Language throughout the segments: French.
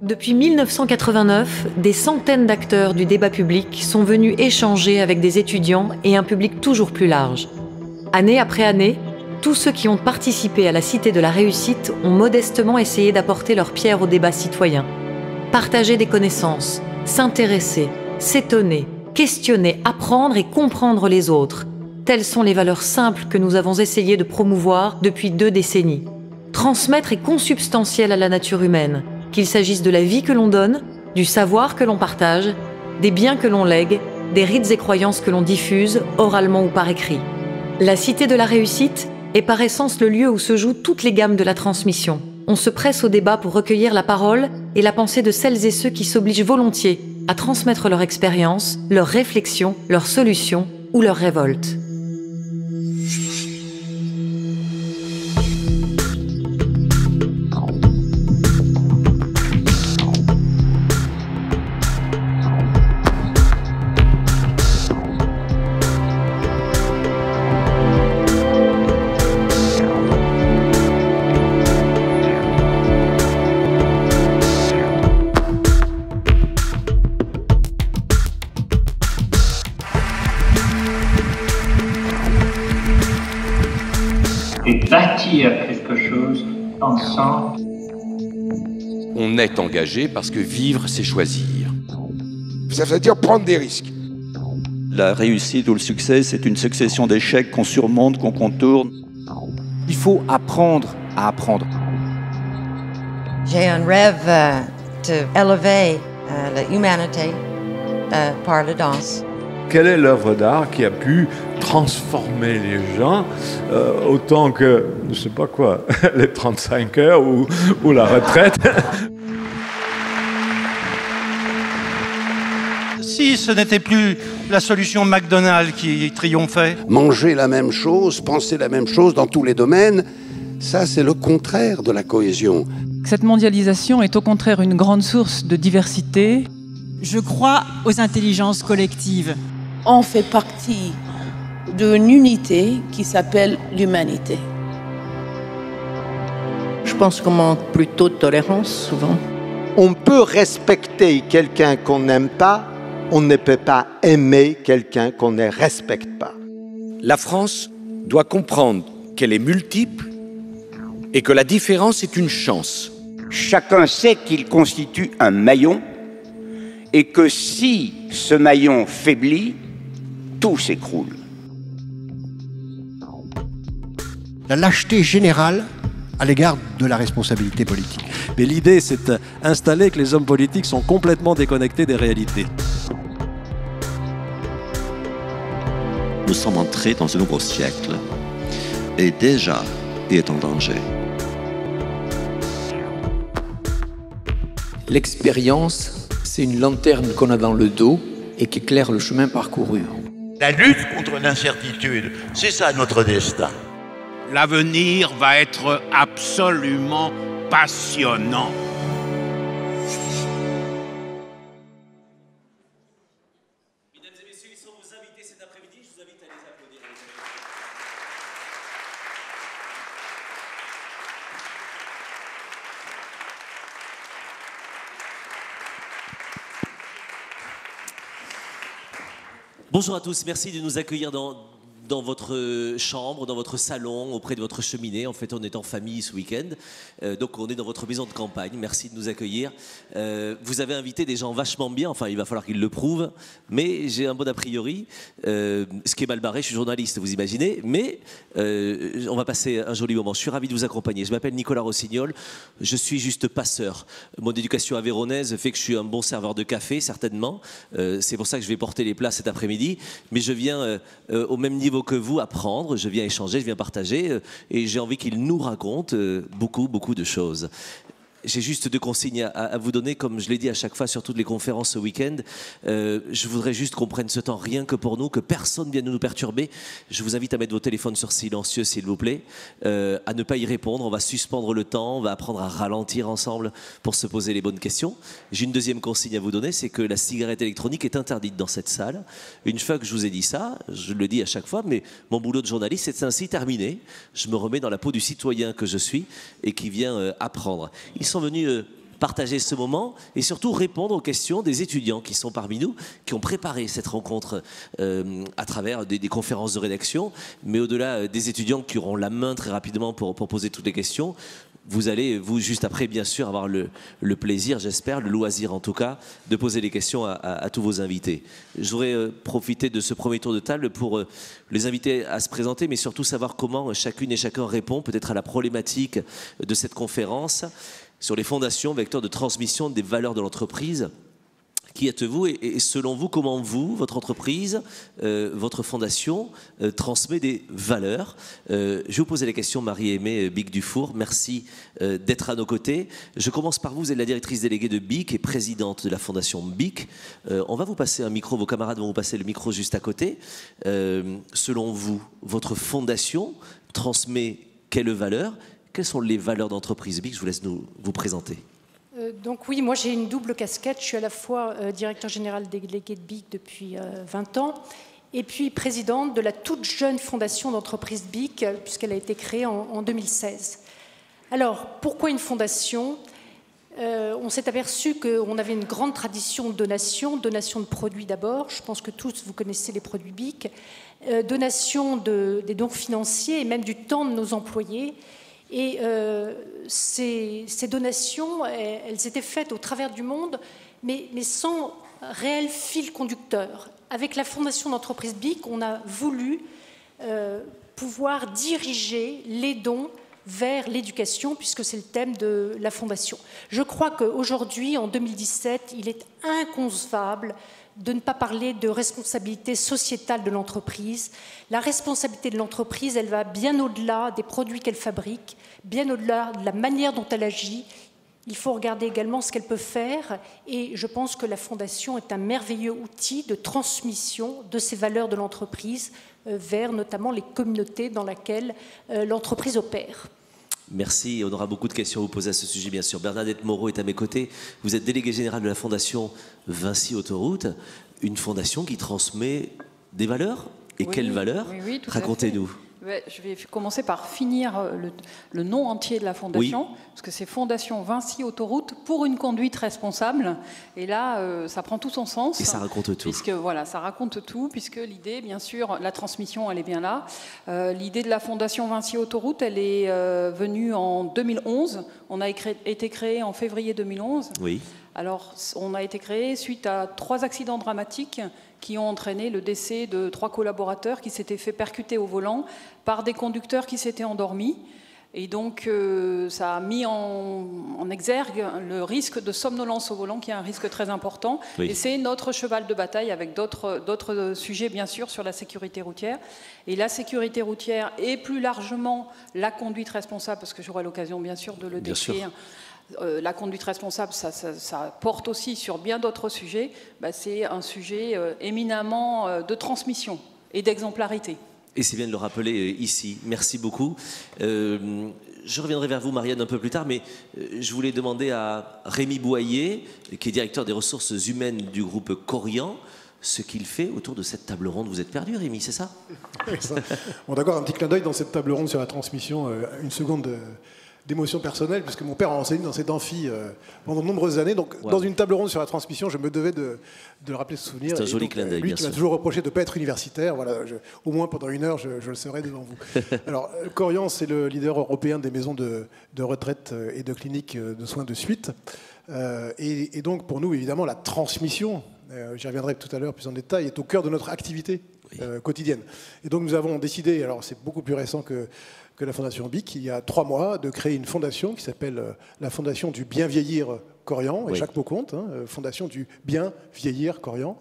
Depuis 1989, des centaines d'acteurs du débat public sont venus échanger avec des étudiants et un public toujours plus large. Année après année, tous ceux qui ont participé à la Cité de la Réussite ont modestement essayé d'apporter leur pierre au débat citoyen. Partager des connaissances, s'intéresser, s'étonner, questionner, apprendre et comprendre les autres. Telles sont les valeurs simples que nous avons essayé de promouvoir depuis 2 décennies. Transmettre est consubstantiel à la nature humaine, qu'il s'agisse de la vie que l'on donne, du savoir que l'on partage, des biens que l'on lègue, des rites et croyances que l'on diffuse, oralement ou par écrit. La Cité de la Réussite est par essence le lieu où se jouent toutes les gammes de la transmission. On se presse au débat pour recueillir la parole et la pensée de celles et ceux qui s'obligent volontiers à transmettre leur expérience, leurs réflexions, leurs solutions ou leurs révoltes. Et bâtir quelque chose ensemble. On est engagé parce que vivre, c'est choisir. Ça veut dire prendre des risques. La réussite ou le succès, c'est une succession d'échecs qu'on surmonte, qu'on contourne. Il faut apprendre à apprendre. J'ai un rêve d'élever l'humanité par la danse. Quelle est l'œuvre d'art qui a pu transformer les gens autant que, je ne sais pas quoi, les 35 heures ou la retraite? Si ce n'était plus la solution McDonald's qui triomphait. Manger la même chose, penser la même chose dans tous les domaines, ça c'est le contraire de la cohésion. Cette mondialisation est au contraire une grande source de diversité. Je crois aux intelligences collectives. On fait partie d'une unité qui s'appelle l'humanité. Je pense qu'on manque plutôt de tolérance, souvent. On peut respecter quelqu'un qu'on n'aime pas, on ne peut pas aimer quelqu'un qu'on ne respecte pas. La France doit comprendre qu'elle est multiple et que la différence est une chance. Chacun sait qu'il constitue un maillon et que si ce maillon faiblit, tout s'écroule. La lâcheté générale à l'égard de la responsabilité politique. Mais l'idée, c'est d'installer que les hommes politiques sont complètement déconnectés des réalités. Nous sommes entrés dans un nouveau siècle et déjà, il est en danger. L'expérience, c'est une lanterne qu'on a dans le dos et qui éclaire le chemin parcouru. La lutte contre l'incertitude, c'est ça notre destin. L'avenir va être absolument passionnant. Mesdames et messieurs, ils sont vos invités cet après-midi. Je vous invite à les applaudir. Bonjour à tous, merci de nous accueillir dans votre chambre, dans votre salon, auprès de votre cheminée. En fait, on est en famille ce week-end. Donc, on est dans votre maison de campagne. Merci de nous accueillir. Vous avez invité des gens vachement bien. Enfin, il va falloir qu'ils le prouvent. Mais j'ai un bon a priori. Ce qui est mal barré, je suis journaliste, vous imaginez. Mais on va passer un joli moment. Je suis ravi de vous accompagner. Je m'appelle Nicolas Rossignol. Je suis juste passeur. Mon éducation avéronaise fait que je suis un bon serveur de café, certainement. C'est pour ça que je vais porter les plats cet après-midi. Mais je viens au même niveau que vous apprendre, je viens échanger, je viens partager et j'ai envie qu'il nous raconte beaucoup de choses. J'ai juste 2 consignes à vous donner, comme je l'ai dit à chaque fois sur toutes les conférences ce week-end. Je voudrais juste qu'on prenne ce temps rien que pour nous, que personne vienne nous perturber. Je vous invite à mettre vos téléphones sur silencieux, s'il vous plaît, à ne pas y répondre. On va suspendre le temps, on va apprendre à ralentir ensemble pour se poser les bonnes questions. J'ai une deuxième consigne à vous donner, c'est que la cigarette électronique est interdite dans cette salle. Une fois que je vous ai dit ça, je le dis à chaque fois, mais mon boulot de journaliste est ainsi terminé. Je me remets dans la peau du citoyen que je suis et qui vient apprendre. Ils sont venus partager ce moment et surtout répondre aux questions des étudiants qui sont parmi nous, qui ont préparé cette rencontre à travers des conférences de rédaction, mais au-delà des étudiants qui auront la main très rapidement pour poser toutes les questions. Vous allez, vous, juste après, bien sûr, avoir le plaisir, j'espère, le loisir en tout cas, de poser les questions à tous vos invités. Je voudrais profiter de ce premier tour de table pour les inviter à se présenter, mais surtout savoir comment chacune et chacun répond peut-être à la problématique de cette conférence sur les fondations, vecteurs de transmission des valeurs de l'entreprise. Qui êtes-vous et selon vous, comment vous, votre entreprise, votre fondation transmet des valeurs? Je vais vous poser la question, Marie-Aimée Bic-Dufour. Merci d'être à nos côtés. Je commence par vous. Vous êtes la directrice déléguée de BIC et présidente de la fondation BIC. On va vous passer un micro. Vos camarades vont vous passer le micro juste à côté. Selon vous, votre fondation transmet quelles valeurs? Quelles sont les valeurs d'entreprise BIC? Je vous laisse vous présenter. Donc oui, moi j'ai une double casquette. Je suis à la fois directeur général délégué de BIC depuis 20 ans et puis présidente de la toute jeune fondation d'entreprise BIC puisqu'elle a été créée en 2016. Alors, pourquoi une fondation? On s'est aperçu qu'on avait une grande tradition de donation de produits d'abord. Je pense que tous vous connaissez les produits BIC. Donation des dons financiers et même du temps de nos employés. Et ces donations, elles étaient faites au travers du monde, mais sans réel fil conducteur. Avec la fondation d'entreprise BIC, on a voulu pouvoir diriger les dons vers l'éducation, puisque c'est le thème de la fondation. Je crois qu'aujourd'hui, en 2017, il est inconcevable de ne pas parler de responsabilité sociétale de l'entreprise. La responsabilité de l'entreprise, elle va bien au-delà des produits qu'elle fabrique, bien au-delà de la manière dont elle agit. Il faut regarder également ce qu'elle peut faire et je pense que la Fondation est un merveilleux outil de transmission de ces valeurs de l'entreprise vers notamment les communautés dans lesquelles l'entreprise opère. Merci, on aura beaucoup de questions à vous poser à ce sujet, bien sûr. Bernadette Moreau est à mes côtés. Vous êtes déléguée générale de la Fondation Vinci Autoroute, une fondation qui transmet des valeurs. Et quelles valeurs? Oui, racontez-nous. Je vais commencer par finir le nom entier de la fondation, parce que c'est Fondation Vinci Autoroute pour une conduite responsable. Et là, ça prend tout son sens. Et ça raconte tout. Puisque, voilà, ça raconte tout, puisque l'idée, bien sûr, la transmission, elle est bien là. L'idée de la Fondation Vinci Autoroute, elle est venue en 2011. On a été créé en février 2011. Oui. Alors, on a été créé suite à 3 accidents dramatiques qui ont entraîné le décès de 3 collaborateurs qui s'étaient fait percuter au volant par des conducteurs qui s'étaient endormis. Et donc, ça a mis en exergue le risque de somnolence au volant, qui est un risque très important. Oui. Et c'est notre cheval de bataille avec d'autres sujets, bien sûr, sur la sécurité routière. Et la sécurité routière et plus largement la conduite responsable, parce que j'aurai l'occasion, bien sûr, de le décrire. La conduite responsable, ça porte aussi sur bien d'autres sujets. C'est un sujet éminemment de transmission et d'exemplarité. Et c'est bien de le rappeler ici. Merci beaucoup. Je reviendrai vers vous, Marianne, un peu plus tard, mais je voulais demander à Rémi Boyer, qui est directeur des ressources humaines du groupe Corian, ce qu'il fait autour de cette table ronde. Vous êtes perdu, Rémi, c'est ça? Bon, d'accord, un petit clin d'œil dans cette table ronde sur la transmission, une seconde d'émotion personnelle, puisque mon père a enseigné dans cet amphi pendant de nombreuses années. Donc, dans une table ronde sur la transmission, je me devais de rappeler ce souvenir. C'est un joli clin d'œil, lui qui m'a toujours reproché de ne pas être universitaire, voilà, au moins pendant 1 heure, je le serai devant vous. Alors, Corian, c'est le leader européen des maisons de retraite et de cliniques de soins de suite. Et donc, pour nous, évidemment, la transmission, j'y reviendrai tout à l'heure plus en détail, est au cœur de notre activité quotidienne. Et donc, nous avons décidé, alors c'est beaucoup plus récent que la Fondation BIC, il y a 3 mois, de créer une fondation qui s'appelle la Fondation du Bien Vieillir Corian, et chaque mot compte, Fondation du Bien Vieillir Corian,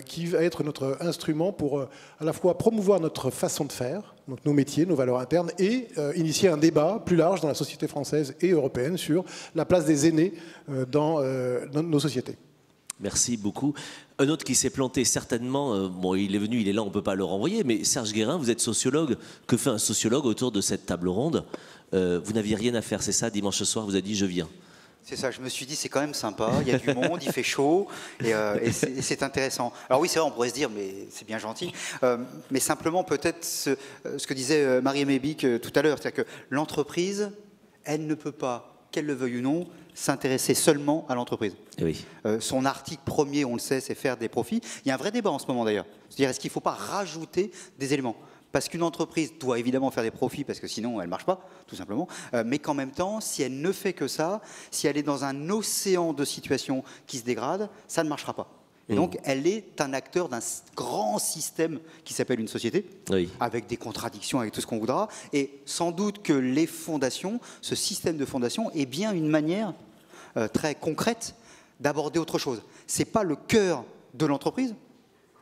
qui va être notre instrument pour à la fois promouvoir notre façon de faire, donc nos métiers, nos valeurs internes, et initier un débat plus large dans la société française et européenne sur la place des aînés dans nos sociétés. Merci beaucoup. Un autre qui s'est planté certainement, bon, il est venu, il est là, on ne peut pas le renvoyer, mais Serge Guérin, vous êtes sociologue. Que fait un sociologue autour de cette table ronde? Vous n'aviez rien à faire, c'est ça? Dimanche soir, vous avez dit « je viens ». C'est ça, je me suis dit c'est quand même sympa, il y a du monde, il fait chaud et c'est intéressant. Alors oui, c'est vrai, on pourrait se dire mais c'est bien gentil, mais simplement peut-être ce que disait Marie-Aimée Bic tout à l'heure, c'est-à-dire que l'entreprise, elle ne peut pas qu'elle le veuille ou non, s'intéresser seulement à l'entreprise. Oui. Son article premier, on le sait, c'est faire des profits. Il y a un vrai débat en ce moment d'ailleurs. C'est-à-dire, est-ce qu'il ne faut pas rajouter des éléments ? Parce qu'une entreprise doit évidemment faire des profits, parce que sinon elle ne marche pas, tout simplement. Mais qu'en même temps, si elle ne fait que ça, si elle est dans un océan de situations qui se dégradent, ça ne marchera pas. Et donc, elle est un acteur d'un grand système qui s'appelle une société, avec des contradictions, avec tout ce qu'on voudra. Et sans doute que les fondations, ce système de fondation, est bien une manière très concrète d'aborder autre chose. Ce n'est pas le cœur de l'entreprise,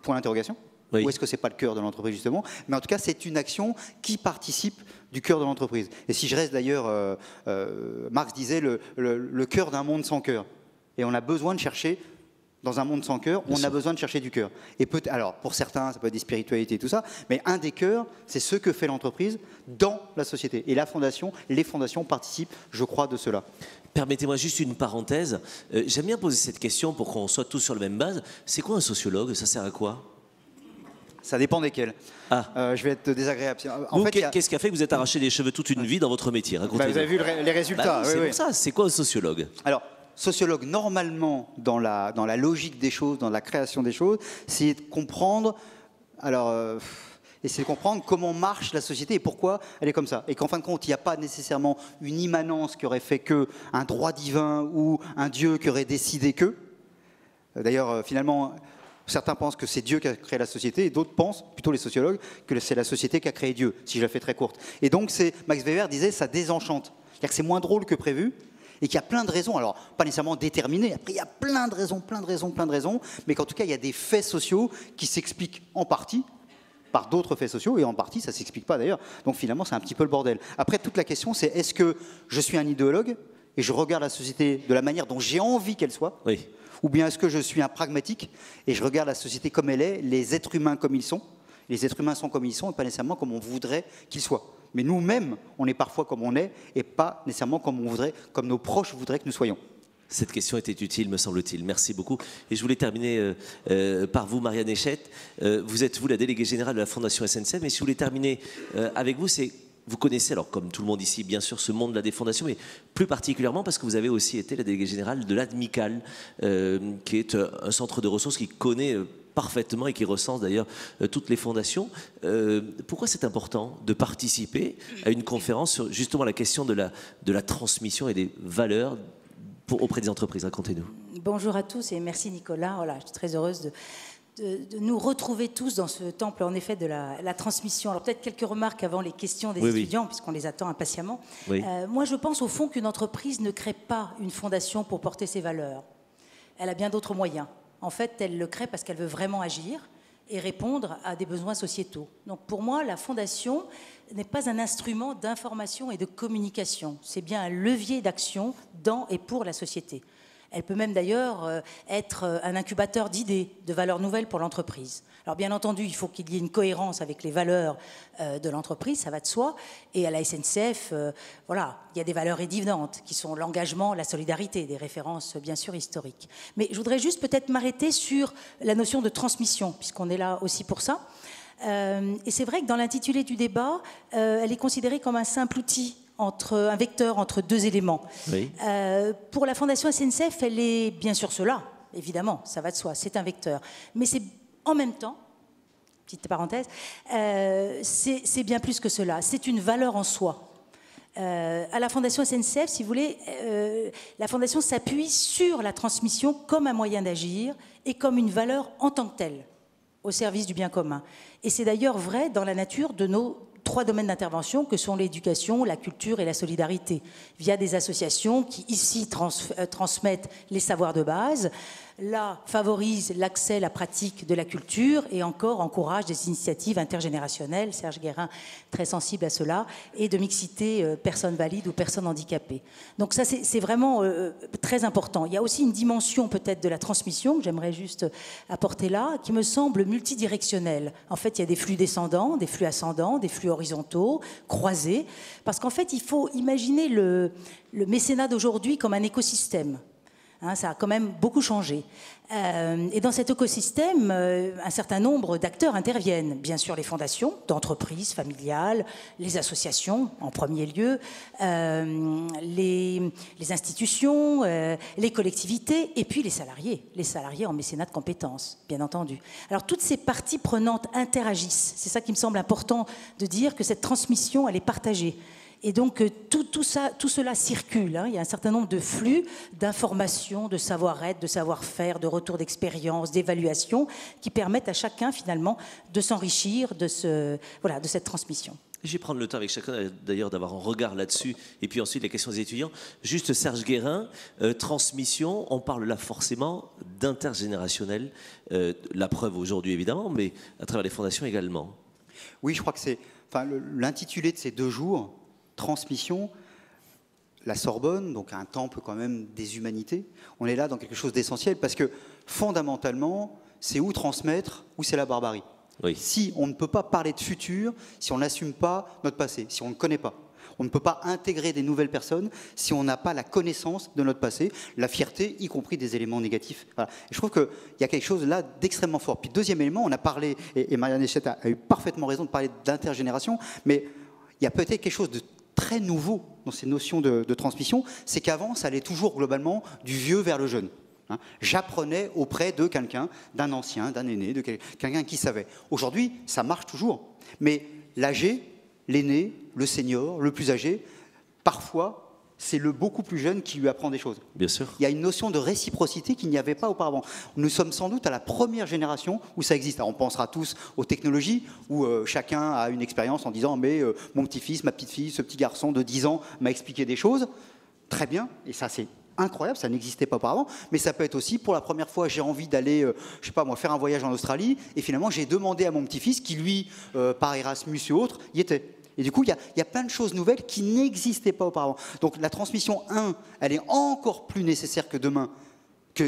point d'interrogation. Ou est-ce que ce n'est pas le cœur de l'entreprise, justement? Mais en tout cas, c'est une action qui participe du cœur de l'entreprise. Et si je reste d'ailleurs, Marx disait le cœur d'un monde sans cœur. Et on a besoin de chercher, dans un monde sans cœur, on a besoin de chercher du cœur. Et alors, pour certains, ça peut être des spiritualités et tout ça, mais un des cœurs, c'est ce que fait l'entreprise dans la société. Et la fondation, les fondations participent, je crois, de cela. Permettez-moi juste une parenthèse. J'aime bien poser cette question pour qu'on soit tous sur la même base. C'est quoi un sociologue? Ça sert à quoi? Ça dépend desquels. Je vais être désagréable. Qu'est-ce qui a fait que vous êtes arraché les cheveux toute une vie dans votre métier? Racontez-nous. Vous avez vu les résultats. C'est pour ça. C'est quoi un sociologue? Alors, sociologue, normalement, dans la logique des choses, dans la création des choses, c'est de comprendre... essayer de comprendre comment marche la société et pourquoi elle est comme ça. Et qu'en fin de compte, il n'y a pas nécessairement une immanence qui aurait fait qu'un droit divin ou un Dieu qui aurait décidé que. D'ailleurs, finalement... Certains pensent que c'est Dieu qui a créé la société et d'autres pensent, plutôt les sociologues, que c'est la société qui a créé Dieu, si je la fais très courte. Et donc, Max Weber disait, ça désenchante. C'est-à-dire que c'est moins drôle que prévu et qu'il y a plein de raisons, alors pas nécessairement déterminées, après il y a plein de raisons, mais qu'en tout cas, il y a des faits sociaux qui s'expliquent en partie par d'autres faits sociaux et en partie, ça ne s'explique pas d'ailleurs. Donc finalement, c'est un petit peu le bordel. Après, toute la question, c'est est-ce que je suis un idéologue et je regarde la société de la manière dont j'ai envie qu'elle soit ? Oui. Ou bien est-ce que je suis un pragmatique et je regarde la société comme elle est, les êtres humains comme ils sont? Les êtres humains sont comme ils sont et pas nécessairement comme on voudrait qu'ils soient. Mais nous-mêmes, on est parfois comme on est et pas nécessairement comme on voudrait, comme nos proches voudraient que nous soyons. Cette question était utile, me semble-t-il. Merci beaucoup. Et je voulais terminer par vous, Marianne Echette. Vous êtes, vous, la déléguée générale de la Fondation SNCF. Mais si je voulais terminer avec vous, c'est... Vous connaissez, alors comme tout le monde ici, bien sûr, ce monde de la défondation, mais plus particulièrement parce que vous avez aussi été la déléguée générale de l'ADMICAL, qui est un centre de ressources qui connaît parfaitement et qui recense d'ailleurs toutes les fondations. Pourquoi c'est important de participer à une conférence sur justement la question de la transmission et des valeurs auprès des entreprises? Racontez-nous. Bonjour à tous et merci Nicolas. Voilà, je suis très heureuse de nous retrouver tous dans ce temple, en effet, de la transmission. Alors peut-être quelques remarques avant les questions des étudiants, puisqu'on les attend impatiemment. Moi, je pense au fond qu'une entreprise ne crée pas une fondation pour porter ses valeurs. Elle a bien d'autres moyens. En fait, elle le crée parce qu'elle veut vraiment agir et répondre à des besoins sociétaux. Donc pour moi, la fondation n'est pas un instrument d'information et de communication. C'est bien un levier d'action dans et pour la société. Elle peut même d'ailleurs être un incubateur d'idées, de valeurs nouvelles pour l'entreprise. Alors bien entendu, il faut qu'il y ait une cohérence avec les valeurs de l'entreprise, ça va de soi. Et à la SNCF, voilà, il y a des valeurs évidentes qui sont l'engagement, la solidarité, des références bien sûr historiques. Mais je voudrais juste peut-être m'arrêter sur la notion de transmission, puisqu'on est là aussi pour ça. Et c'est vrai que dans l'intitulé du débat, elle est considérée comme un simple outil, un vecteur entre deux éléments. Oui. Pour la Fondation SNCF, elle est bien sûr cela, évidemment, ça va de soi, c'est un vecteur. Mais c'est en même temps, petite parenthèse, c'est bien plus que cela, c'est une valeur en soi. À la Fondation SNCF, si vous voulez, la Fondation s'appuie sur la transmission comme un moyen d'agir et comme une valeur en tant que telle, au service du bien commun. Et c'est d'ailleurs vrai dans la nature de nos 3 domaines d'intervention que sont l'éducation, la culture et la solidarité, via des associations qui ici transmettent les savoirs de base, là favorisent l'accès, la pratique de la culture et encore encouragent des initiatives intergénérationnelles, Serge Guérin très sensible à cela, et de mixité personnes valides ou personnes handicapées. Donc ça c'est vraiment très important. Il y a aussi une dimension peut-être de la transmission que j'aimerais juste apporter là, qui me semble multidirectionnelle. En fait, il y a des flux descendants, des flux ascendants, des flux horizontaux, croisés, parce qu'en fait, il faut imaginer le mécénat d'aujourd'hui comme un écosystème. Hein, ça a quand même beaucoup changé. Et dans cet écosystème, un certain nombre d'acteurs interviennent. Bien sûr, les fondations d'entreprises familiales, les associations en premier lieu, les institutions, les collectivités et puis les salariés en mécénat de compétences, bien entendu. Alors toutes ces parties prenantes interagissent. C'est ça qui me semble important de dire, que cette transmission, elle est partagée. Et donc tout cela circule. Hein. Il y a un certain nombre de flux d'informations, de savoir-être, de savoir-faire, de retours d'expérience, d'évaluation, qui permettent à chacun finalement de s'enrichir de cette transmission. Je vais prendre le temps avec chacun d'ailleurs d'avoir un regard là-dessus, et puis ensuite les questions des étudiants. Juste Serge Guérin, transmission, on parle là forcément d'intergénérationnel, la preuve aujourd'hui évidemment, mais à travers les fondations également. Oui, je crois que c'est l'intitulé de ces 2 jours, transmission, la Sorbonne, donc un temple quand même des humanités, on est là dans quelque chose d'essentiel, parce que fondamentalement, c'est où transmettre, ou c'est la barbarie. Oui. Si on ne peut pas parler de futur, si on n'assume pas notre passé, si on ne le connaît pas. On ne peut pas intégrer des nouvelles personnes si on n'a pas la connaissance de notre passé, la fierté, y compris des éléments négatifs. Voilà. Et je trouve qu'il y a quelque chose là d'extrêmement fort. Puis deuxième élément, on a parlé, et Marianne Echette a eu parfaitement raison de parler d'intergénération, mais il y a peut-être quelque chose de très nouveau dans ces notions de transmission, c'est qu'avant, ça allait toujours globalement du vieux vers le jeune. Hein. J'apprenais auprès de quelqu'un, d'un ancien, d'un aîné, de quelqu'un qui savait. Aujourd'hui, ça marche toujours. Mais l'âgé, l'aîné, le senior, le plus âgé, parfois, c'est le beaucoup plus jeune qui lui apprend des choses. Bien sûr. Il y a une notion de réciprocité qu'il n'y avait pas auparavant. Nous sommes sans doute à la première génération où ça existe. Alors on pensera tous aux technologies, où chacun a une expérience en disant « mais mon petit-fils, ma petite-fille, ce petit garçon de 10 ans m'a expliqué des choses ». Très bien, et ça c'est incroyable, ça n'existait pas auparavant, mais ça peut être aussi, pour la première fois, j'ai envie d'aller, je sais pas moi, faire un voyage en Australie, et finalement j'ai demandé à mon petit-fils, qui lui, par Erasmus et autres, y était. Et du coup, il y a plein de choses nouvelles qui n'existaient pas auparavant. Donc la transmission, elle est encore plus nécessaire que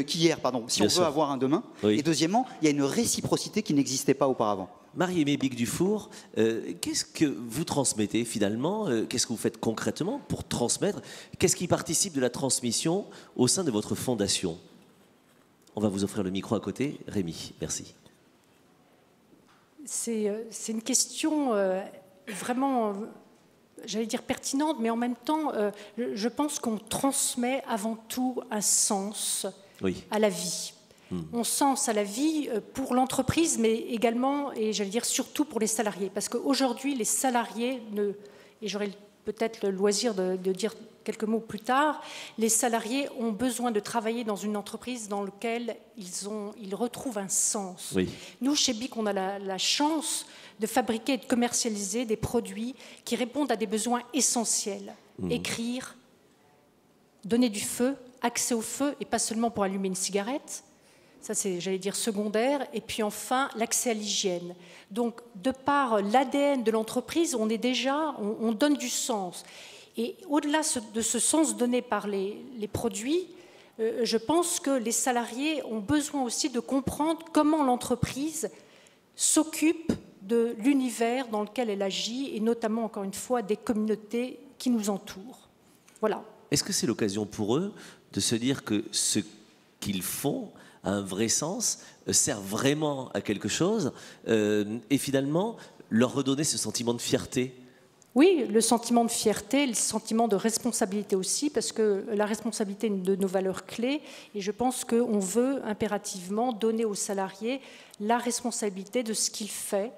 qu'hier, si on veut avoir un demain. Oui. Et deuxièmement, il y a une réciprocité qui n'existait pas auparavant. Marie-Aimée Bic-Dufour, qu'est-ce que vous transmettez finalement? Qu'est-ce que vous faites concrètement pour transmettre? Qu'est-ce qui participe de la transmission au sein de votre fondation? On va vous offrir le micro à côté. Rémi, merci. C'est une question vraiment, j'allais dire pertinente, mais en même temps, je pense qu'on transmet avant tout un sens à la vie. On sens à la vie pour l'entreprise, mais également, et j'allais dire surtout pour les salariés. Parce qu'aujourd'hui, les salariés, et j'aurai peut-être le loisir de dire quelques mots plus tard, les salariés ont besoin de travailler dans une entreprise dans laquelle ils retrouvent un sens. Oui. Nous, chez BIC, on a la chance de fabriquer et de commercialiser des produits qui répondent à des besoins essentiels. Écrire, donner du feu, accès au feu, et pas seulement pour allumer une cigarette. Ça, c'est, j'allais dire, secondaire. Et puis enfin, l'accès à l'hygiène. Donc, de par l'ADN de l'entreprise, on donne du sens. Et au-delà de ce sens donné par les produits, je pense que les salariés ont besoin aussi de comprendre comment l'entreprise s'occupe de l'univers dans lequel elle agit, et notamment, encore une fois, des communautés qui nous entourent. Voilà. Est-ce que c'est l'occasion pour eux de se dire que ce qu'ils font a un vrai sens, sert vraiment à quelque chose, et finalement leur redonner ce sentiment de fierté? Oui, le sentiment de fierté, le sentiment de responsabilité aussi, parce que la responsabilité est une de nos valeurs clés, et je pense qu'on veut impérativement donner aux salariés la responsabilité de ce qu'il fait,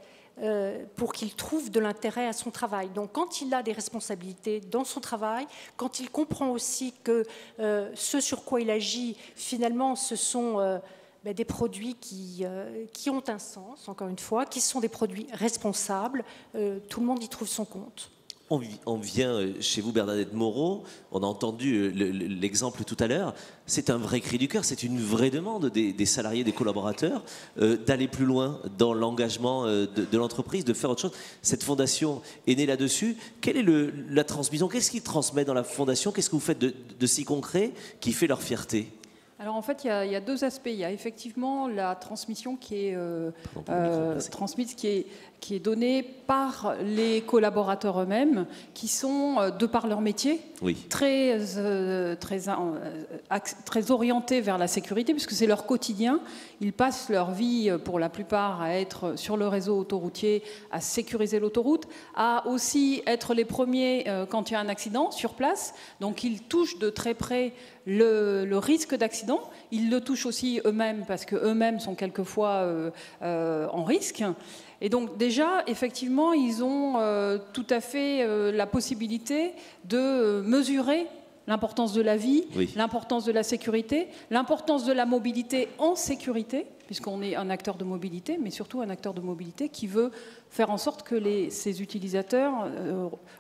pour qu'il trouve de l'intérêt à son travail. Donc quand il a des responsabilités dans son travail, quand il comprend aussi que ce sur quoi il agit, finalement, ce sont des produits qui ont un sens, encore une fois, qui sont des produits responsables, tout le monde y trouve son compte. On vient chez vous, Bernadette Moreau, on a entendu l'exemple tout à l'heure, c'est un vrai cri du cœur, c'est une vraie demande des salariés, des collaborateurs, d'aller plus loin dans l'engagement de l'entreprise, de faire autre chose. Cette fondation est née là-dessus. Quelle est la transmission? Qu'est-ce qu'ils transmettent dans la fondation? Qu'est-ce que vous faites de si concret qui fait leur fierté? Alors en fait, il y a deux aspects. Il y a effectivement la transmission qui est transmise, qui est donnée par les collaborateurs eux-mêmes, qui sont, de par leur métier, très orientés vers la sécurité, puisque c'est leur quotidien. Ils passent leur vie, pour la plupart, à être sur le réseau autoroutier, à sécuriser l'autoroute, à aussi être les premiers quand il y a un accident sur place. Donc ils touchent de très près le risque d'accident. Ils le touchent aussi eux-mêmes, parce qu'eux-mêmes sont quelquefois en risque. Et donc déjà, effectivement, ils ont tout à fait la possibilité de mesurer l'importance de la vie, l'importance de la sécurité, l'importance de la mobilité en sécurité, puisqu'on est un acteur de mobilité, mais surtout un acteur de mobilité qui veut faire en sorte que ses utilisateurs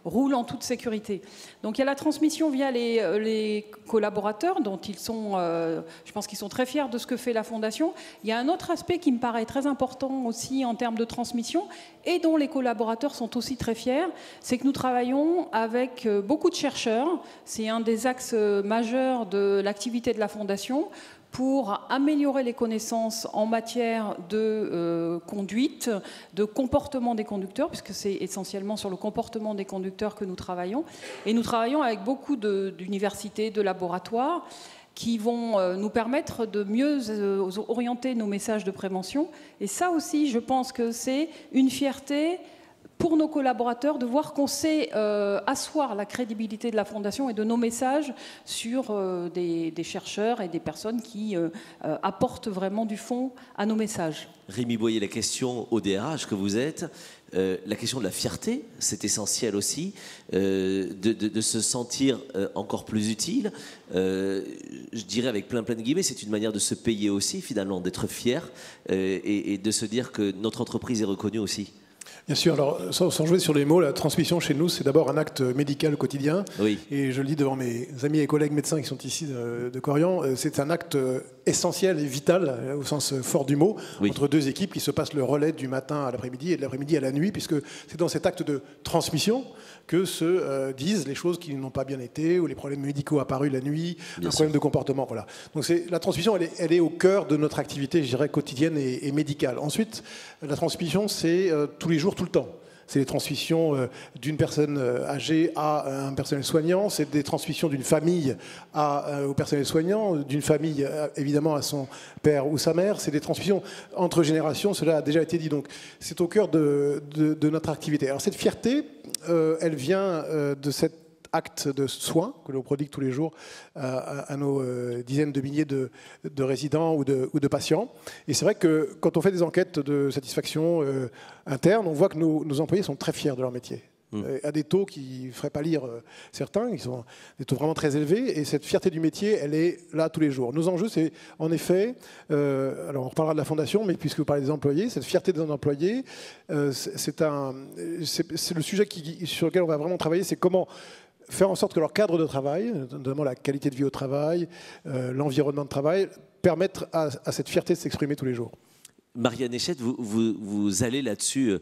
roulent en toute sécurité. Donc il y a la transmission via les collaborateurs, dont ils sont, je pense qu'ils sont très fiers de ce que fait la Fondation. Il y a un autre aspect qui me paraît très important aussi en termes de transmission, et dont les collaborateurs sont aussi très fiers, c'est que nous travaillons avec beaucoup de chercheurs. C'est un des axes majeurs de l'activité de la Fondation, pour améliorer les connaissances en matière de conduite, de comportement des conducteurs, puisque c'est essentiellement sur le comportement des conducteurs que nous travaillons. Et nous travaillons avec beaucoup d'universités, de laboratoires, qui vont nous permettre de mieux orienter nos messages de prévention. Et ça aussi, je pense que c'est une fierté pour nos collaborateurs de voir qu'on sait asseoir la crédibilité de la Fondation et de nos messages sur des chercheurs et des personnes qui apportent vraiment du fond à nos messages. Rémi Boyer, la question au DRH que vous êtes, la question de la fierté, c'est essentiel aussi, de se sentir encore plus utile. Je dirais avec plein de guillemets, c'est une manière de se payer aussi finalement, d'être fier et de se dire que notre entreprise est reconnue aussi. Bien sûr, alors sans jouer sur les mots, la transmission chez nous, c'est d'abord un acte médical quotidien. Et je le dis devant mes amis et collègues médecins qui sont ici de Corian, c'est un acte essentiel et vital, au sens fort du mot, entre deux équipes qui se passent le relais du matin à l'après-midi et de l'après-midi à la nuit, puisque c'est dans cet acte de transmission que se disent les choses qui n'ont pas bien été, ou les problèmes médicaux apparus la nuit, un problème de comportement. Voilà. Donc la transmission, elle est au cœur de notre activité, je dirais, quotidienne et médicale. Ensuite, la transmission, c'est tous les jours, tout le temps. C'est les transmissions d'une personne âgée à un personnel soignant, c'est des transmissions d'une famille au personnel soignant, d'une famille évidemment à son père ou sa mère, c'est des transmissions entre générations, cela a déjà été dit. Donc c'est au cœur de notre activité. Alors cette fierté, elle vient de cet acte de soins que l'on prodigue tous les jours à nos dizaines de milliers de résidents ou de patients. Et c'est vrai que quand on fait des enquêtes de satisfaction interne, on voit que nos employés sont très fiers de leur métier. À des taux qui ne feraient pas lire certains, qui sont des taux vraiment très élevés. Et cette fierté du métier, elle est là tous les jours. Nos enjeux, c'est en effet, alors on reparlera de la Fondation, mais puisque vous parlez des employés, cette fierté des employés, c'est le sujet sur lequel on va vraiment travailler, c'est comment faire en sorte que leur cadre de travail, notamment la qualité de vie au travail, l'environnement de travail, permettent à cette fierté de s'exprimer tous les jours. Marianne Échette, vous allez là-dessus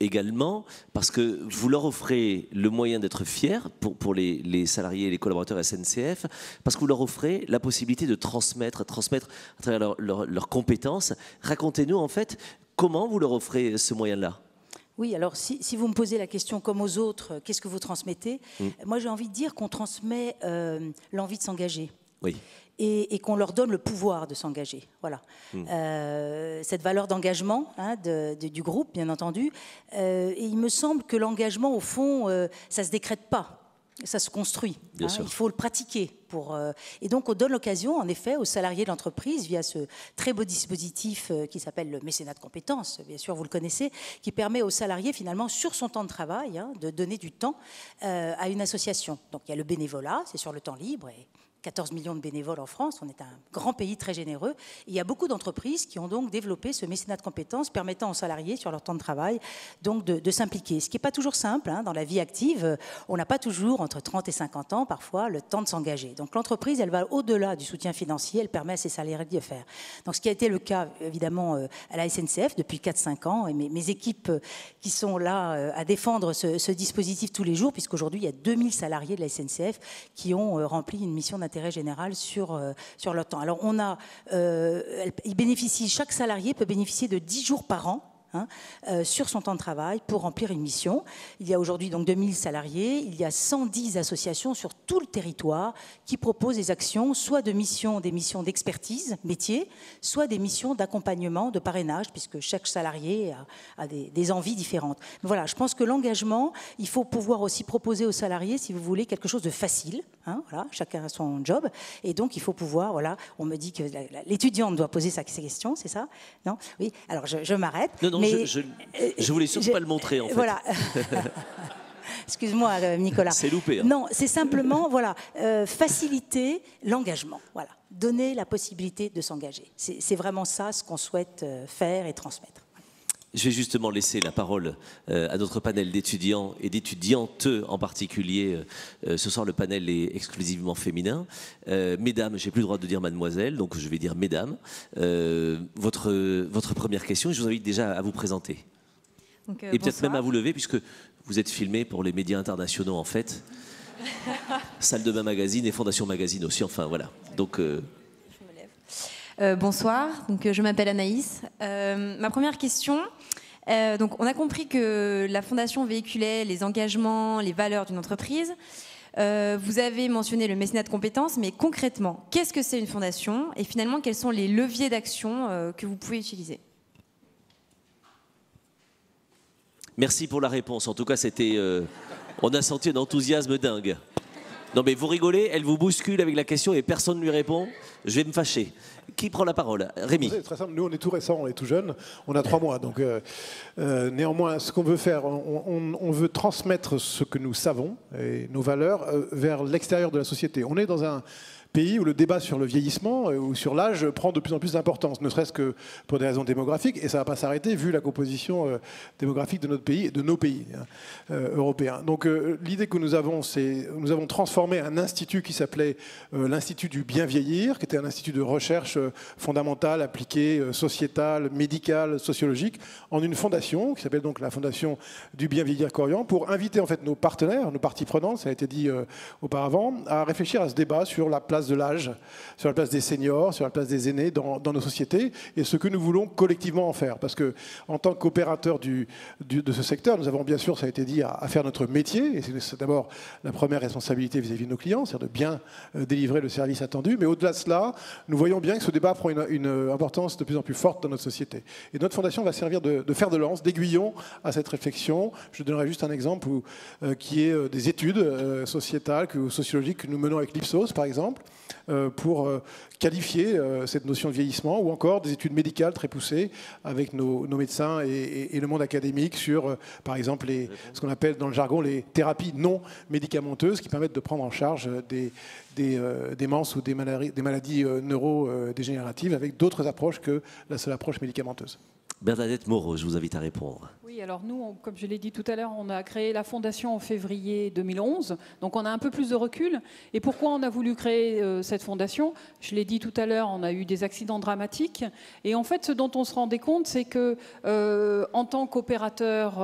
également, parce que vous leur offrez le moyen d'être fiers pour les salariés et les collaborateurs SNCF, parce que vous leur offrez la possibilité de transmettre à travers leurs compétences. Racontez-nous en fait comment vous leur offrez ce moyen-là. Oui, alors si vous me posez la question comme aux autres, qu'est-ce que vous transmettez? Moi j'ai envie de dire qu'on transmet l'envie de s'engager. Oui. Et qu'on leur donne le pouvoir de s'engager. Voilà. Cette valeur d'engagement du groupe, bien entendu. Et il me semble que l'engagement, au fond, ça ne se décrète pas. Ça se construit. Il faut le pratiquer. Et donc, on donne l'occasion, en effet, aux salariés de l'entreprise, via ce très beau dispositif qui s'appelle le mécénat de compétences, bien sûr, vous le connaissez, qui permet aux salariés, finalement, sur son temps de travail, de donner du temps à une association. Donc, il y a le bénévolat, c'est sur le temps libre, et 14 millions de bénévoles en France, on est un grand pays très généreux. Et il y a beaucoup d'entreprises qui ont donc développé ce mécénat de compétences permettant aux salariés, sur leur temps de travail, donc de s'impliquer. Ce qui n'est pas toujours simple, dans la vie active, on n'a pas toujours, entre 30 et 50 ans, parfois, le temps de s'engager. Donc l'entreprise, elle va au-delà du soutien financier, elle permet à ses salariés de le faire. Donc ce qui a été le cas, évidemment, à la SNCF depuis 4-5 ans, et mes équipes qui sont là à défendre ce dispositif tous les jours, puisqu'aujourd'hui, il y a 2000 salariés de la SNCF qui ont rempli une mission d'intégration d'intérêt général sur leur temps. Alors, chaque salarié peut bénéficier de 10 jours par an sur son temps de travail pour remplir une mission. Il y a aujourd'hui donc 2000 salariés, il y a 110 associations sur tout le territoire qui proposent des actions, soit des missions d'expertise, métier, soit des missions d'accompagnement, de parrainage, puisque chaque salarié a des envies différentes. Mais voilà, je pense que l'engagement, il faut pouvoir aussi proposer aux salariés, si vous voulez, quelque chose de facile. Voilà, chacun a son job, et donc il faut pouvoir, voilà, on me dit que l'étudiante doit poser ses questions, c'est ça? Non? Oui, alors je m'arrête. Non, mais je voulais surtout pas le montrer, en fait. Voilà. Excuse-moi, Nicolas. C'est loupé. Hein. Non, c'est simplement, voilà, faciliter l'engagement. Voilà, donner la possibilité de s'engager. C'est vraiment ça ce qu'on souhaite faire et transmettre. Je vais justement laisser la parole à notre panel d'étudiants et d'étudiantes en particulier. Ce soir, le panel est exclusivement féminin. Mesdames, j'ai plus le droit de dire mademoiselle, donc je vais dire mesdames. Votre première question, je vous invite déjà à vous présenter. Donc, et peut-être même à vous lever, puisque vous êtes filmé pour les médias internationaux, en fait. Salle de bain magazine et Fondation Magazine aussi, enfin voilà. Donc... bonsoir, donc, je m'appelle Anaïs. Ma première question, donc, on a compris que la Fondation véhiculait les engagements, les valeurs d'une entreprise. Vous avez mentionné le mécénat de compétences, mais concrètement, qu'est-ce que c'est une fondation? Et finalement, quels sont les leviers d'action que vous pouvez utiliser? Merci pour la réponse. En tout cas, c'était, on a senti un enthousiasme dingue. Non mais vous rigolez, elle vous bouscule avec la question et personne ne lui répond. Je vais me fâcher. Qui prend la parole? Rémi. C'est très simple. Nous, on est tout récent, on est tout jeune. On a 3 mois. Donc, néanmoins, ce qu'on veut faire, on veut transmettre ce que nous savons et nos valeurs vers l'extérieur de la société. On est dans un pays où le débat sur le vieillissement ou sur l'âge prend de plus en plus d'importance, ne serait-ce que pour des raisons démographiques, et ça ne va pas s'arrêter vu la composition démographique de notre pays et de nos pays européens. Donc l'idée que nous avons, c'est nous avons transformé un institut qui s'appelait l'Institut du bien vieillir, qui était un institut de recherche fondamentale, appliquée, sociétale, médicale, sociologique, en une fondation qui s'appelle donc la Fondation du bien vieillir Corian, pour inviter en fait nos partenaires, nos parties prenantes, ça a été dit auparavant, à réfléchir à ce débat sur la place de l'âge, sur la place des seniors, sur la place des aînés dans nos sociétés et ce que nous voulons collectivement en faire. Parce que en tant qu'opérateur de ce secteur, nous avons bien sûr, ça a été dit, à faire notre métier, et c'est d'abord la première responsabilité vis-à-vis de nos clients, c'est-à-dire de bien délivrer le service attendu, mais au-delà de cela, nous voyons bien que ce débat prend une importance de plus en plus forte dans notre société. Et notre fondation va servir de fer de lance, d'aiguillon à cette réflexion. Je donnerai juste un exemple qui est des études sociétales ou sociologiques que nous menons avec l'Ipsos, par exemple, pour qualifier cette notion de vieillissement, ou encore des études médicales très poussées avec nos médecins et le monde académique sur, par exemple, ce qu'on appelle dans le jargon les thérapies non médicamenteuses qui permettent de prendre en charge des démences ou des maladies neurodégénératives avec d'autres approches que la seule approche médicamenteuse. Bernadette Moreau, je vous invite à répondre. Oui, alors nous, comme je l'ai dit tout à l'heure, on a créé la Fondation en février 2011, donc on a un peu plus de recul. Et pourquoi on a voulu créer cette fondation? Je l'ai dit tout à l'heure, on a eu des accidents dramatiques. Et en fait, ce dont on se rendait compte, c'est que en tant qu'opérateur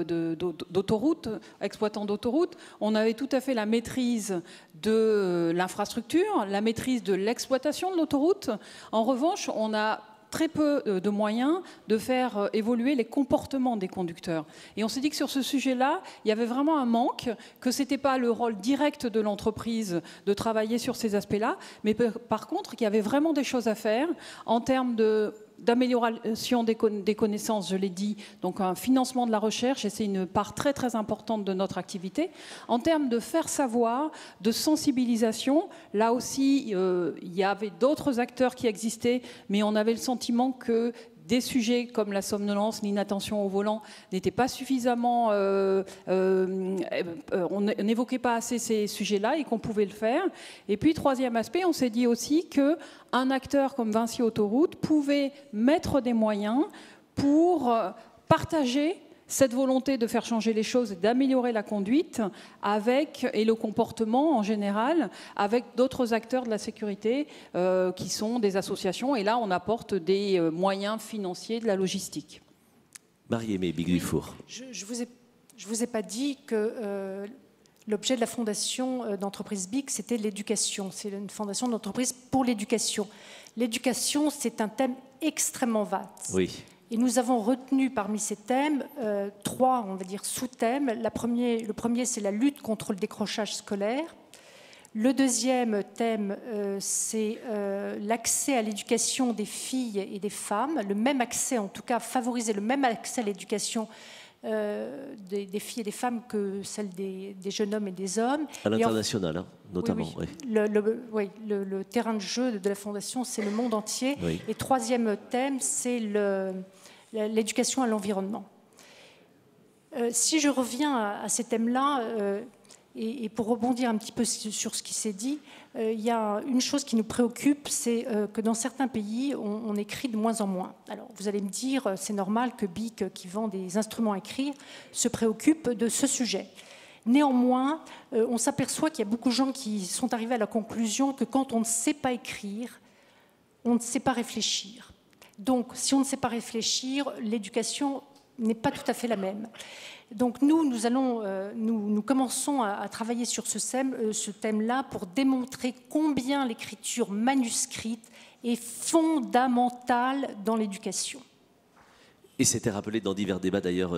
d'autoroute, exploitant d'autoroute, on avait tout à fait la maîtrise de l'infrastructure, la maîtrise de l'exploitation de l'autoroute. En revanche, on a très peu de moyens de faire évoluer les comportements des conducteurs. Et on s'est dit que sur ce sujet-là, il y avait vraiment un manque, que ce n'était pas le rôle direct de l'entreprise de travailler sur ces aspects-là, mais par contre, qu'il y avait vraiment des choses à faire en termes d'amélioration des connaissances, je l'ai dit, donc un financement de la recherche, et c'est une part très très importante de notre activité. En termes de faire savoir, de sensibilisation, là aussi, il y avait d'autres acteurs qui existaient, mais on avait le sentiment que des sujets comme la somnolence, l'inattention au volant n'étaient pas suffisamment... on n'évoquait pas assez ces sujets-là et qu'on pouvait le faire. Et puis, troisième aspect, on s'est dit aussi qu'un acteur comme Vinci Autoroute pouvait mettre des moyens pour partager cette volonté de faire changer les choses et d'améliorer la conduite et le comportement en général avec d'autres acteurs de la sécurité qui sont des associations. Et là, on apporte des moyens financiers, de la logistique. Marie-Aimée Bigrifour. Je vous ai pas dit que L'objet de la fondation d'entreprise BIC, c'était l'éducation. C'est une fondation d'entreprise pour l'éducation. L'éducation, c'est un thème extrêmement vaste. Oui. Et nous avons retenu parmi ces thèmes 3, on va dire, sous-thèmes. Le premier, c'est la lutte contre le décrochage scolaire. Le deuxième thème, c'est l'accès à l'éducation des filles et des femmes. Le même accès, en tout cas, favoriser le même accès à l'éducation des filles et des femmes que celle des jeunes hommes et des hommes. À l'international, hein, notamment. Oui, oui. Le terrain de jeu de la Fondation, c'est le monde entier. Oui. Et troisième thème, c'est l'éducation à l'environnement. Si je reviens à ces thèmes-là, et pour rebondir un petit peu sur ce qui s'est dit, il y a une chose qui nous préoccupe, c'est que dans certains pays, on écrit de moins en moins. Alors, vous allez me dire, c'est normal que BIC, qui vend des instruments à écrire, se préoccupe de ce sujet. Néanmoins, on s'aperçoit qu'il y a beaucoup de gens qui sont arrivés à la conclusion que quand on ne sait pas écrire, on ne sait pas réfléchir. Donc, si on ne sait pas réfléchir, l'éducation n'est pas tout à fait la même. Donc nous commençons à travailler sur ce thème-là pour démontrer combien l'écriture manuscrite est fondamentale dans l'éducation. Et c'était rappelé dans divers débats d'ailleurs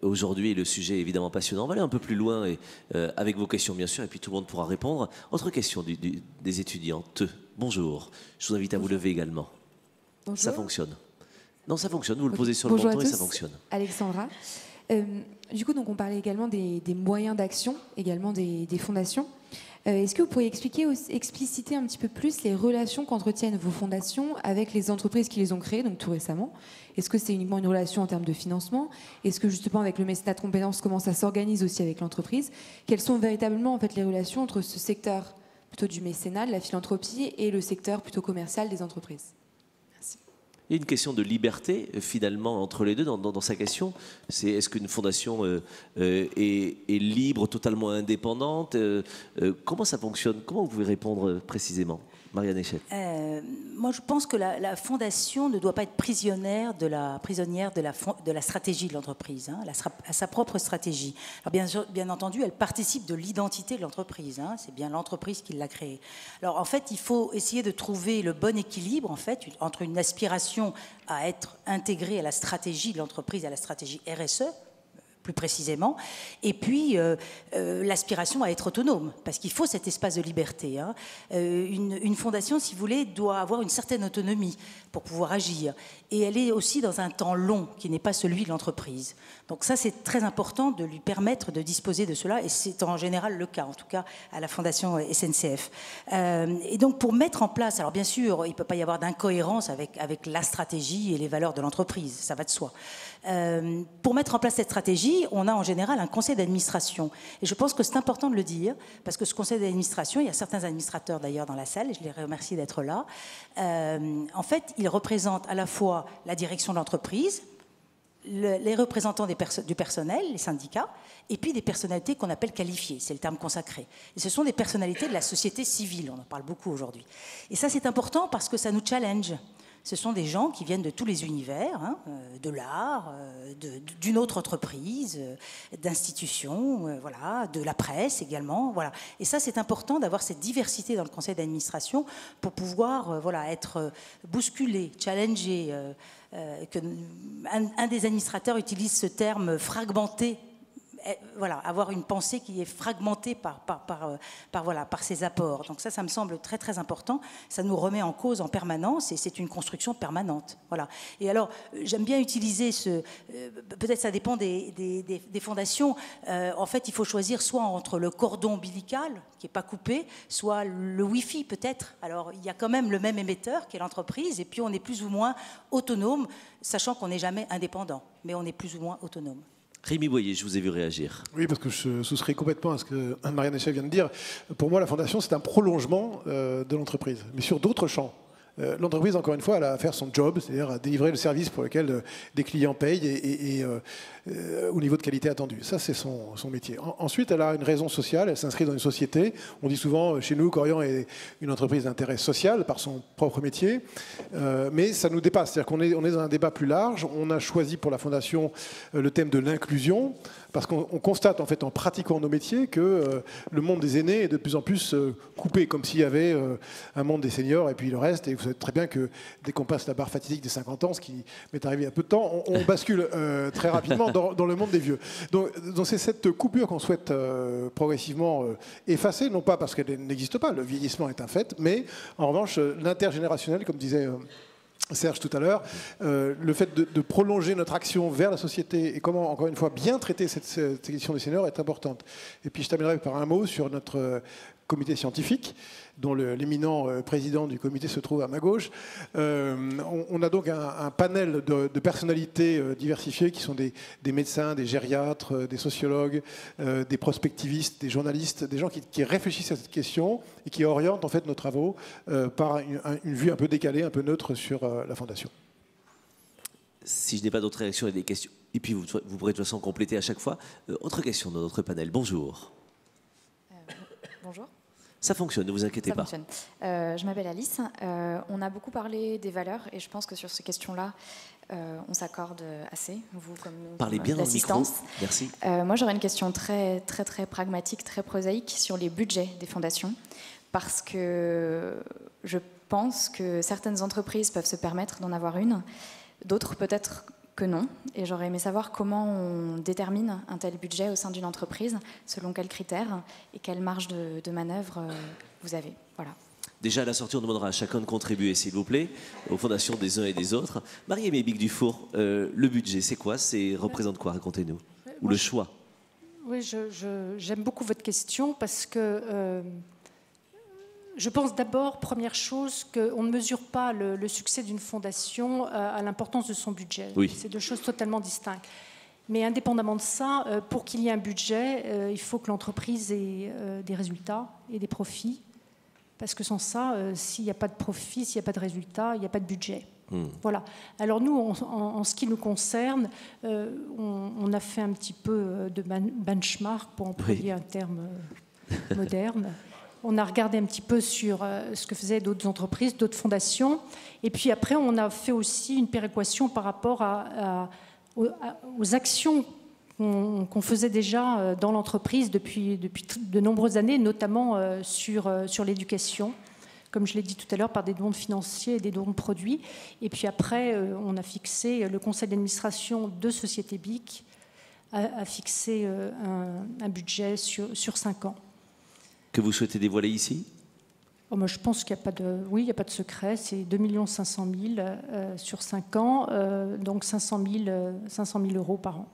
aujourd'hui, le sujet est évidemment passionnant. On va aller un peu plus loin et, avec vos questions bien sûr, et puis tout le monde pourra répondre. Autre question des étudiantes. Bonjour, je vous invite à vous lever également. Bonjour. Ça fonctionne. Non, ça fonctionne, vous le posez sur le menton et ça fonctionne. Alexandra. Du coup, donc, on parlait également des moyens d'action, également des fondations. Est-ce que vous pourriez expliciter un petit peu plus les relations qu'entretiennent vos fondations avec les entreprises qui les ont créées, donc tout récemment? Est-ce que c'est uniquement une relation en termes de financement? Est-ce que justement avec le mécénat de compétences, comment ça s'organise aussi avec l'entreprise? Quelles sont véritablement en fait les relations entre ce secteur plutôt du mécénat, de la philanthropie, et le secteur plutôt commercial des entreprises? Il y a une question de liberté, finalement, entre les deux dans sa question. C'est est-ce qu'une fondation est libre, totalement indépendante? Comment ça fonctionne? Comment vous pouvez répondre précisément, Marianne Echef? Moi, je pense que la fondation ne doit pas être prisonnière de la stratégie de l'entreprise, hein, à sa propre stratégie. Alors bien entendu, elle participe de l'identité de l'entreprise. Hein, c'est bien l'entreprise qui l'a créée. Alors en fait, il faut essayer de trouver le bon équilibre en fait entre une aspiration à être intégrée à la stratégie de l'entreprise, à la stratégie RSE, plus précisément, et puis l'aspiration à être autonome, parce qu'il faut cet espace de liberté. Hein. Une fondation, si vous voulez, doit avoir une certaine autonomie pour pouvoir agir, et elle est aussi dans un temps long qui n'est pas celui de l'entreprise. Donc ça, c'est très important de lui permettre de disposer de cela, et c'est en général le cas, en tout cas à la fondation SNCF. Et donc pour mettre en place, alors bien sûr, il ne peut pas y avoir d'incohérence avec la stratégie et les valeurs de l'entreprise, ça va de soi. Pour mettre en place cette stratégie, on a en général un conseil d'administration. Et je pense que c'est important de le dire, parce que ce conseil d'administration, il y a certains administrateurs d'ailleurs dans la salle, et je les remercie d'être là. En fait, ils représentent à la fois la direction de l'entreprise, les représentants du personnel, les syndicats, et puis des personnalités qu'on appelle qualifiées, c'est le terme consacré. Et ce sont des personnalités de la société civile, on en parle beaucoup aujourd'hui. Et ça, c'est important parce que ça nous challenge. Ce sont des gens qui viennent de tous les univers, hein, de l'art, d'une autre entreprise, d'institutions, voilà, de la presse également. Voilà. Et ça, c'est important d'avoir cette diversité dans le conseil d'administration pour pouvoir voilà, être bousculé, challengé. Un des administrateurs utilise ce terme fragmenté. Voilà, avoir une pensée qui est fragmentée par ses apports. Donc ça me semble très très important. Ça nous remet en cause en permanence et c'est une construction permanente. Voilà. Et alors, j'aime bien utiliser peut-être ça dépend des fondations. En fait, il faut choisir soit entre le cordon ombilical, qui n'est pas coupé, soit le Wi-Fi peut-être. Alors, il y a quand même le même émetteur qui est l'entreprise et puis on est plus ou moins autonome, sachant qu'on n'est jamais indépendant, mais on est plus ou moins autonome. Rémi Boyer, je vous ai vu réagir. Oui, parce que je souscris complètement à ce que Marianne Echef vient de dire. Pour moi, la Fondation, c'est un prolongement de l'entreprise, mais sur d'autres champs. L'entreprise, encore une fois, elle a à faire son job, c'est-à-dire à délivrer le service pour lequel des clients payent et au niveau de qualité attendu. Ça, c'est son métier. Ensuite, elle a une raison sociale, elle s'inscrit dans une société. On dit souvent, chez nous, Korian est une entreprise d'intérêt social par son propre métier, mais ça nous dépasse. C'est-à-dire qu'on est dans un débat plus large. On a choisi pour la Fondation le thème de l'inclusion, parce qu'on constate en fait en pratiquant nos métiers que le monde des aînés est de plus en plus coupé, comme s'il y avait un monde des seniors et puis le reste. Et vous savez très bien que dès qu'on passe la barre fatidique des 50 ans, ce qui m'est arrivé il y a peu de temps, on bascule très rapidement dans le monde des vieux. Donc c'est cette coupure qu'on souhaite progressivement effacer, non pas parce qu'elle n'existe pas, le vieillissement est un fait, mais en revanche l'intergénérationnel, comme disait Serge tout à l'heure, le fait de prolonger notre action vers la société et comment, encore une fois, bien traiter cette question des seniors est importante. Et puis je terminerai par un mot sur notre comité scientifique, dont l'éminent président du comité se trouve à ma gauche. On a donc un panel de personnalités diversifiées qui sont des médecins, des gériatres, des sociologues, des prospectivistes, des journalistes, des gens qui réfléchissent à cette question et qui orientent en fait nos travaux par une vue un peu décalée, un peu neutre sur la Fondation. Si je n'ai pas d'autres réactions et des questions, et puis vous pourrez de toute façon compléter à chaque fois. Autre question dans notre panel. Bonjour. Bonjour. Ça fonctionne, ne vous inquiétez pas. Ça fonctionne. Je m'appelle Alice. On a beaucoup parlé des valeurs et je pense que sur ces questions-là, on s'accorde assez, vous comme nous. Parlez bien dans le micro. Merci. Moi, j'aurais une question très pragmatique, très prosaïque sur les budgets des fondations, parce que je pense que certaines entreprises peuvent se permettre d'en avoir une, d'autres peut-être que non. Et j'aurais aimé savoir comment on détermine un tel budget au sein d'une entreprise, selon quels critères et quelle marge de manœuvre vous avez. Voilà. Déjà, à la sortie, on demandera à chacun de contribuer, s'il vous plaît, aux fondations des uns et des autres. Marie-Aimée Bic-Dufour, le budget, c'est quoi? Représente quoi? Racontez-nous. Ou le choix? Oui, j'aime beaucoup votre question parce que je pense d'abord, première chose, qu'on ne mesure pas le succès d'une fondation à l'importance de son budget. Oui. C'est deux choses totalement distinctes. Mais indépendamment de ça, pour qu'il y ait un budget, il faut que l'entreprise ait des résultats et des profits. Parce que sans ça, s'il n'y a pas de profit, s'il n'y a pas de résultats, il n'y a pas de budget. Voilà. Alors nous, en ce qui nous concerne, on a fait un petit peu de benchmark, pour employer un terme moderne. On a regardé un petit peu sur ce que faisaient d'autres entreprises, d'autres fondations. Et puis après, on a fait aussi une péréquation par rapport aux actions qu'on faisait déjà dans l'entreprise depuis de nombreuses années, notamment sur l'éducation, comme je l'ai dit tout à l'heure, par des dons financiers et des dons de produits. Et puis après, on a fixé, le conseil d'administration de Société BIC a fixé un budget sur 5 ans. Que vous souhaitez dévoiler ici? Moi, je pense qu'il n'y a pas de, oui, il n'y a pas de secret. C'est 2 500 000 sur 5 ans, donc 500 000 euros par an.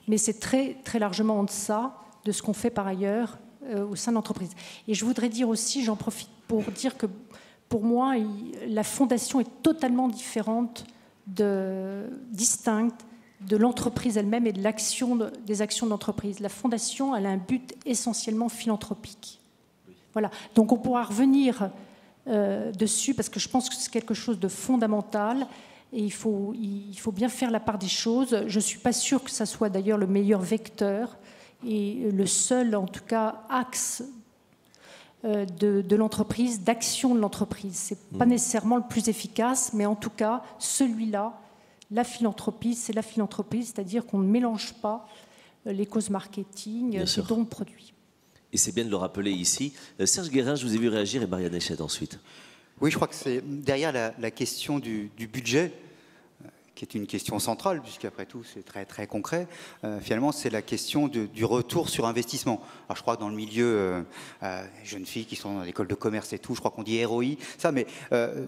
Mais c'est très, très largement en deçà de ce qu'on fait par ailleurs au sein de l'entreprise. Et je voudrais dire aussi, j'en profite pour dire que pour moi, la fondation est totalement différente, distincte de l'entreprise elle-même et de des actions de l'entreprise. La fondation, elle a un but essentiellement philanthropique. Voilà. Donc on pourra revenir dessus parce que je pense que c'est quelque chose de fondamental et il faut bien faire la part des choses. Je ne suis pas sûre que ça soit d'ailleurs le meilleur vecteur et le seul, en tout cas, axe de l'entreprise, d'action de l'entreprise. Ce n'est pas nécessairement le plus efficace, mais en tout cas, celui-là, la philanthropie, c'est la philanthropie, c'est-à-dire qu'on ne mélange pas les causes marketing, les dons de produits. Et c'est bien de le rappeler ici. Serge Guérin, je vous ai vu réagir, et Marianne Echette ensuite. Oui, je crois que c'est derrière la question du budget, qui est une question centrale, puisqu'après tout, c'est très, très concret. Finalement, c'est la question du retour sur investissement. Alors, je crois que dans le milieu, jeunes filles qui sont dans l'école de commerce et tout, je crois qu'on dit ROI, ça, mais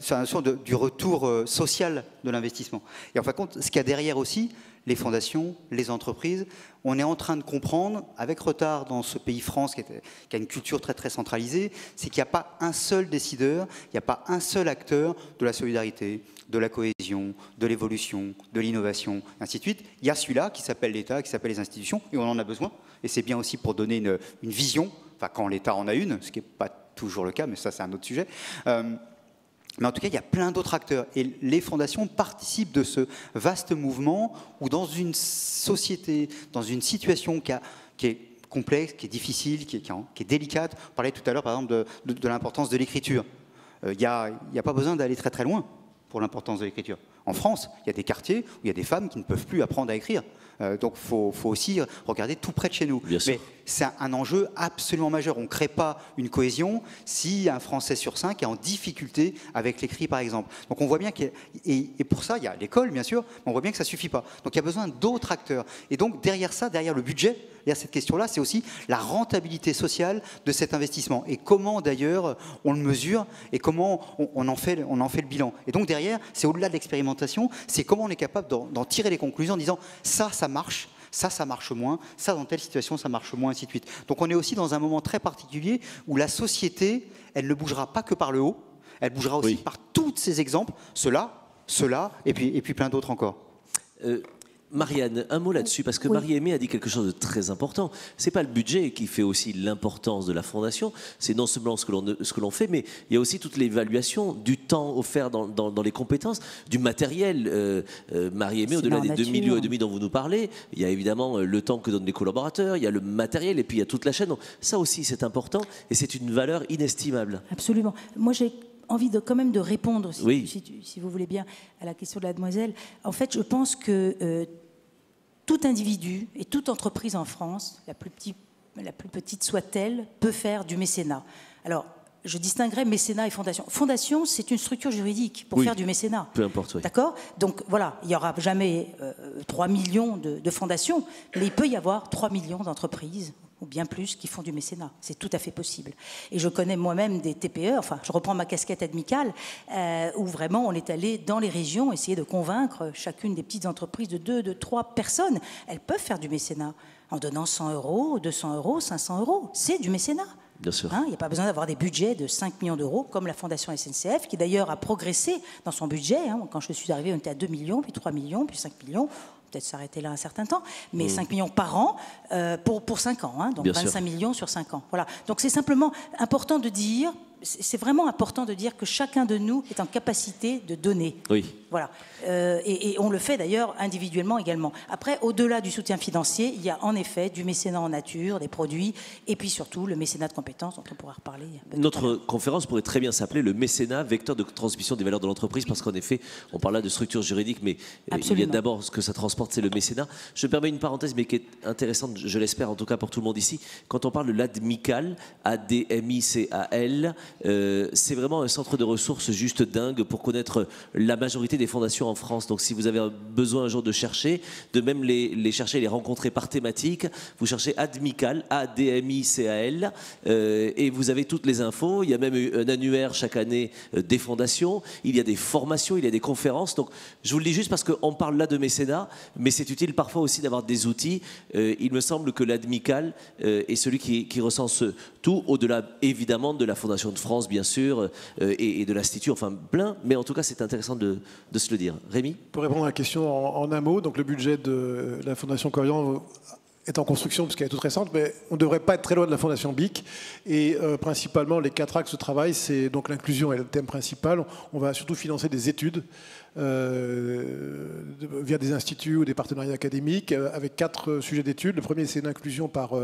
c'est un sort du retour social de l'investissement. Et en fin de compte, ce qu'il y a derrière aussi, les fondations, les entreprises, on est en train de comprendre, avec retard dans ce pays France qui a une culture très très centralisée, c'est qu'il n'y a pas un seul décideur, il n'y a pas un seul acteur de la solidarité, de la cohésion, de l'évolution, de l'innovation, ainsi de suite. Il y a celui-là qui s'appelle l'État, qui s'appelle les institutions, et on en a besoin. Et c'est bien aussi pour donner une vision, enfin quand l'État en a une, ce qui n'est pas toujours le cas, mais ça c'est un autre sujet. Mais en tout cas, il y a plein d'autres acteurs. Et les fondations participent de ce vaste mouvement où dans une société, dans une situation qui est complexe, qui est difficile, qui est délicate, on parlait tout à l'heure par exemple de l'importance de l'écriture. Il n'y a pas besoin d'aller très très loin pour l'importance de l'écriture. En France, il y a des quartiers où il y a des femmes qui ne peuvent plus apprendre à écrire. Donc il faut aussi regarder tout près de chez nous. Bien sûr. Mais c'est un enjeu absolument majeur. On ne crée pas une cohésion si un Français sur 5 est en difficulté avec l'écrit, par exemple. Donc on voit bien et pour ça, il y a l'école, bien sûr, mais on voit bien que ça ne suffit pas. Donc il y a besoin d'autres acteurs. Et donc derrière ça, derrière le budget, derrière cette question-là, c'est aussi la rentabilité sociale de cet investissement. Et comment, d'ailleurs, on le mesure et comment on en fait le bilan. Et donc derrière, c'est au-delà de l'expérimentation, c'est comment on est capable d'en tirer les conclusions en disant ça marche, ça marche moins, ça dans telle situation ça marche moins, ainsi de suite. Donc on est aussi dans un moment très particulier où la société, elle ne bougera pas que par le haut, elle bougera aussi par tous ces exemples, ceux-là, et puis plein d'autres encore. Marianne, un mot là-dessus, parce que Marie-Aimée a dit quelque chose de très important. Ce n'est pas le budget qui fait aussi l'importance de la Fondation, c'est non seulement ce que l'on fait, mais il y a aussi toute l'évaluation du temps offert dans les compétences, du matériel. Marie-Aimée, au-delà des 2,5 millions dont vous nous parlez, il y a évidemment le temps que donnent les collaborateurs, il y a le matériel, et puis il y a toute la chaîne. Donc, ça aussi, c'est important, et c'est une valeur inestimable. Absolument. Moi, j'ai envie quand même de répondre, si vous voulez bien, à la question de la demoiselle. En fait, je pense que tout individu et toute entreprise en France, la plus petite soit-elle, peut faire du mécénat. Alors, je distinguerais mécénat et fondation. Fondation, c'est une structure juridique pour faire du mécénat. Peu importe, oui. D'accord ? Donc voilà, il n'y aura jamais 3 millions de fondations, mais il peut y avoir 3 millions d'entreprises, ou bien plus, qui font du mécénat. C'est tout à fait possible. Et je connais moi-même des TPE, enfin, je reprends ma casquette amicale, où vraiment on est allé dans les régions essayer de convaincre chacune des petites entreprises de 2, de 3 personnes. Elles peuvent faire du mécénat en donnant 100 €, 200 €, 500 €. C'est du mécénat. Bien sûr. Il n'y a pas besoin d'avoir des budgets de 5 millions d'euros, comme la Fondation SNCF, qui d'ailleurs a progressé dans son budget. Quand je suis arrivée, on était à 2 millions, puis 3 millions, puis 5 millions. Peut-être s'arrêter là un certain temps, mais 5 millions par an pour 5 ans, donc bien 25 sûr. Millions sur 5 ans. Voilà. Donc c'est simplement important de dire, c'est vraiment important de dire que chacun de nous est en capacité de donner. Oui. Voilà. Et on le fait d'ailleurs individuellement également. Après, au-delà du soutien financier, il y a en effet du mécénat en nature, des produits, et puis surtout le mécénat de compétences dont on pourra reparler. Notre conférence pourrait très bien s'appeler le mécénat, vecteur de transmission des valeurs de l'entreprise, parce qu'en effet, on parle là de structure juridique, mais il y a d'abord ce que ça transporte, c'est le mécénat. Je me permets une parenthèse, mais qui est intéressante, je l'espère en tout cas pour tout le monde ici. Quand on parle de l'ADMICAL, ADMICAL, c'est vraiment un centre de ressources juste dingue pour connaître la majorité des fondations en France. Donc si vous avez besoin un jour de chercher, de même les chercher, les rencontrer par thématique, vous cherchez ADMICAL, ADMICAL, et vous avez toutes les infos. Il y a même un annuaire chaque année des fondations, il y a des formations, il y a des conférences. Donc je vous le dis juste parce qu'on parle là de mécénat, mais c'est utile parfois aussi d'avoir des outils. Il me semble que l'ADMICAL est celui qui recense tout, au-delà évidemment de la Fondation de France, bien sûr, et de l'Institut, enfin plein, mais en tout cas c'est intéressant de se le dire. Rémi ? Pour répondre à la question en un mot, donc le budget de la Fondation Corian est en construction puisqu'elle est toute récente, mais on ne devrait pas être très loin de la Fondation BIC. Et principalement, les 4 axes de travail, c'est donc l'inclusion est le thème principal. On va surtout financer des études via des instituts ou des partenariats académiques avec 4 sujets d'études. Le premier, c'est l'inclusion par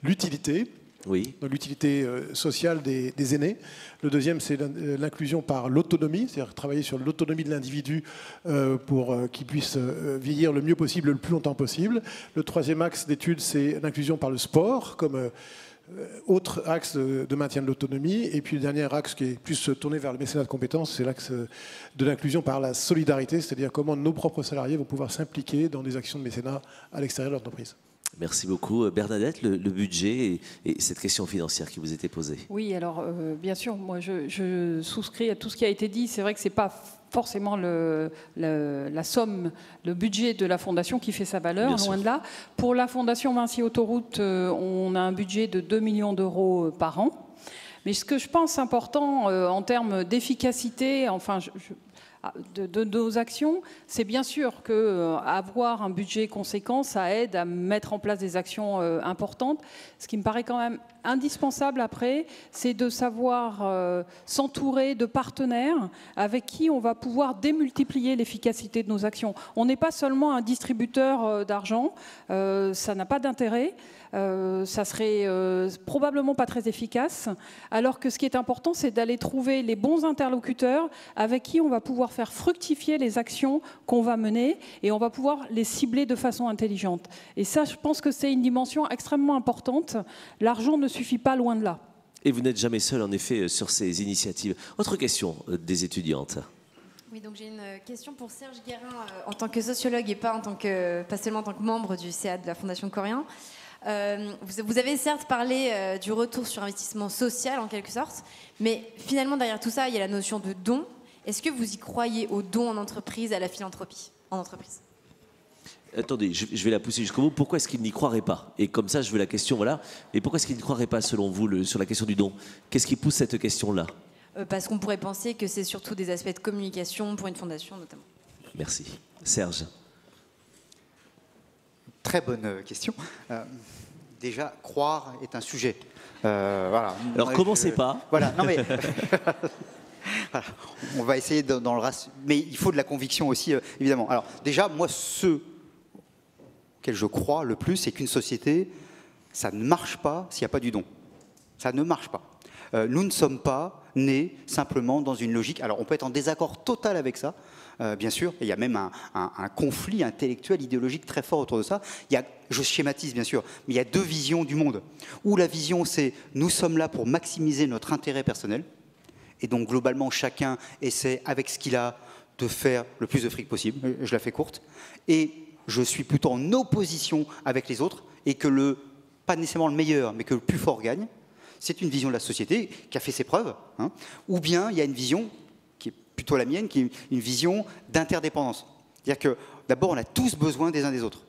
l'utilité. Oui. Donc l'utilité sociale des aînés. Le deuxième, c'est l'inclusion par l'autonomie, c'est-à-dire travailler sur l'autonomie de l'individu pour qu'il puisse vieillir le mieux possible, le plus longtemps possible. Le troisième axe d'étude, c'est l'inclusion par le sport, comme autre axe de maintien de l'autonomie. Et puis le dernier axe qui est plus tourné vers le mécénat de compétences, c'est l'axe de l'inclusion par la solidarité, c'est-à-dire comment nos propres salariés vont pouvoir s'impliquer dans des actions de mécénat à l'extérieur de l'entreprise. Merci beaucoup. Bernadette, le budget et cette question financière qui vous était posée. Oui, alors bien sûr, moi je souscris à tout ce qui a été dit. C'est vrai que ce n'est pas forcément la somme, le budget de la Fondation qui fait sa valeur, bien loin sûr. De là. Pour la Fondation Vinci Autoroute, on a un budget de 2 millions d'euros par an. Mais ce que je pense important en termes d'efficacité, enfin... de nos actions, c'est bien sûr qu'avoir un budget conséquent, ça aide à mettre en place des actions importantes. Ce qui me paraît quand même indispensable après, c'est de savoir s'entourer de partenaires avec qui on va pouvoir démultiplier l'efficacité de nos actions. On n'est pas seulement un distributeur d'argent, ça n'a pas d'intérêt. Ça serait probablement pas très efficace, alors que ce qui est important, c'est d'aller trouver les bons interlocuteurs avec qui on va pouvoir faire fructifier les actions qu'on va mener et on va pouvoir les cibler de façon intelligente. Et ça, je pense que c'est une dimension extrêmement importante. L'argent ne suffit pas, loin de là. Et vous n'êtes jamais seul, en effet, sur ces initiatives. Autre question des étudiantes. Oui, donc j'ai une question pour Serge Guérin, en tant que sociologue et pas seulement en tant que membre du CA de la Fondation Corian. Vous avez certes parlé du retour sur investissement social en quelque sorte, mais finalement derrière tout ça, il y a la notion de don. Est-ce que vous y croyez au don en entreprise, à la philanthropie en entreprise? Attendez, je vais la pousser jusqu'au bout. Pourquoi est-ce qu'il n'y croirait pas? Et comme ça, je veux la question, voilà. Et pourquoi est-ce qu'il n'y croirait pas, selon vous, sur la question du don? Qu'est-ce qui pousse cette question-là? Parce qu'on pourrait penser que c'est surtout des aspects de communication pour une fondation, notamment. Merci. Serge. Très bonne question. Déjà, croire est un sujet. Voilà. Alors, commencez pas. Voilà, non mais... voilà. On va essayer dans le race... Mais il faut de la conviction aussi, évidemment. Alors, déjà, moi, ce auquel je crois le plus, c'est qu'une société, ça ne marche pas s'il n'y a pas du don. Ça ne marche pas. Nous ne sommes pas nés simplement dans une logique... Alors, on peut être en désaccord total avec ça, bien sûr, et il y a même un conflit intellectuel, idéologique très fort autour de ça. Je schématise bien sûr, mais il y a deux visions du monde. Où la vision c'est nous sommes là pour maximiser notre intérêt personnel, et donc globalement chacun essaie avec ce qu'il a de faire le plus de fric possible, je la fais courte, et je suis plutôt en opposition avec les autres, et que pas nécessairement le meilleur, mais que le plus fort gagne. C'est une vision de la société qui a fait ses preuves, hein. Ou bien il y a une vision plutôt la mienne, qui est une vision d'interdépendance. C'est-à-dire que, d'abord, on a tous besoin des uns des autres.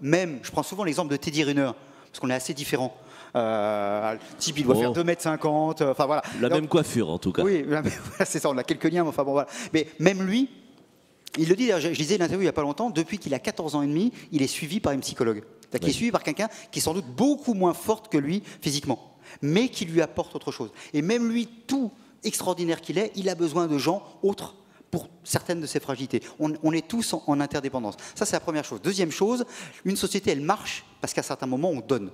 Même, je prends souvent l'exemple de Teddy Riner, parce qu'on est assez différents. Le type, il doit faire 2,50 m, enfin voilà. Même coiffure, en tout cas. Oui, c'est ça, on a quelques liens, mais enfin bon, voilà. Mais même lui, il le dit, je lisais l'interview il n'y a pas longtemps, depuis qu'il a 14 ans et demi, il est suivi par une psychologue. C'est-à-dire qu'il est suivi par quelqu'un qui est sans doute beaucoup moins forte que lui physiquement, mais qui lui apporte autre chose. Et même lui, tout extraordinaire qu'il est, il a besoin de gens autres pour certaines de ses fragilités. On est tous en interdépendance. Ça, c'est la première chose. Deuxième chose, une société, elle marche parce qu'à certains moments, on donne.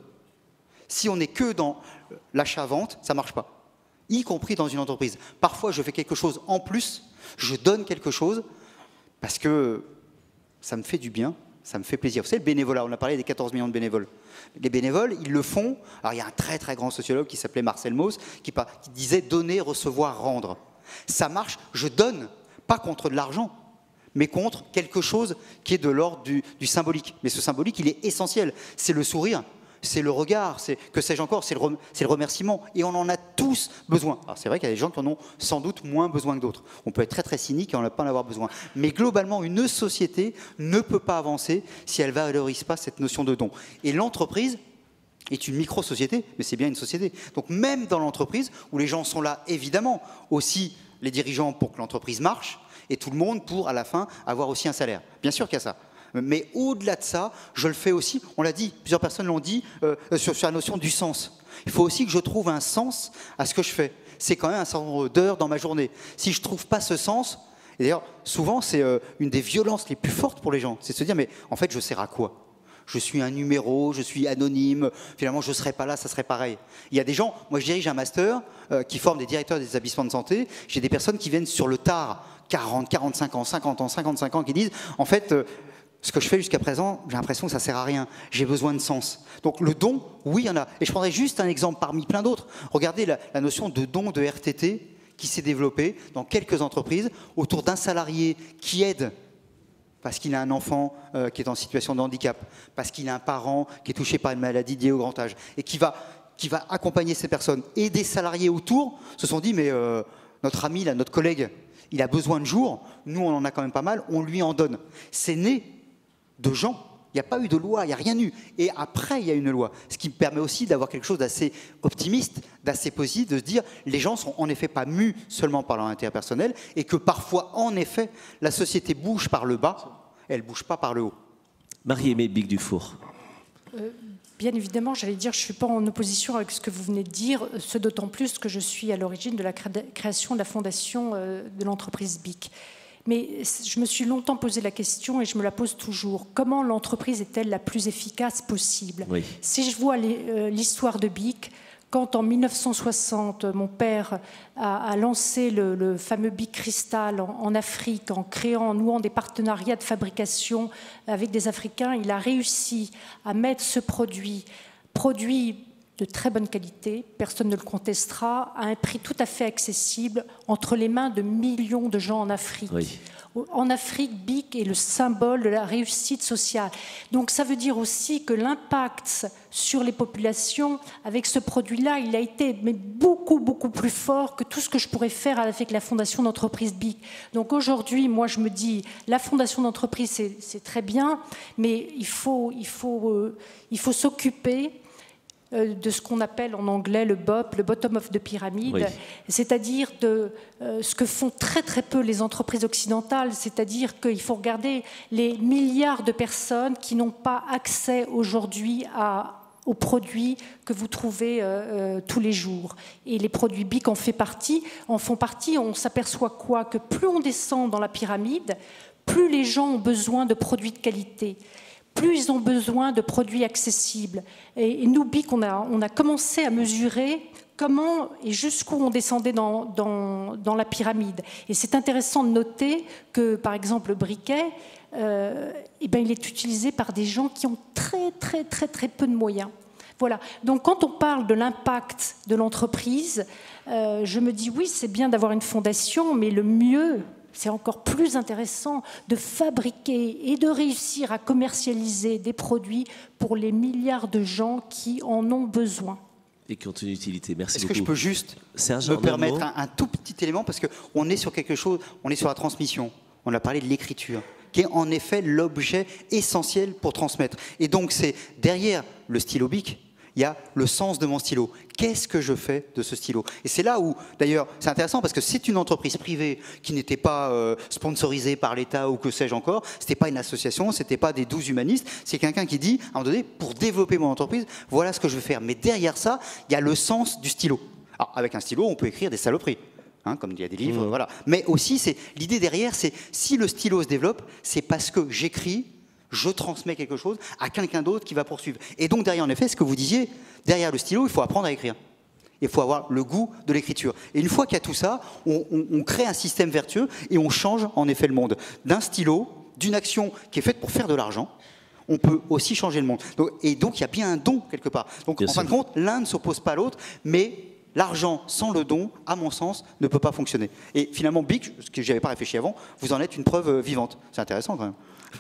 Si on n'est que dans l'achat-vente, ça ne marche pas. Y compris dans une entreprise. Parfois, je fais quelque chose en plus, je donne quelque chose parce que ça me fait du bien, ça me fait plaisir. Vous savez, le bénévolat, on a parlé des 14 millions de bénévoles. Les bénévoles, ils le font. Alors, il y a un très très grand sociologue qui s'appelait Marcel Mauss qui disait donner, recevoir, rendre. Ça marche, je donne, pas contre de l'argent, mais contre quelque chose qui est de l'ordre du symbolique. Mais ce symbolique, il est essentiel. C'est le sourire, c'est le regard, que sais-je encore, c'est le remerciement. Et on en a tous besoin. Alors c'est vrai qu'il y a des gens qui en ont sans doute moins besoin que d'autres. On peut être très très cynique et on n'a pas en avoir besoin. Mais globalement, une société ne peut pas avancer si elle ne valorise pas cette notion de don. Et l'entreprise est une micro-société, mais c'est bien une société. Donc même dans l'entreprise, où les gens sont là, évidemment, aussi les dirigeants pour que l'entreprise marche, et tout le monde pour, à la fin, avoir aussi un salaire. Bien sûr qu'il y a ça. Mais au-delà de ça, je le fais aussi, on l'a dit, plusieurs personnes l'ont dit, sur la notion du sens. Il faut aussi que je trouve un sens à ce que je fais. C'est quand même un certain nombre d'heures dans ma journée. Si je ne trouve pas ce sens, et d'ailleurs, souvent, c'est une des violences les plus fortes pour les gens, c'est de se dire, mais en fait, je sers à quoi ? Je suis un numéro, je suis anonyme, finalement, je ne serais pas là, ça serait pareil. Il y a des gens, moi je dirige un master qui forme des directeurs des établissements de santé, j'ai des personnes qui viennent sur le tard, 40, 45 ans, 50 ans, 55 ans, qui disent, en fait, ce que je fais jusqu'à présent, j'ai l'impression que ça ne sert à rien. J'ai besoin de sens. Donc le don, oui, il y en a. Et je prendrai juste un exemple parmi plein d'autres. Regardez la notion de don de RTT qui s'est développée dans quelques entreprises autour d'un salarié qui aide parce qu'il a un enfant qui est en situation de handicap, parce qu'il a un parent qui est touché par une maladie liée au grand âge, et qui va accompagner ces personnes. Et des salariés autour se sont dit, mais notre ami, là, notre collègue, il a besoin de jours, nous on en a quand même pas mal, on lui en donne. C'est né de gens Il n'y a pas eu de loi, il n'y a rien eu. Et après, il y a une loi. Ce qui me permet aussi d'avoir quelque chose d'assez optimiste, d'assez positif, de se dire les gens sont en effet pas mus seulement par leur intérêt personnel et que parfois, en effet, la société bouge par le bas, elle ne bouge pas par le haut. Marie-Aimée Bic-Dufour. Bien évidemment, j'allais dire, je ne suis pas en opposition avec ce que vous venez de dire, ce d'autant plus que je suis à l'origine de la création de la fondation de l'entreprise BIC. Mais je me suis longtemps posé la question et je me la pose toujours. Comment l'entreprise est-elle la plus efficace possible? Oui. Si je vois l'histoire de BIC, quand en 1960, mon père a lancé le fameux BIC Cristal en Afrique, en nouant des partenariats de fabrication avec des Africains, il a réussi à mettre ce produit de très bonne qualité, personne ne le contestera, à un prix tout à fait accessible entre les mains de millions de gens en Afrique. Oui. En Afrique, BIC est le symbole de la réussite sociale. Donc ça veut dire aussi que l'impact sur les populations avec ce produit-là, il a été beaucoup, beaucoup plus fort que tout ce que je pourrais faire avec la fondation d'entreprise BIC. Donc aujourd'hui, moi je me dis, la fondation d'entreprise, c'est très bien, mais il faut s'occuper de ce qu'on appelle en anglais le BOP, le bottom of the pyramid, oui. C'est-à-dire de ce que font très très peu les entreprises occidentales, c'est-à-dire qu'il faut regarder les milliards de personnes qui n'ont pas accès aujourd'hui aux produits que vous trouvez tous les jours. Et les produits BIC en font partie. On s'aperçoit quoi? Que plus on descend dans la pyramide, plus les gens ont besoin de produits de qualité. Plus ils ont besoin de produits accessibles. Et nous, BIC, on a commencé à mesurer comment et jusqu'où on descendait dans la pyramide. Et c'est intéressant de noter que, par exemple, le briquet, il est utilisé par des gens qui ont très, très, très, très peu de moyens. Voilà. Donc, quand on parle de l'impact de l'entreprise, je me dis, oui, c'est bien d'avoir une fondation, mais le mieux... C'est encore plus intéressant de fabriquer et de réussir à commercialiser des produits pour les milliards de gens qui en ont besoin. Et qui ont une utilité. Merci beaucoup. Est-ce que je peux juste me permettre un tout petit élément, parce qu'on est sur quelque chose, on est sur la transmission. On a parlé de l'écriture, qui est en effet l'objet essentiel pour transmettre. Et donc c'est derrière le stylo BIC, il y a le sens de mon stylo. Qu'est-ce que je fais de ce stylo? Et c'est là où, d'ailleurs, c'est intéressant parce que c'est une entreprise privée qui n'était pas sponsorisée par l'État ou que sais-je encore. C'était pas une association, c'était pas des 12 humanistes. C'est quelqu'un qui dit, à un moment donné, pour développer mon entreprise, voilà ce que je veux faire. Mais derrière ça, il y a le sens du stylo. Alors, avec un stylo, on peut écrire des saloperies. Hein, comme il y a des livres, voilà. Mais aussi, l'idée derrière, c'est si le stylo se développe, c'est parce que j'écris, je transmets quelque chose à quelqu'un d'autre qui va poursuivre. Et donc derrière, en effet, ce que vous disiez, derrière le stylo, il faut apprendre à écrire. Il faut avoir le goût de l'écriture. Et une fois qu'il y a tout ça, on crée un système vertueux et on change en effet le monde. D'un stylo, d'une action qui est faite pour faire de l'argent, on peut aussi changer le monde. Et donc il y a bien un don quelque part. Donc en fin de compte, l'un ne s'oppose pas à l'autre, mais l'argent sans le don, à mon sens, ne peut pas fonctionner. Et finalement, BIC, ce que je n'avais pas réfléchi avant, vous en êtes une preuve vivante. C'est intéressant quand même.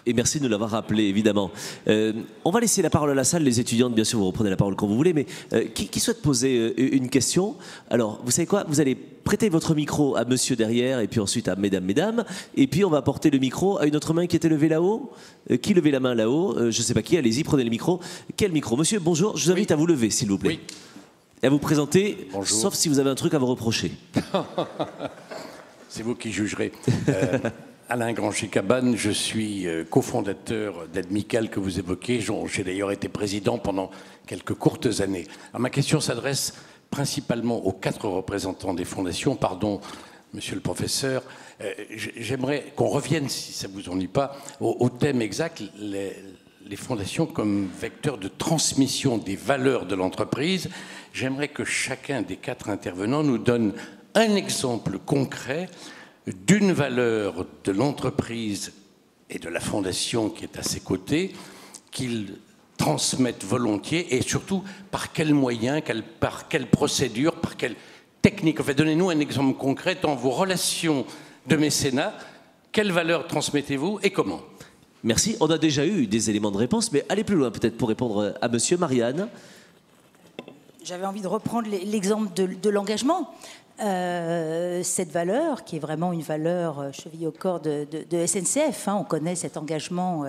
Et merci de nous l'avoir rappelé, évidemment. On va laisser la parole à la salle. Les étudiantes, bien sûr, vous reprenez la parole quand vous voulez. Mais qui souhaite poser une question? Alors, vous savez quoi? Vous allez prêter votre micro à monsieur derrière et puis ensuite à mesdames. Et puis, on va porter le micro à une autre main qui était levée là-haut. Qui levait la main là-haut? Je ne sais pas qui. Allez-y, prenez le micro. Quel micro? Monsieur, bonjour. Je vous invite à vous lever, s'il vous plaît. Oui. Et à vous présenter, bonjour. Sauf si vous avez un truc à vous reprocher. C'est vous qui jugerez. Alain Grancher-Cabane, je suis cofondateur d'Admical que vous évoquez. J'ai d'ailleurs été président pendant quelques courtes années. Alors, ma question s'adresse principalement aux 4 représentants des fondations. Pardon, monsieur le professeur. J'aimerais qu'on revienne, si ça ne vous ennuie pas, au thème exact, les fondations comme vecteur de transmission des valeurs de l'entreprise. J'aimerais que chacun des 4 intervenants nous donne un exemple concret d'une valeur de l'entreprise et de la fondation qui est à ses côtés, qu'ils transmettent volontiers, et surtout par quels moyens, par quelle procédure, par quelle technique. En fait, donnez-nous un exemple concret dans vos relations de mécénat. Quelles valeurs transmettez-vous et comment? Merci. On a déjà eu des éléments de réponse, mais allez plus loin peut-être pour répondre à monsieur. Marianne. j'avais envie de reprendre l'exemple de l'engagement. Cette valeur, qui est vraiment une valeur cheville au corps de SNCF, hein, on connaît cet engagement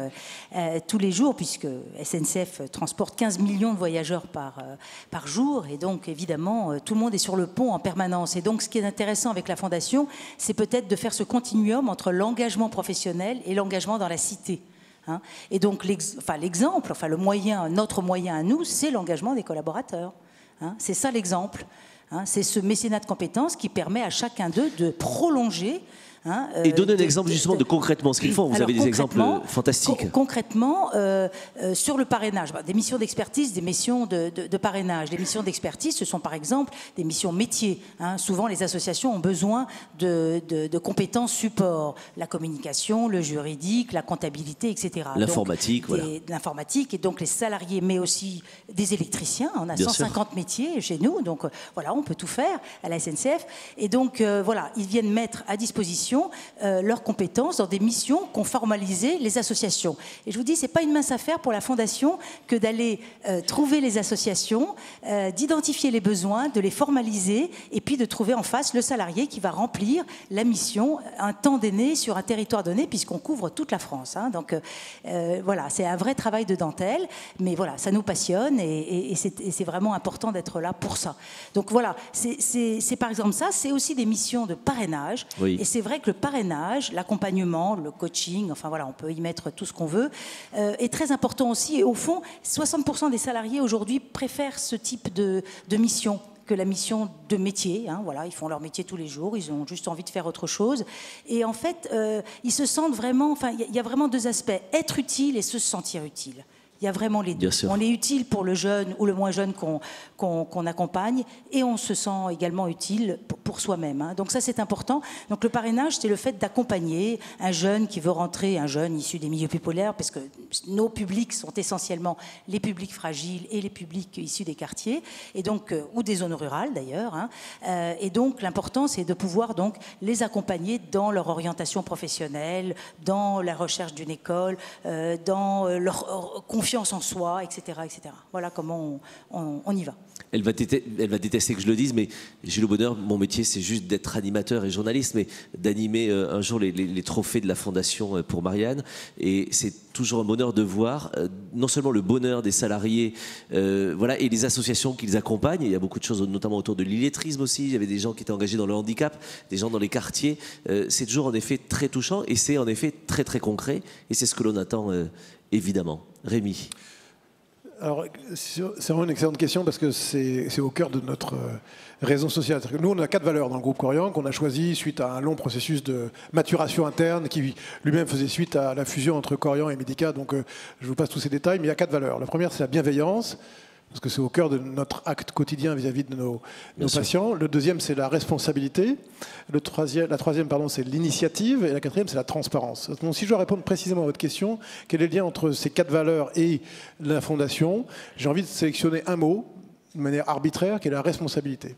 tous les jours, puisque SNCF transporte 15 millions de voyageurs par jour, et donc évidemment tout le monde est sur le pont en permanence. Et donc ce qui est intéressant avec la Fondation, c'est peut-être de faire ce continuum entre l'engagement professionnel et l'engagement dans la cité. Hein. Et donc l'exemple, le moyen, notre moyen à nous, c'est l'engagement des collaborateurs. Hein. C'est ça l'exemple. Hein, c'est ce mécénat de compétences qui permet à chacun d'eux de prolonger. Hein, et donnez un exemple justement de concrètement ce qu'ils font. Vous avez des exemples fantastiques. Concrètement, sur le parrainage, des missions d'expertise, des missions de parrainage. Les missions d'expertise, ce sont par exemple des missions métiers. Hein. Souvent, les associations ont besoin de compétences support. La communication, le juridique, la comptabilité, etc. L'informatique, voilà. L'informatique, et donc les salariés, mais aussi des électriciens. On a 150 métiers chez nous, donc voilà, on peut tout faire à la SNCF. Et donc, voilà, ils viennent mettre à disposition leurs compétences dans des missions qu'ont formalisées les associations. Et je vous dis, c'est pas une mince affaire pour la Fondation que d'aller trouver les associations, d'identifier les besoins, de les formaliser, et puis de trouver en face le salarié qui va remplir la mission un temps donné sur un territoire donné, puisqu'on couvre toute la France. Hein. Donc voilà, c'est un vrai travail de dentelle, mais voilà, ça nous passionne et c'est vraiment important d'être là pour ça. Donc voilà, c'est par exemple ça, c'est aussi des missions de parrainage, oui. Et c'est vrai que le parrainage, l'accompagnement, le coaching, enfin voilà, on peut y mettre tout ce qu'on veut, est très important aussi. Et au fond, 60% des salariés aujourd'hui préfèrent ce type de mission que la mission de métier. Hein, voilà, ils font leur métier tous les jours, ils ont juste envie de faire autre chose. Et en fait, ils se sentent vraiment... Enfin, il y a vraiment deux aspects, être utile et se sentir utile. Il y a vraiment les deux. On est utile pour le jeune ou le moins jeune qu'on accompagne, et on se sent également utile pour soi-même. Hein. Donc ça, c'est important. Donc le parrainage, c'est le fait d'accompagner un jeune qui veut rentrer, un jeune issu des milieux populaires, parce que nos publics sont essentiellement les publics fragiles et les publics issus des quartiers, et donc, ou des zones rurales d'ailleurs. Hein. Et donc l'important, c'est de pouvoir donc les accompagner dans leur orientation professionnelle, dans la recherche d'une école, dans leur confiance en soi, etc., etc. Voilà comment on y va. Elle va détester que je le dise, mais j'ai le bonheur, mon métier c'est juste d'être animateur et journaliste, mais d'animer un jour les trophées de la Fondation pour Marianne. Et c'est toujours un bonheur de voir non seulement le bonheur des salariés voilà, et les associations qu'ils accompagnent. Il y a beaucoup de choses, notamment autour de l'illettrisme aussi. Il y avait des gens qui étaient engagés dans le handicap, des gens dans les quartiers. C'est toujours en effet très touchant et c'est en effet très très concret. Et c'est ce que l'on attend évidemment. Rémi. Alors, c'est vraiment une excellente question parce que c'est au cœur de notre raison sociale. Que nous, on a 4 valeurs dans le groupe Corian qu'on a choisi suite à un long processus de maturation interne qui lui-même faisait suite à la fusion entre Corian et Medica. Donc, je vous passe tous ces détails, mais il y a 4 valeurs. La première, c'est la bienveillance, parce que c'est au cœur de notre acte quotidien vis-à-vis de nos patients. Le deuxième, c'est la responsabilité. La troisième, c'est l'initiative. Et la quatrième, c'est la transparence. Donc, si je dois répondre précisément à votre question, quel est le lien entre ces 4 valeurs et la Fondation? J'ai envie de sélectionner un mot, de manière arbitraire, qui est la responsabilité.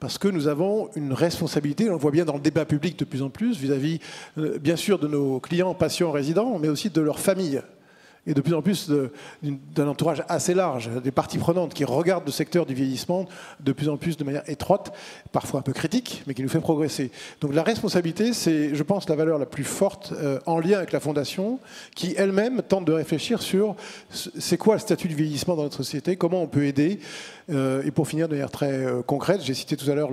Parce que nous avons une responsabilité, on le voit bien dans le débat public de plus en plus, vis-à-vis, bien sûr, de nos clients, patients, résidents, mais aussi de leurs familles. Et de plus en plus d'un entourage assez large, des parties prenantes qui regardent le secteur du vieillissement de plus en plus de manière étroite, parfois un peu critique, mais qui nous fait progresser. Donc la responsabilité, c'est, je pense, la valeur la plus forte en lien avec la Fondation, qui elle-même tente de réfléchir sur c'est quoi le statut du vieillissement dans notre société, comment on peut aider. Et pour finir de manière très concrète, j'ai cité tout à l'heure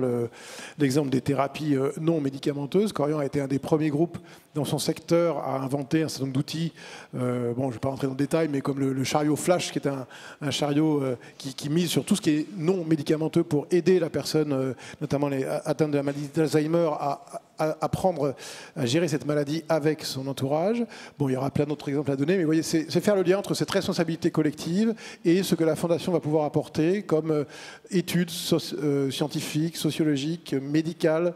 l'exemple des thérapies non médicamenteuses. Corian a été un des premiers groupes dans son secteur à inventer un certain nombre d'outils. Bon, je ne vais pas rentrer dans le détail, mais comme le chariot Flash, qui est un chariot qui mise sur tout ce qui est non médicamenteux pour aider la personne, notamment les atteintes de la maladie d'Alzheimer, à apprendre à gérer cette maladie avec son entourage. Bon, il y aura plein d'autres exemples à donner, mais vous voyez, c'est faire le lien entre cette responsabilité collective et ce que la Fondation va pouvoir apporter comme études scientifiques, sociologiques, médicales,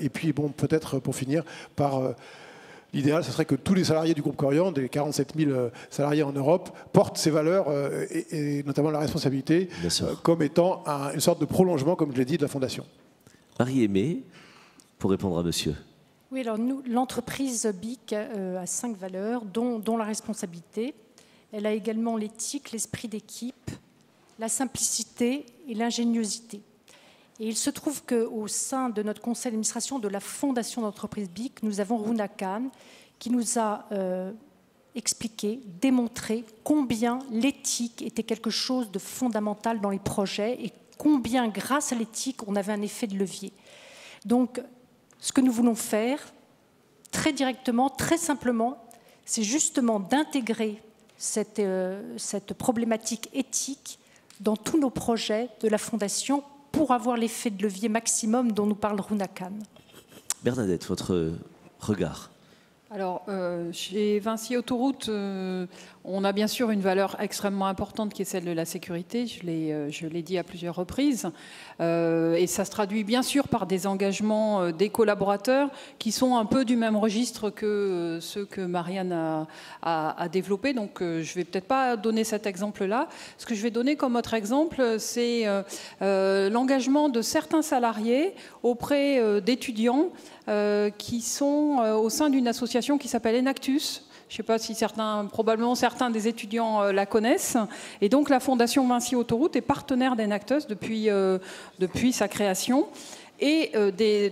et puis, bon, peut-être pour finir, par... L'idéal, ce serait que tous les salariés du groupe Corian, des 47 000 salariés en Europe, portent ces valeurs, et notamment la responsabilité, comme étant une sorte de prolongement, comme je l'ai dit, de la Fondation. Marie-Aimée, pour répondre à monsieur. Oui, alors nous, l'entreprise BIC a 5 valeurs, dont la responsabilité. Elle a également l'éthique, l'esprit d'équipe, la simplicité et l'ingéniosité. Et il se trouve qu'au sein de notre conseil d'administration de la Fondation d'entreprise BIC, nous avons Runa Khan qui nous a expliqué, démontré combien l'éthique était quelque chose de fondamental dans les projets et combien, grâce à l'éthique, on avait un effet de levier. Donc, ce que nous voulons faire, très directement, très simplement, c'est justement d'intégrer cette problématique éthique dans tous nos projets de la Fondation pour avoir l'effet de levier maximum dont nous parle Runa Khan. Bernadette, votre regard? Alors, chez Vinci Autoroute, on a bien sûr une valeur extrêmement importante qui est celle de la sécurité, je l'ai dit à plusieurs reprises, et ça se traduit bien sûr par des engagements des collaborateurs qui sont un peu du même registre que ceux que Marianne a développés, donc je ne vais peut-être pas donner cet exemple-là. Ce que je vais donner comme autre exemple, c'est l'engagement de certains salariés auprès d'étudiants qui sont au sein d'une association qui s'appelle Enactus. Je ne sais pas si probablement certains des étudiants la connaissent. Et donc la Fondation Vinci Autoroute est partenaire d'Enactus depuis sa création. Et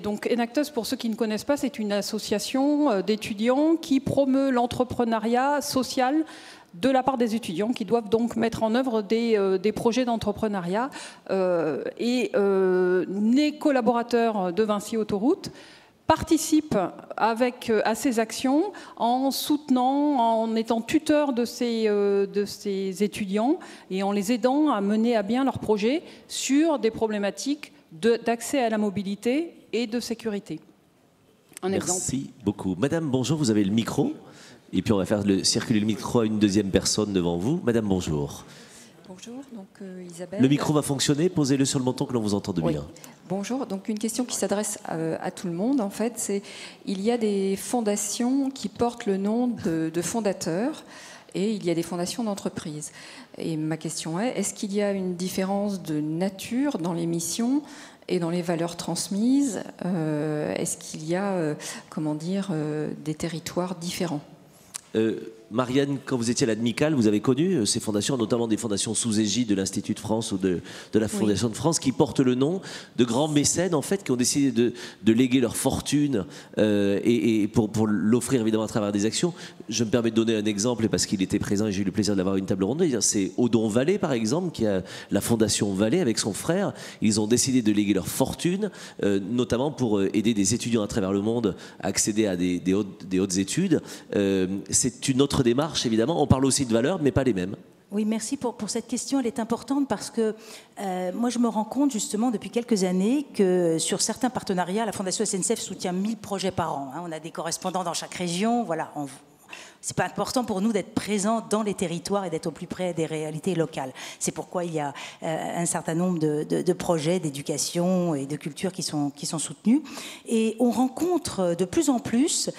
donc Enactus, pour ceux qui ne connaissent pas, c'est une association d'étudiants qui promeut l'entrepreneuriat social de la part des étudiants qui doivent donc mettre en œuvre des projets d'entrepreneuriat. Les collaborateurs de Vinci Autoroute participent à ces actions en soutenant, en étant tuteurs de ces étudiants et en les aidant à mener à bien leurs projets sur des problématiques d'accès à la mobilité et de sécurité. Merci beaucoup. Madame, bonjour, vous avez le micro. Et puis on va faire circuler le micro à une deuxième personne devant vous. Madame, bonjour. Bonjour, donc Isabelle. Le micro va fonctionner, posez-le sur le menton que l'on vous entende bien. Bonjour, donc une question qui s'adresse à tout le monde en fait, c'est il y a des fondations qui portent le nom de fondateurs et il y a des fondations d'entreprises. Et ma question est-ce qu'il y a une différence de nature dans les missions et dans les valeurs transmises? Est-ce qu'il y a, des territoires différents? Marianne, quand vous étiez à l'ADMICAL, vous avez connu ces fondations, notamment des fondations sous égide de l'Institut de France ou de la Fondation de France, qui portent le nom de grands mécènes, en fait, qui ont décidé de léguer leur fortune et pour l'offrir, évidemment, à travers des actions. Je me permets de donner un exemple, parce qu'il était présent et j'ai eu le plaisir d'avoir une table ronde. C'est Odon Vallée, par exemple, qui a la Fondation Vallée avec son frère. Ils ont décidé de léguer leur fortune, notamment pour aider des étudiants à travers le monde à accéder à des hautes études. C'est une autre démarche, évidemment. On parle aussi de valeurs, mais pas les mêmes. Oui, merci pour cette question. Elle est importante parce que moi, je me rends compte justement depuis quelques années que sur certains partenariats, la Fondation SNCF soutient 1000 projets par an. On a des correspondants dans chaque région. Voilà, c'est pas important pour nous d'être présents dans les territoires et d'être au plus près des réalités locales. C'est pourquoi il y a un certain nombre de projets d'éducation et de culture qui sont soutenus. Et on rencontre de plus en plus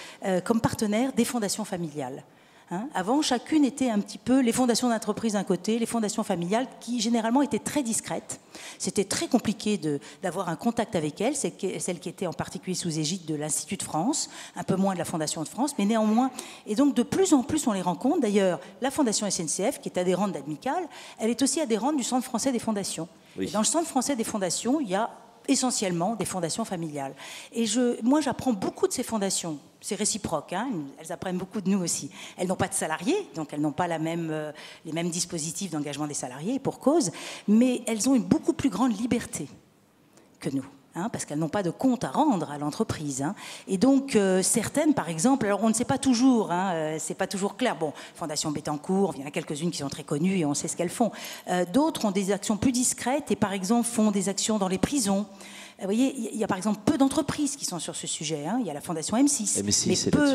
comme partenaires des fondations familiales. Avant, chacune était un petit peu les fondations d'entreprise d'un côté, les fondations familiales qui généralement étaient très discrètes. C'était très compliqué d'avoir un contact avec elles, celles qui étaient en particulier sous égide de l'Institut de France, un peu moins de la Fondation de France, mais néanmoins. Et donc de plus en plus on les rencontre. D'ailleurs, la Fondation SNCF, qui est adhérente d'ADMICAL, elle est aussi adhérente du Centre français des fondations. Oui. Et dans le Centre français des fondations, il y a essentiellement des fondations familiales. Et moi, j'apprends beaucoup de ces fondations. C'est réciproque, elles apprennent beaucoup de nous aussi. Elles n'ont pas de salariés, donc elles n'ont pas les mêmes dispositifs d'engagement des salariés, et pour cause, mais elles ont une beaucoup plus grande liberté que nous. Parce qu'elles n'ont pas de compte à rendre à l'entreprise. Et donc, certaines, par exemple, alors on ne sait pas toujours, c'est pas toujours clair. Bon, Fondation Bettencourt, il y en a quelques-unes qui sont très connues et on sait ce qu'elles font. D'autres ont des actions plus discrètes et, par exemple, font des actions dans les prisons. Vous voyez, il y a par exemple peu d'entreprises qui sont sur ce sujet. Il y a la Fondation M6,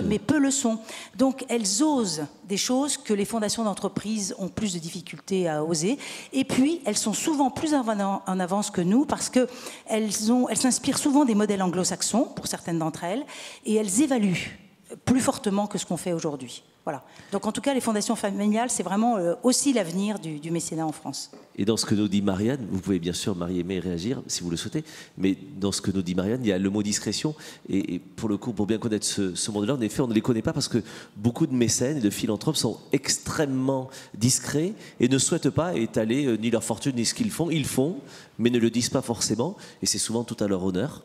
mais peu le sont. Donc elles osent des choses que les fondations d'entreprises ont plus de difficultés à oser. Et puis elles sont souvent plus en avance que nous parce qu'elles s'inspirent souvent des modèles anglo-saxons, pour certaines d'entre elles, et elles évaluent plus fortement que ce qu'on fait aujourd'hui. Voilà. Donc en tout cas, les fondations familiales, c'est vraiment aussi l'avenir du mécénat en France. Et dans ce que nous dit Marianne, vous pouvez bien sûr, Marie-Aimée, réagir si vous le souhaitez, mais dans ce que nous dit Marianne, il y a le mot discrétion. Et pour le coup, pour bien connaître ce monde-là, en effet, on ne les connaît pas parce que beaucoup de mécènes et de philanthropes sont extrêmement discrets et ne souhaitent pas étaler ni leur fortune ni ce qu'ils font. Ils font, mais ne le disent pas forcément, et c'est souvent tout à leur honneur.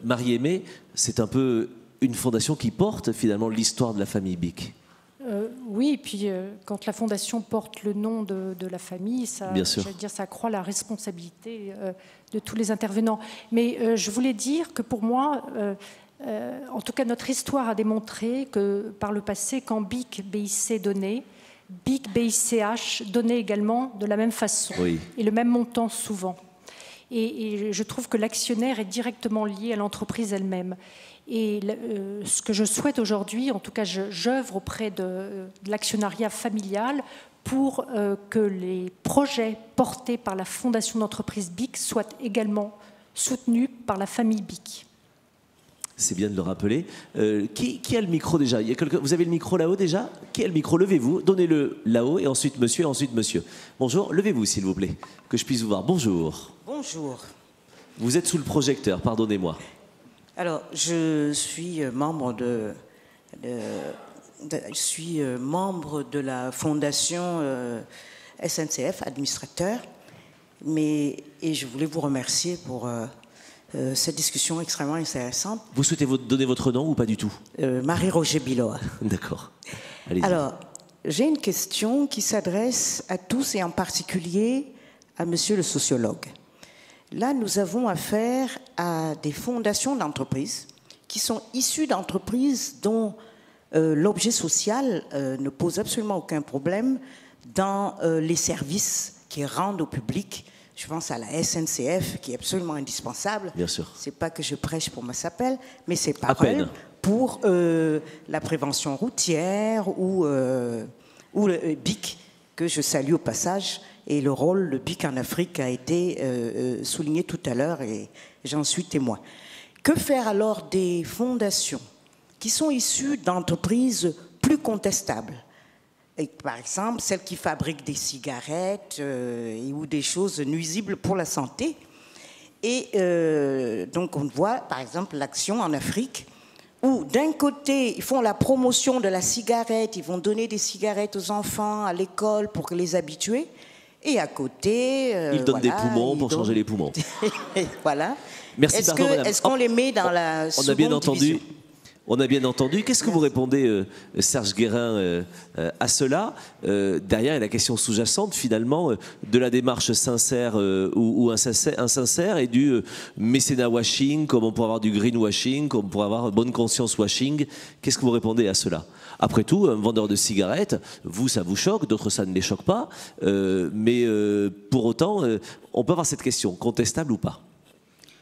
Marie-Aimée, c'est un peu une fondation qui porte finalement l'histoire de la famille Bic. Oui, et puis quand la fondation porte le nom de la famille, ça, ça accroît la responsabilité de tous les intervenants. Mais je voulais dire que pour moi, en tout cas notre histoire a démontré que par le passé, quand BIC, BIC donnait, BIC, BICH donnait également de la même façon et le même montant souvent. Et je trouve que l'actionnaire est directement lié à l'entreprise elle-même. Et ce que je souhaite aujourd'hui, en tout cas j'œuvre auprès de l'actionnariat familial pour que les projets portés par la fondation d'entreprise BIC soient également soutenus par la famille BIC. C'est bien de le rappeler. Qui a le micro déjà? Il y a vous avez le micro là-haut déjà? Qui a le micro? Levez-vous, donnez-le là-haut et ensuite monsieur. Bonjour, levez-vous s'il vous plaît, que je puisse vous voir. Bonjour. Bonjour. Vous êtes sous le projecteur, pardonnez-moi. Alors, je suis membre de la fondation SNCF, administrateur, et je voulais vous remercier pour cette discussion extrêmement intéressante. Vous souhaitez donner votre nom ou pas du tout? Marie-Roger Biloa. D'accord. Allez-y. Alors, j'ai une question qui s'adresse à tous et en particulier à monsieur le sociologue. Là, nous avons affaire à des fondations d'entreprises qui sont issues d'entreprises dont l'objet social ne pose absolument aucun problème dans les services qu'ils rendent au public. Je pense à la SNCF qui est absolument indispensable. Bien sûr. C'est pas que je prêche pour ma chapelle, mais c'est pareil pour la prévention routière ou le BIC que je salue au passage. Et le rôle de BIC en Afrique a été souligné tout à l'heure et j'en suis témoin. Que faire alors des fondations qui sont issues d'entreprises plus contestables? Et par exemple, celles qui fabriquent des cigarettes ou des choses nuisibles pour la santé. Et donc on voit par exemple l'action en Afrique où d'un côté ils font la promotion de la cigarette, ils vont donner des cigarettes aux enfants à l'école pour les habituer. Et à côté... ils donnent des poumons pour changer les poumons. Voilà. Merci, Est-ce qu'on les met dans la seconde division? On a bien entendu. Qu'est-ce que vous répondez, Serge Guérin, à cela? Derrière, il y a la question sous-jacente, finalement, de la démarche sincère ou insincère et du mécénat washing, comme on pourrait avoir du greenwashing, comme on pourrait avoir bonne conscience washing. Qu'est-ce que vous répondez à cela? Après tout, un vendeur de cigarettes, vous, ça vous choque, d'autres, ça ne les choque pas. Mais pour autant, on peut avoir cette question, contestable ou pas?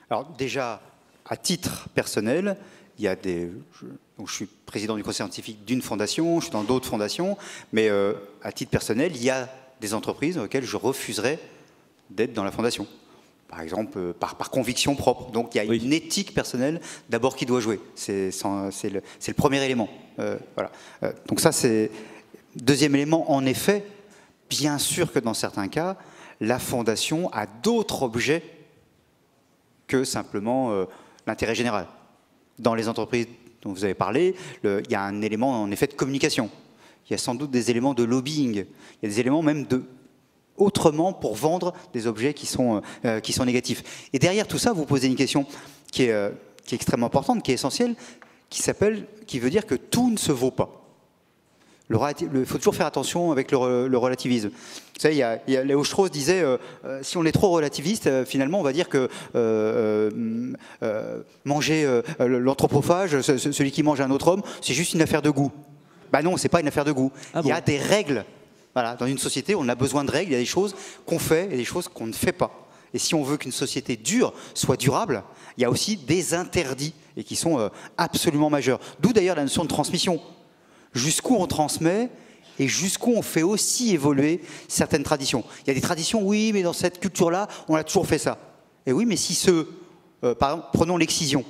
Alors déjà, à titre personnel, il y a donc je suis président du conseil scientifique d'une fondation, je suis dans d'autres fondations, mais à titre personnel, il y a des entreprises dans lesquelles je refuserais d'être dans la fondation. Par exemple, par conviction propre. Donc il y a une éthique personnelle d'abord qui doit jouer. C'est le premier élément. Voilà. Donc ça, c'est... Deuxième élément, en effet, bien sûr que dans certains cas, la fondation a d'autres objets que simplement l'intérêt général. Dans les entreprises dont vous avez parlé, il y a un élément en effet de communication. Il y a sans doute des éléments de lobbying. Il y a des éléments même autrement pour vendre des objets qui sont négatifs. Et derrière tout ça, vous posez une question qui est extrêmement importante, qui est essentielle, qui veut dire que tout ne se vaut pas. Il faut toujours faire attention avec le relativisme. Vous savez, Léo Strauss disait si on est trop relativiste, finalement, on va dire que manger l'anthropophage, celui qui mange un autre homme, c'est juste une affaire de goût. Ben non, c'est pas une affaire de goût. Il y a des règles. Voilà, dans une société, on a besoin de règles. Il y a des choses qu'on fait et des choses qu'on ne fait pas. Et si on veut qu'une société dure soit durable, il y a aussi des interdits et qui sont absolument majeurs. D'où d'ailleurs la notion de transmission. Jusqu'où on transmet et jusqu'où on fait aussi évoluer certaines traditions. Il y a des traditions, oui, mais dans cette culture-là, on a toujours fait ça. Et oui, mais si par exemple, prenons l'excision.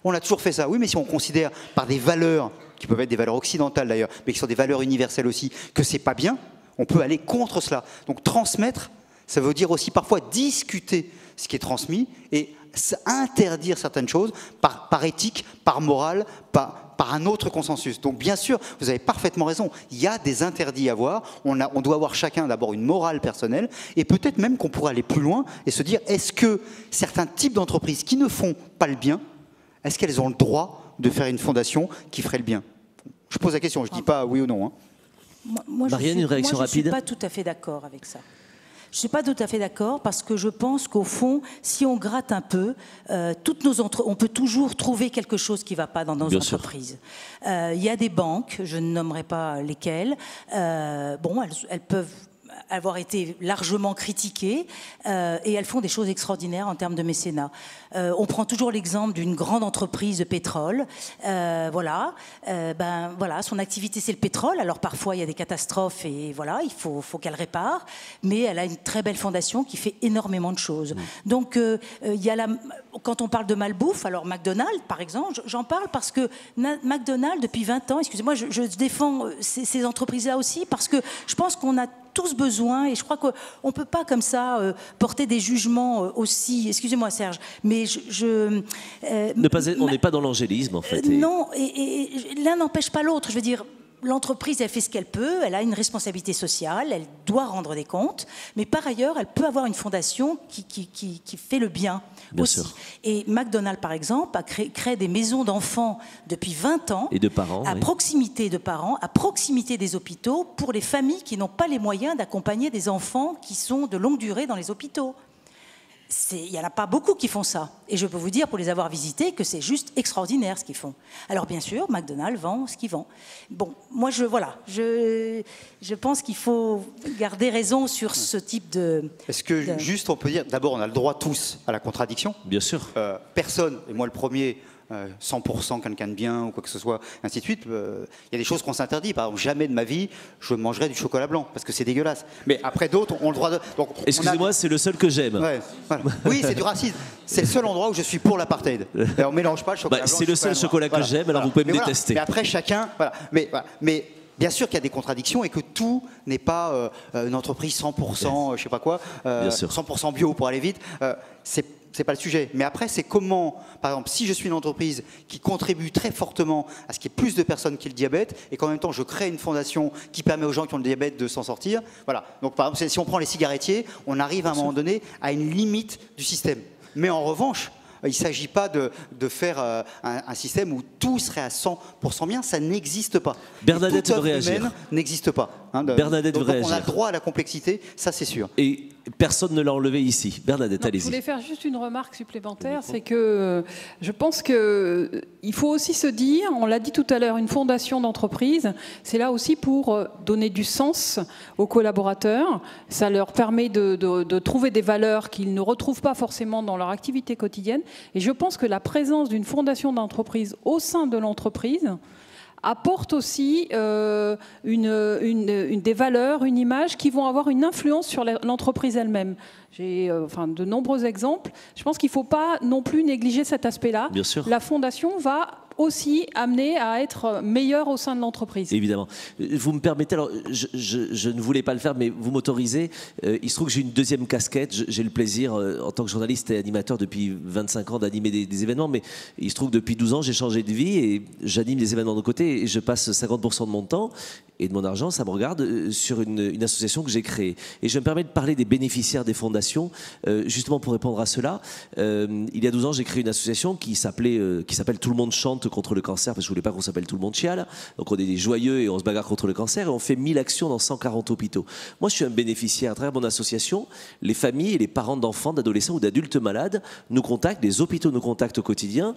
on a toujours fait ça. Oui, mais si on considère par des valeurs, qui peuvent être des valeurs occidentales d'ailleurs, mais qui sont des valeurs universelles aussi, que c'est pas bien, on peut aller contre cela. Donc transmettre, ça veut dire aussi parfois discuter ce qui est transmis et interdire certaines choses par éthique, par morale, par un autre consensus. Donc bien sûr, vous avez parfaitement raison, il y a des interdits à avoir, on doit avoir chacun d'abord une morale personnelle, et peut-être même qu'on pourrait aller plus loin et se dire, est-ce que certains types d'entreprises qui ne font pas le bien, est-ce qu'elles ont le droit de faire une fondation qui ferait le bien? Je pose la question, je ne dis pas oui ou non. Hein. Marianne, une réaction rapide? Je ne suis pas tout à fait d'accord avec ça. Je ne suis pas tout à fait d'accord parce que je pense qu'au fond, si on gratte un peu, on peut toujours trouver quelque chose qui ne va pas dans nos entreprises. Il y a des banques, je ne nommerai pas lesquelles, elles peuvent avoir été largement critiquées et elles font des choses extraordinaires en termes de mécénat. On prend toujours l'exemple d'une grande entreprise de pétrole. Son activité c'est le pétrole. Alors parfois il y a des catastrophes et voilà, il faut qu'elle répare. Mais elle a une très belle fondation qui fait énormément de choses. Donc quand on parle de malbouffe, alors McDonald's par exemple, j'en parle parce que McDonald's depuis 20 ans, excusez-moi, je défends ces entreprises-là aussi parce que je pense qu'on a tous besoin, et je crois qu'on ne peut pas comme ça porter des jugements aussi, excusez-moi Serge, mais on n'est pas dans l'angélisme en fait. Non, et l'un n'empêche pas l'autre, je veux dire, l'entreprise, elle fait ce qu'elle peut, elle a une responsabilité sociale, elle doit rendre des comptes, mais par ailleurs, elle peut avoir une fondation qui fait le bien aussi. Sûr. Et McDonald's, par exemple, a créé des maisons d'enfants depuis 20 ans, et de parents, proximité de parents, à proximité des hôpitaux, pour les familles qui n'ont pas les moyens d'accompagner des enfants qui sont de longue durée dans les hôpitaux. Il n'y en a pas beaucoup qui font ça. Et je peux vous dire, pour les avoir visités, que c'est juste extraordinaire ce qu'ils font. Alors bien sûr, McDonald's vend ce qu'il vend. Bon, moi, je pense qu'il faut garder raison sur ce type de... Est-ce que juste on peut dire, d'abord, on a le droit tous à la contradiction. Bien sûr. Personne, et moi le premier... 100% quelqu'un de bien ou quoi que ce soit, ainsi de suite. Il y a des choses qu'on s'interdit. Par exemple, jamais de ma vie je mangerai du chocolat blanc parce que c'est dégueulasse. Mais après d'autres ont le droit de. Excusez-moi, c'est le seul que j'aime. Ouais, voilà. Oui, c'est du racisme. C'est le seul endroit où je suis pour l'apartheid. On mélange pas le chocolat blanc. C'est le seul chocolat que j'aime. Alors vous pouvez me détester. Mais après chacun. Voilà. Mais bien sûr qu'il y a des contradictions et que tout n'est pas une entreprise 100%, je sais pas quoi, 100% bio pour aller vite. C'est pas le sujet. Mais après, c'est comment, par exemple, si je suis une entreprise qui contribue très fortement à ce qu'il y ait plus de personnes qui aient le diabète et qu'en même temps, je crée une fondation qui permet aux gens qui ont le diabète de s'en sortir. Voilà. Donc, par exemple, si on prend les cigarettiers, on arrive à un moment donné à une limite du système. Mais en revanche, il ne s'agit pas de faire un système où tout serait à 100% bien. Ça n'existe pas. Bernadette veut réagir. N'existe pas. Bernadette veut réagir. On a droit à la complexité, ça c'est sûr. Et personne ne l'a enlevé ici. Bernadette, allez-y. Je voulais faire juste une remarque supplémentaire, c'est que je pense qu'il faut aussi se dire, on l'a dit tout à l'heure, une fondation d'entreprise, c'est là aussi pour donner du sens aux collaborateurs. Ça leur permet de trouver des valeurs qu'ils ne retrouvent pas forcément dans leur activité quotidienne. Et je pense que la présence d'une fondation d'entreprise au sein de l'entreprise apporte aussi des valeurs, une image qui vont avoir une influence sur l'entreprise elle-même. J'ai de nombreux exemples. Je pense qu'il ne faut pas non plus négliger cet aspect-là. Bien sûr. La fondation va aussi amener à être meilleur au sein de l'entreprise. Évidemment. Vous me permettez, alors je ne voulais pas le faire, mais vous m'autorisez. Il se trouve que j'ai une deuxième casquette. J'ai le plaisir, en tant que journaliste et animateur depuis 25 ans, d'animer des événements, mais il se trouve que depuis 12 ans, j'ai changé de vie et j'anime des événements de côté et je passe 50% de mon temps et de mon argent, ça me regarde, sur une association que j'ai créée. Et je me permets de parler des bénéficiaires des fondations, justement pour répondre à cela. Il y a 12 ans, j'ai créé une association qui s'appelle Tout le monde chante contre le cancer, parce que je voulais pas qu'on s'appelle Tout le monde chiale. Donc on est joyeux et on se bagarre contre le cancer et on fait 1000 actions dans 140 hôpitaux. Moi, je suis un bénéficiaire à travers mon association. Les familles et les parents d'enfants, d'adolescents ou d'adultes malades nous contactent, les hôpitaux nous contactent au quotidien.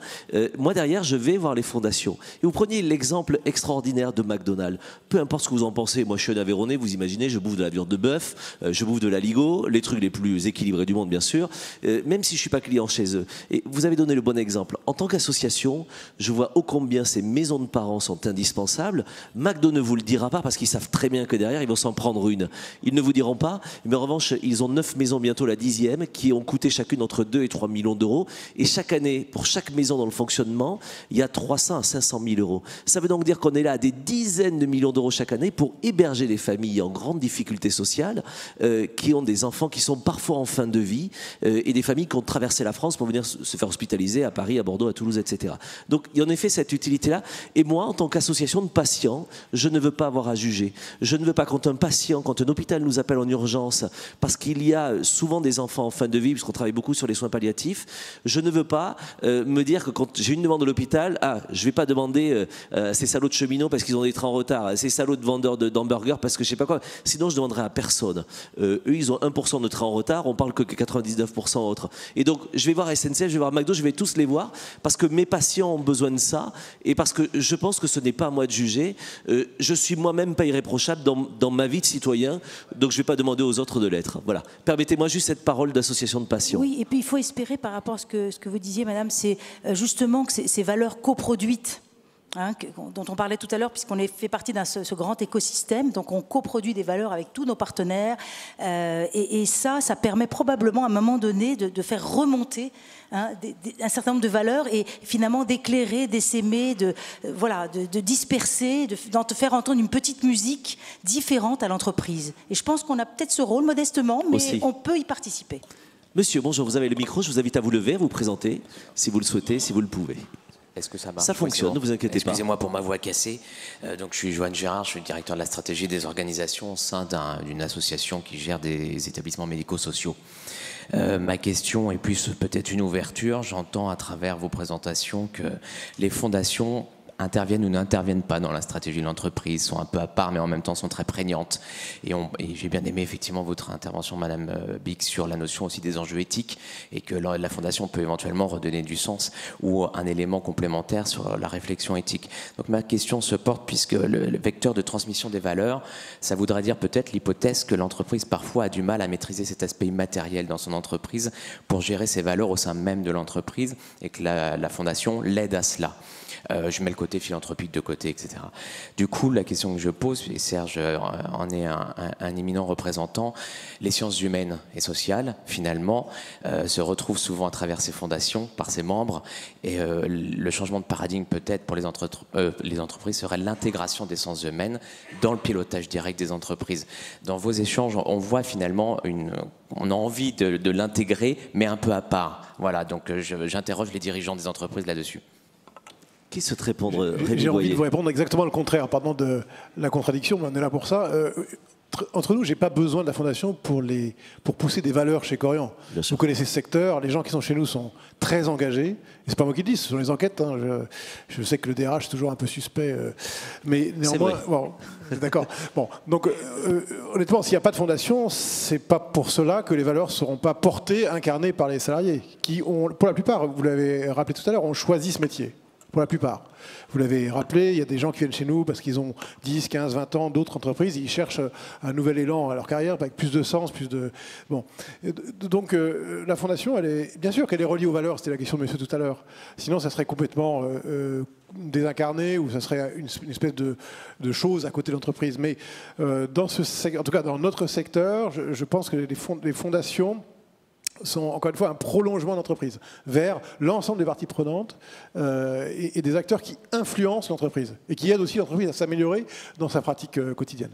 Moi, derrière, je vais voir les fondations. Et vous preniez l'exemple extraordinaire de McDonald's. Peu importe ce que vous en pensez, moi je suis un Aveyronais, vous imaginez, je bouffe de la viande de bœuf, je bouffe de la Ligo, les trucs les plus équilibrés du monde bien sûr, même si je ne suis pas client chez eux. Et vous avez donné le bon exemple. En tant qu'association, je vois ô combien ces maisons de parents sont indispensables. McDo ne vous le dira pas parce qu'ils savent très bien que derrière, ils vont s'en prendre une. Ils ne vous diront pas, mais en revanche, ils ont 9 maisons, bientôt la 10e, qui ont coûté chacune entre 2 et 3 millions d'euros. Et chaque année, pour chaque maison dans le fonctionnement, il y a 300 à 500 000 euros. Ça veut donc dire qu'on est là à des dizaines de millions d'euros chaque année pour héberger des familles en grande difficulté sociale, qui ont des enfants qui sont parfois en fin de vie, et des familles qui ont traversé la France pour venir se faire hospitaliser à Paris, à Bordeaux, à Toulouse, etc. Donc il y a en effet cette utilité-là. Et moi, en tant qu'association de patients, je ne veux pas avoir à juger. Je ne veux pas, quand un patient, quand un hôpital nous appelle en urgence, parce qu'il y a souvent des enfants en fin de vie, puisqu'on travaille beaucoup sur les soins palliatifs, je ne veux pas me dire que quand j'ai une demande de l'hôpital, je ne vais pas demander à ces salauds de cheminots parce qu'ils ont des trains en retard, à ces salauds de vendeurs d'hamburgers parce que je ne sais pas quoi. Sinon, je ne demanderai à personne. Eux, ils ont 1% de trains en retard, on parle que 99% autres. Et donc, je vais voir SNCF, je vais voir McDo, je vais tous les voir parce que mes patients ont besoin de ça et parce que je pense que ce n'est pas à moi de juger. Je suis moi-même pas irréprochable dans ma vie de citoyen, donc je ne vais pas demander aux autres de l'être. Voilà. Permettez-moi juste cette parole d'association de patients. Oui, et puis il faut espérer par rapport à ce que vous disiez, madame, c'est justement que ces valeurs coproduites, dont on parlait tout à l'heure, puisqu'on fait partie de ce grand écosystème, donc on coproduit des valeurs avec tous nos partenaires, et ça permet probablement à un moment donné de faire remonter un certain nombre de valeurs et finalement d'éclairer, d'essaimer, de disperser, de faire entendre une petite musique différente à l'entreprise. Et je pense qu'on a peut-être ce rôle modestement, mais aussi, on peut y participer. Monsieur, bonjour, vous avez le micro, je vous invite à vous lever, à vous présenter, si vous le souhaitez, si vous le pouvez. Est-ce que ça marche? Ça fonctionne, ne vous inquiétez pas. Excusez-moi pour ma voix cassée. Donc, je suis Joanne Gérard, je suis le directeur de la stratégie des organisations au sein d'une association qui gère des établissements médico-sociaux. Ma question est plus peut-être une ouverture. J'entends à travers vos présentations que les fondations interviennent ou n'interviennent pas dans la stratégie de l'entreprise, sont un peu à part, mais en même temps sont très prégnantes. Et j'ai bien aimé effectivement votre intervention, Madame Bix, sur la notion aussi des enjeux éthiques, et que la Fondation peut éventuellement redonner du sens ou un élément complémentaire sur la réflexion éthique. Donc ma question se porte, puisque le vecteur de transmission des valeurs, ça voudrait dire peut-être l'hypothèse que l'entreprise parfois a du mal à maîtriser cet aspect immatériel dans son entreprise pour gérer ses valeurs au sein même de l'entreprise, et que la Fondation l'aide à cela. Je mets le côté philanthropique de côté, etc. Du coup, la question que je pose, et Serge en est un éminent représentant, les sciences humaines et sociales, finalement, se retrouvent souvent à travers ces fondations, par ses membres, et le changement de paradigme peut-être pour les entreprises serait l'intégration des sciences humaines dans le pilotage direct des entreprises. Dans vos échanges, on voit finalement on a envie de l'intégrer, mais un peu à part. Voilà, donc j'interroge les dirigeants des entreprises là-dessus. Qui souhaite répondre? J'ai envie de vous répondre exactement le contraire, pardon de la contradiction, mais on est là pour ça. Entre nous, je n'ai pas besoin de la Fondation pour pousser des valeurs chez Korian. Vous connaissez ce secteur, les gens qui sont chez nous sont très engagés. Et ce n'est pas moi qui le dis, ce sont les enquêtes. Je sais que le DRH est toujours un peu suspect, mais néanmoins... Bon, d'accord. Bon, donc honnêtement, s'il n'y a pas de Fondation, ce n'est pas pour cela que les valeurs ne seront pas portées, incarnées par les salariés, qui ont, pour la plupart, vous l'avez rappelé tout à l'heure, ont choisi ce métier. Pour la plupart. Vous l'avez rappelé, il y a des gens qui viennent chez nous parce qu'ils ont 10, 15, 20 ans, d'autres entreprises, ils cherchent un nouvel élan à leur carrière, avec plus de sens, plus de... Bon. Donc la Fondation, bien sûr qu'elle est reliée aux valeurs, c'était la question de monsieur tout à l'heure. Sinon, ça serait complètement désincarné ou ça serait une espèce de chose à côté de l'entreprise. Mais en tout cas, dans notre secteur, je pense que les fondations sont encore une fois un prolongement d'entreprise vers l'ensemble des parties prenantes et des acteurs qui influencent l'entreprise et qui aident aussi l'entreprise à s'améliorer dans sa pratique quotidienne.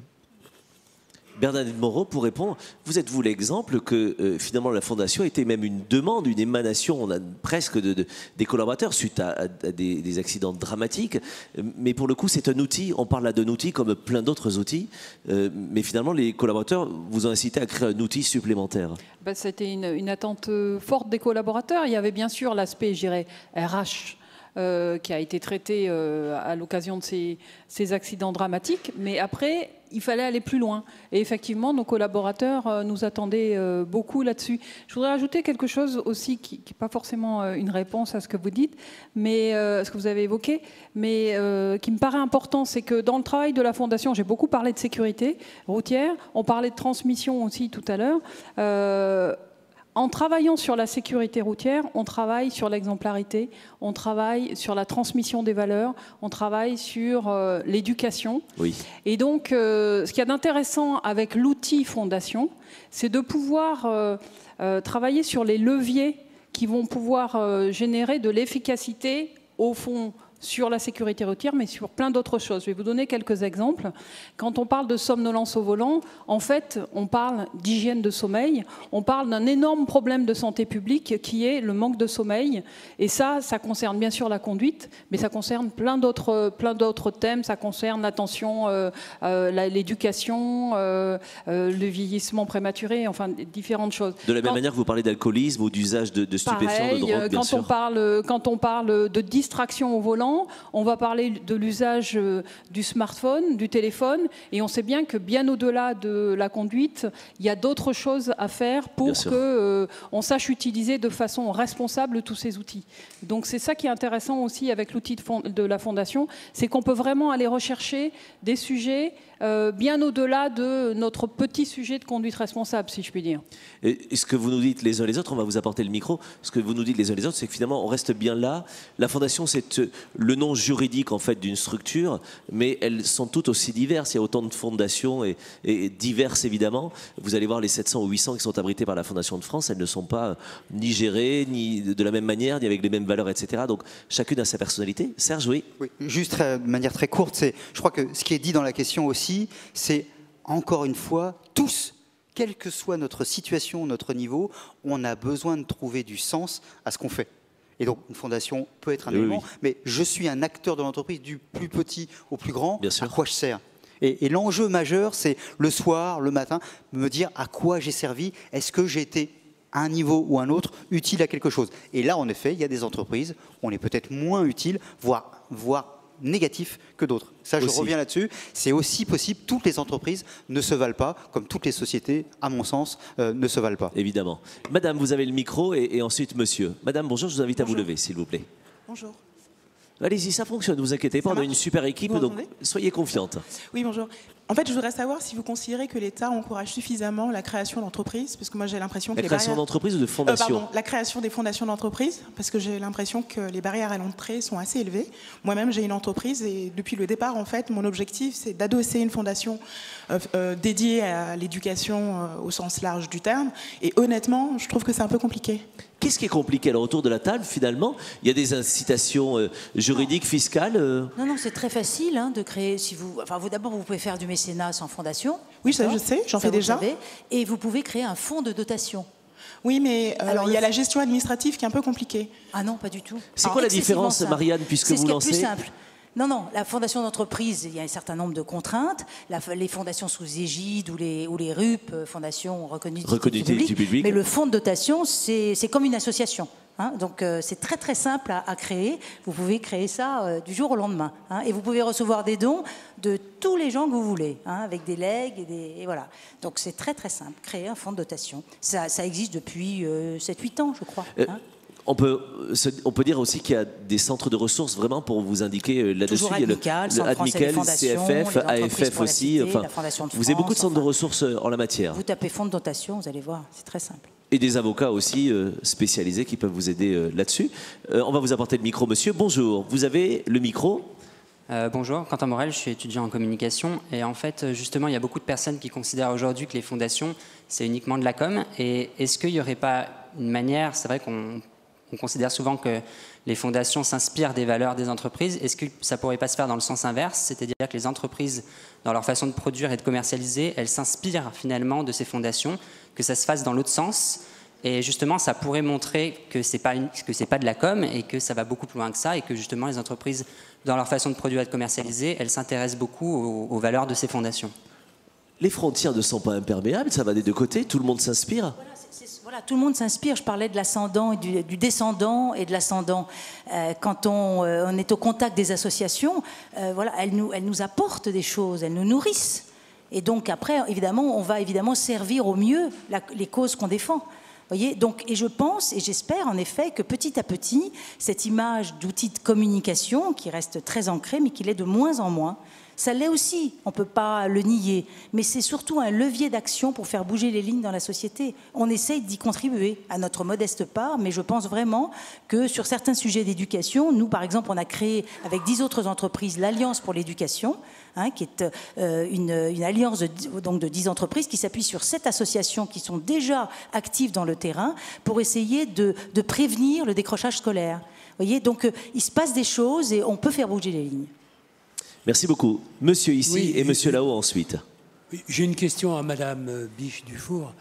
Bernadette Moreau, pour répondre, vous êtes vous l'exemple que finalement la Fondation était même une demande, une émanation, on a presque des collaborateurs suite à des accidents dramatiques, mais pour le coup c'est un outil, on parle là d'un outil comme plein d'autres outils, mais finalement les collaborateurs vous ont incité à créer un outil supplémentaire. C'était une attente forte des collaborateurs. Il y avait bien sûr l'aspect, je dirais, RH, qui a été traité à l'occasion de ces accidents dramatiques. Mais après, il fallait aller plus loin. Et effectivement, nos collaborateurs nous attendaient beaucoup là-dessus. Je voudrais ajouter quelque chose aussi qui n'est pas forcément une réponse à ce que vous dites, mais ce que vous avez évoqué, mais qui me paraît important, c'est que dans le travail de la Fondation, j'ai beaucoup parlé de sécurité routière, on parlait de transmission aussi tout à l'heure. En travaillant sur la sécurité routière, on travaille sur l'exemplarité, on travaille sur la transmission des valeurs, on travaille sur l'éducation. Oui. Et donc, ce qu'il y a d'intéressant avec l'outil Fondation, c'est de pouvoir travailler sur les leviers qui vont pouvoir générer de l'efficacité, au fond, sur la sécurité routière, mais sur plein d'autres choses. Je vais vous donner quelques exemples. Quand on parle de somnolence au volant, en fait, on parle d'hygiène de sommeil, on parle d'un énorme problème de santé publique qui est le manque de sommeil. Et ça concerne bien sûr la conduite, mais ça concerne plein d'autres thèmes. Ça concerne l'attention, l'éducation, le vieillissement prématuré, enfin, différentes choses. De la même manière que vous parlez d'alcoolisme ou d'usage de stupéfiants, pareil, de drogue, bien sûr. Quand on parle de distraction au volant, on va parler de l'usage du smartphone, du téléphone, et on sait bien que bien au-delà de la conduite, il y a d'autres choses à faire pour qu'on sache utiliser de façon responsable tous ces outils. Donc c'est ça qui est intéressant aussi avec l'outil de la Fondation, c'est qu'on peut vraiment aller rechercher des sujets bien au-delà de notre petit sujet de conduite responsable, si je puis dire. Et ce que vous nous dites les uns les autres, on va vous apporter le micro, ce que vous nous dites les uns les autres, c'est que finalement on reste bien là. La Fondation, c'est le nom juridique en fait d'une structure, mais elles sont toutes aussi diverses. Il y a autant de fondations et diverses évidemment. Vous allez voir les 700 ou 800 qui sont abritées par la Fondation de France, elles ne sont pas ni gérées, ni de la même manière, ni avec les mêmes valeurs, etc. Donc chacune a sa personnalité. Serge, oui. Oui, juste de manière très courte, je crois que ce qui est dit dans la question aussi, c'est encore une fois, tous, quelle que soit notre situation, notre niveau, on a besoin de trouver du sens à ce qu'on fait. Et donc, une fondation peut être un élément, mais je suis un acteur de l'entreprise, du plus petit au plus grand, à quoi je sers. Et l'enjeu majeur, c'est le soir, le matin, me dire à quoi j'ai servi, est-ce que j'ai été à un niveau ou un autre utile à quelque chose. Et là, en effet, il y a des entreprises, on est peut-être moins utile, voire négatif que d'autres. Ça, je reviens là-dessus. C'est aussi possible. Toutes les entreprises ne se valent pas, comme toutes les sociétés, à mon sens, ne se valent pas. Évidemment. Madame, vous avez le micro et ensuite monsieur. Madame, bonjour, je vous invite à vous lever, s'il vous plaît. Bonjour. Allez-y, ça fonctionne, ne vous inquiétez pas, on a une super équipe, donc soyez confiante. Oui, bonjour. En fait, je voudrais savoir si vous considérez que l'État encourage suffisamment la création d'entreprises, parce que moi j'ai l'impression que la création d'entreprises ou de fondations la création des fondations d'entreprises, parce que j'ai l'impression que les barrières à l'entrée sont assez élevées. Moi-même, j'ai une entreprise et depuis le départ, en fait, mon objectif, c'est d'adosser une fondation dédiée à l'éducation au sens large du terme. Et honnêtement, je trouve que c'est un peu compliqué. Qu'est-ce qui est compliqué? Alors, autour de la table, finalement, il y a des incitations juridiques, fiscales Non, c'est très facile de créer. Si vous d'abord, vous pouvez faire du mécénat sans fondation. Oui, ça, je sais, j'en fais déjà. Et vous pouvez créer un fonds de dotation. Oui, mais il y a la gestion administrative qui est un peu compliquée. Ah non, pas du tout. C'est quoi la différence, Marianne, puisque vous lancez? C'est ce qui est plus simple. Non, la fondation d'entreprise, il y a un certain nombre de contraintes. Les fondations sous égide ou les RUP, fondations reconnues du public. Mais le fonds de dotation, c'est comme une association. Donc c'est très très simple à créer. Vous pouvez créer ça du jour au lendemain. Et vous pouvez recevoir des dons de tous les gens que vous voulez, avec des legs et voilà. Donc c'est très très simple, créer un fonds de dotation. Ça existe depuis 7-8 ans, je crois. On peut dire aussi qu'il y a des centres de ressources vraiment pour vous indiquer là-dessus. Toujours Admical, CFF, AFF aussi. Enfin, vous avez beaucoup de centres de ressources en la matière. Vous tapez fonds de dotation, vous allez voir, c'est très simple. Et des avocats aussi spécialisés qui peuvent vous aider là-dessus. On va vous apporter le micro, monsieur. Bonjour, vous avez le micro. Bonjour, Quentin Morel, je suis étudiant en communication et en fait justement il y a beaucoup de personnes qui considèrent aujourd'hui que les fondations c'est uniquement de la com et est-ce qu'il n'y aurait pas une manière, c'est vrai qu'on considère souvent que les fondations s'inspirent des valeurs des entreprises, est-ce que ça ne pourrait pas se faire dans le sens inverse, c'est-à-dire que les entreprises dans leur façon de produire et de commercialiser, elles s'inspirent finalement de ces fondations, que ça se fasse dans l'autre sens. Et justement, ça pourrait montrer que c'est pas de la com et que ça va beaucoup plus loin que ça et que justement les entreprises, dans leur façon de produire et de commercialiser, elles s'intéressent beaucoup aux valeurs de ces fondations. Les frontières ne sont pas imperméables, ça va des deux côtés, tout le monde s'inspire. Voilà, tout le monde s'inspire. Je parlais de l'ascendant et du descendant et de l'ascendant. Quand on est au contact des associations, elles nous apportent des choses, elles nous nourrissent. Et donc après, évidemment, on va servir au mieux les causes qu'on défend. Voyez, donc, et je pense et j'espère en effet que petit à petit, cette image d'outil de communication qui reste très ancrée, mais qui l'est de moins en moins, Ça l'est aussi, on ne peut pas le nier, mais c'est surtout un levier d'action pour faire bouger les lignes dans la société. On essaye d'y contribuer à notre modeste part, mais je pense vraiment que sur certains sujets d'éducation, nous par exemple on a créé avec 10 autres entreprises l'Alliance pour l'éducation, qui est une alliance de 10 entreprises qui s'appuie sur 7 associations qui sont déjà actives dans le terrain pour essayer de prévenir le décrochage scolaire. Vous voyez, donc il se passe des choses et on peut faire bouger les lignes. Merci beaucoup. Monsieur ici et monsieur là-haut ensuite. J'ai une question à Madame Biche-Dufour.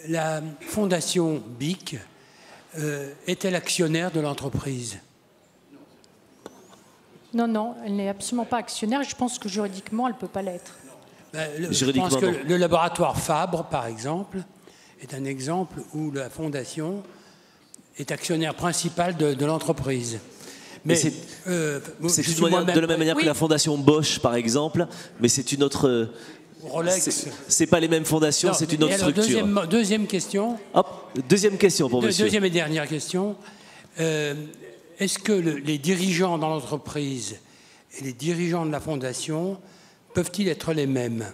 La fondation BIC est-elle actionnaire de l'entreprise? Non, non, elle n'est absolument pas actionnaire. Je pense que juridiquement, elle ne peut pas l'être. Je pense que le laboratoire Fabre, par exemple, est un exemple où la fondation est actionnaire principal de l'entreprise. Mais c'est de la même manière que la fondation Bosch, par exemple, mais c'est une autre... Rolex. C'est pas les mêmes fondations, c'est une autre structure. Deuxième question. Hop, deuxième question pour monsieur. Deuxième et dernière question. Est-ce que les dirigeants dans l'entreprise et les dirigeants de la fondation peuvent-ils être les mêmes?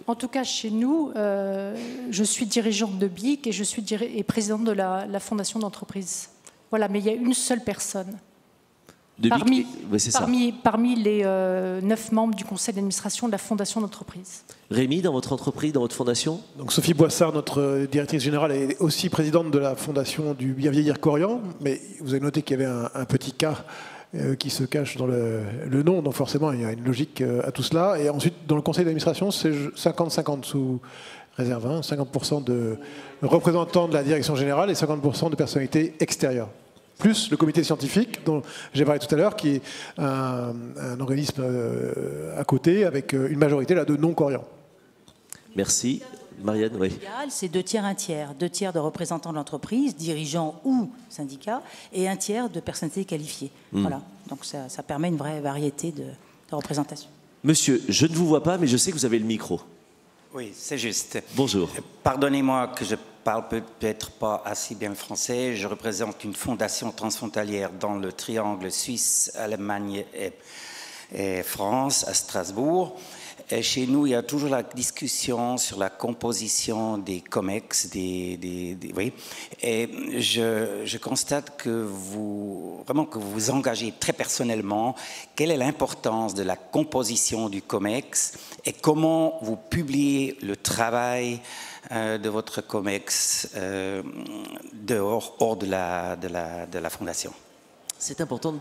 En tout cas, chez nous, je suis dirigeante de BIC et je suis présidente de la fondation d'entreprise. Voilà, mais il y a une seule personne. Parmi les 9 membres du conseil d'administration de la fondation d'entreprise. Rémi, dans votre entreprise, dans votre fondation? Donc Sophie Boissard, notre directrice générale, est aussi présidente de la fondation du Bien Vieillir Corian, mais vous avez noté qu'il y avait un petit cas qui se cache dans le nom, donc forcément il y a une logique à tout cela. Et ensuite, dans le conseil d'administration, c'est 50-50 sous réserve, 50% de représentants de la direction générale et 50% de personnalités extérieures. Plus le comité scientifique, dont j'ai parlé tout à l'heure, qui est un organisme à côté, avec une majorité là, de non-corians. Merci. Marianne, oui. C'est 2 tiers, 1 tiers. 2 tiers de représentants de l'entreprise, dirigeants ou syndicats, et 1 tiers de personnalités qualifiées. Voilà. Donc ça permet une vraie variété de représentation. Monsieur, je ne vous vois pas, mais je sais que vous avez le micro. Oui, c'est juste. Bonjour. Pardonnez-moi que je parle peut-être pas assez bien le français. Je représente une fondation transfrontalière dans le triangle Suisse, Allemagne et France, à Strasbourg. Et chez nous, il y a toujours la discussion sur la composition des COMEX, oui. Et je constate que vous vous engagez très personnellement. Quelle est l'importance de la composition du COMEX et comment vous publiez le travail de votre COMEX hors de la fondation? C'est important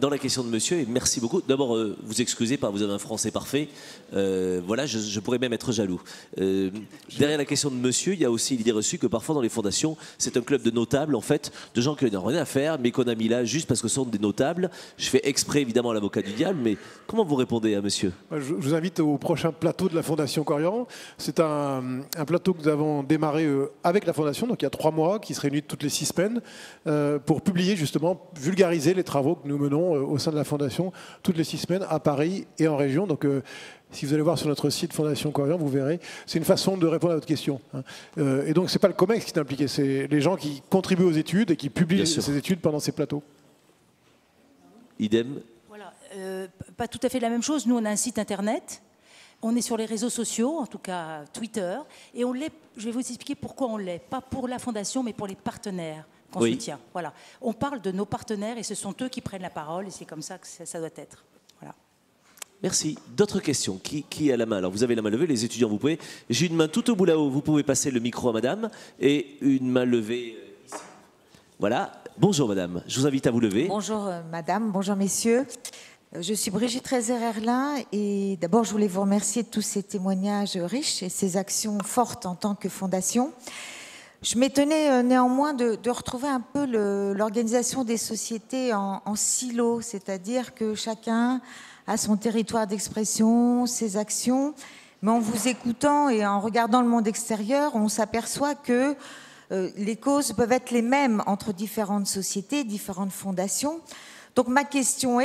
dans la question de monsieur, et merci beaucoup. D'abord, vous excusez pas, vous avez un français parfait. Voilà, je pourrais même être jaloux. Derrière la question de monsieur, il y a aussi l'idée reçue que parfois dans les fondations, c'est un club de notables, en fait, de gens qui n'ont rien à faire, mais qu'on a mis là juste parce que ce sont des notables. Je fais exprès, évidemment, l'avocat du diable, mais comment vous répondez à monsieur? Je vous invite au prochain plateau de la Fondation Corian. C'est un plateau que nous avons démarré avec la Fondation, donc il y a 3 mois, qui se réunit toutes les 6 semaines, pour publier, justement, vulgariser les travaux que nous menons au sein de la Fondation toutes les 6 semaines à Paris et en région. Donc si vous allez voir sur notre site Fondation Corian, vous verrez, c'est une façon de répondre à votre question. Et donc c'est pas le COMEX qui est impliqué, c'est les gens qui contribuent aux études et qui publient ces études pendant ces plateaux. Idem. Voilà, pas tout à fait la même chose. Nous on a un site internet. On est sur les réseaux sociaux, en tout cas Twitter, et on l'est, je vais vous expliquer pourquoi on l'est, pas pour la Fondation, mais pour les partenaires qu'on soutient. Voilà. On parle de nos partenaires et ce sont eux qui prennent la parole et c'est comme ça que ça doit être. Voilà. Merci. D'autres questions? Qui a la main? Alors vous avez la main levée, les étudiants, vous pouvez. J'ai une main tout au bout là-haut, vous pouvez passer le micro à madame, et une main levée ici. Voilà. Bonjour madame, je vous invite à vous lever. Bonjour madame, bonjour messieurs. Je suis Brigitte Rezer-Erlin et d'abord je voulais vous remercier de tous ces témoignages riches et ces actions fortes en tant que fondation. Je m'étonnais néanmoins de retrouver un peu l'organisation des sociétés en silo, c'est-à-dire que chacun a son territoire d'expression, ses actions, mais en vous écoutant et en regardant le monde extérieur, on s'aperçoit que les causes peuvent être les mêmes entre différentes sociétés, différentes fondations. Donc ma question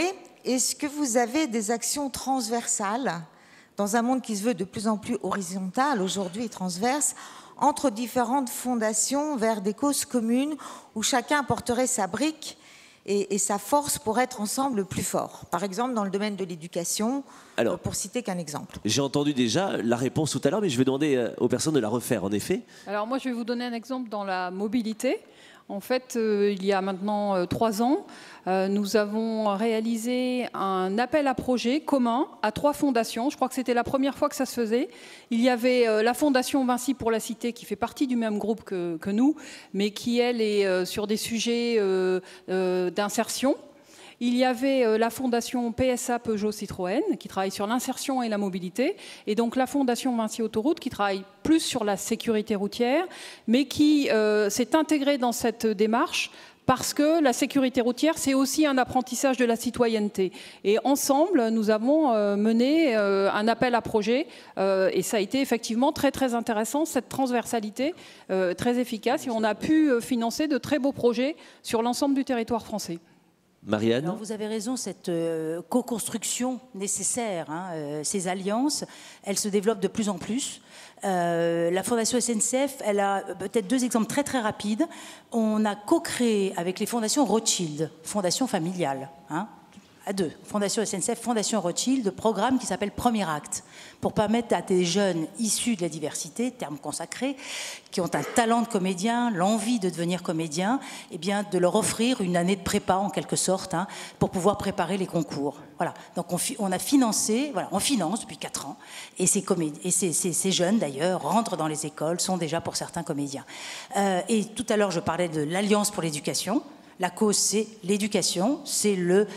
est-ce que vous avez des actions transversales dans un monde qui se veut de plus en plus horizontal aujourd'hui et transverse entre différentes fondations vers des causes communes où chacun apporterait sa brique et sa force pour être ensemble plus fort. Par exemple, dans le domaine de l'éducation, pour citer qu'un exemple. J'ai entendu déjà la réponse tout à l'heure, mais je vais demander aux personnes de la refaire, en effet. Alors moi, je vais vous donner un exemple dans la mobilité. En fait, il y a maintenant 3 ans, nous avons réalisé un appel à projet commun à 3 fondations. Je crois que c'était la première fois que ça se faisait. Il y avait la Fondation Vinci pour la Cité, qui fait partie du même groupe que nous, mais qui, elle, est sur des sujets d'insertion. Il y avait la fondation PSA Peugeot Citroën qui travaille sur l'insertion et la mobilité, et donc la fondation Vinci Autoroute qui travaille plus sur la sécurité routière, mais qui s'est intégrée dans cette démarche parce que la sécurité routière, c'est aussi un apprentissage de la citoyenneté. Et ensemble, nous avons mené un appel à projet, et ça a été effectivement très très intéressant, cette transversalité très efficace, et on a pu financer de très beaux projets sur l'ensemble du territoire français. Marianne ? Alors vous avez raison, cette co-construction nécessaire, ces alliances, elles se développent de plus en plus. La Fondation SNCF, elle a peut-être 2 exemples très très rapides. On a co-créé avec les fondations Rothschild, fondation familiale, à 2, Fondation SNCF, Fondation Rothschild, programme qui s'appelle Premier Acte, pour permettre à des jeunes issus de la diversité, terme consacré, qui ont un talent de comédien, l'envie de devenir comédien, eh bien, de leur offrir une année de prépa en quelque sorte, pour pouvoir préparer les concours. Voilà. Donc on a financé, voilà, on finance depuis 4 ans, et ces jeunes d'ailleurs rentrent dans les écoles, sont déjà pour certains comédiens. Et tout à l'heure je parlais de l'Alliance pour l'éducation. La cause, c'est l'éducation, c'est de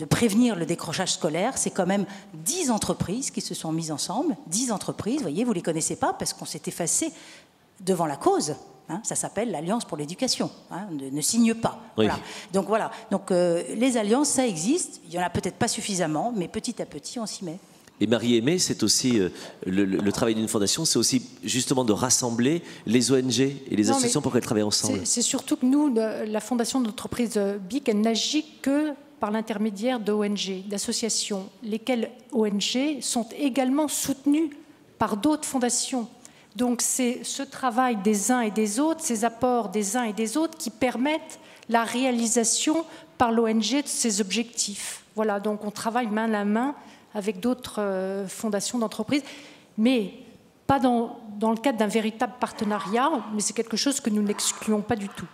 prévenir le décrochage scolaire. C'est quand même 10 entreprises qui se sont mises ensemble. 10 entreprises, vous voyez, vous ne les connaissez pas parce qu'on s'est effacé devant la cause. Ça s'appelle l'Alliance pour l'éducation. Ne signe pas. Oui. Voilà. Donc les alliances, ça existe. Il n'y en a peut-être pas suffisamment, mais petit à petit, on s'y met. Et Marie-Aimée, c'est aussi le travail d'une fondation, c'est aussi justement de rassembler les ONG et les associations pour qu'elles travaillent ensemble. C'est surtout que nous, la fondation d'entreprise BIC, elle n'agit que par l'intermédiaire d'ONG, d'associations, lesquelles ONG sont également soutenues par d'autres fondations. Donc c'est ce travail des uns et des autres, ces apports des uns et des autres qui permettent la réalisation par l'ONG de ces objectifs. Voilà, donc on travaille main à main avec d'autres fondations d'entreprises, mais pas dans le cadre d'un véritable partenariat, mais c'est quelque chose que nous n'excluons pas du tout.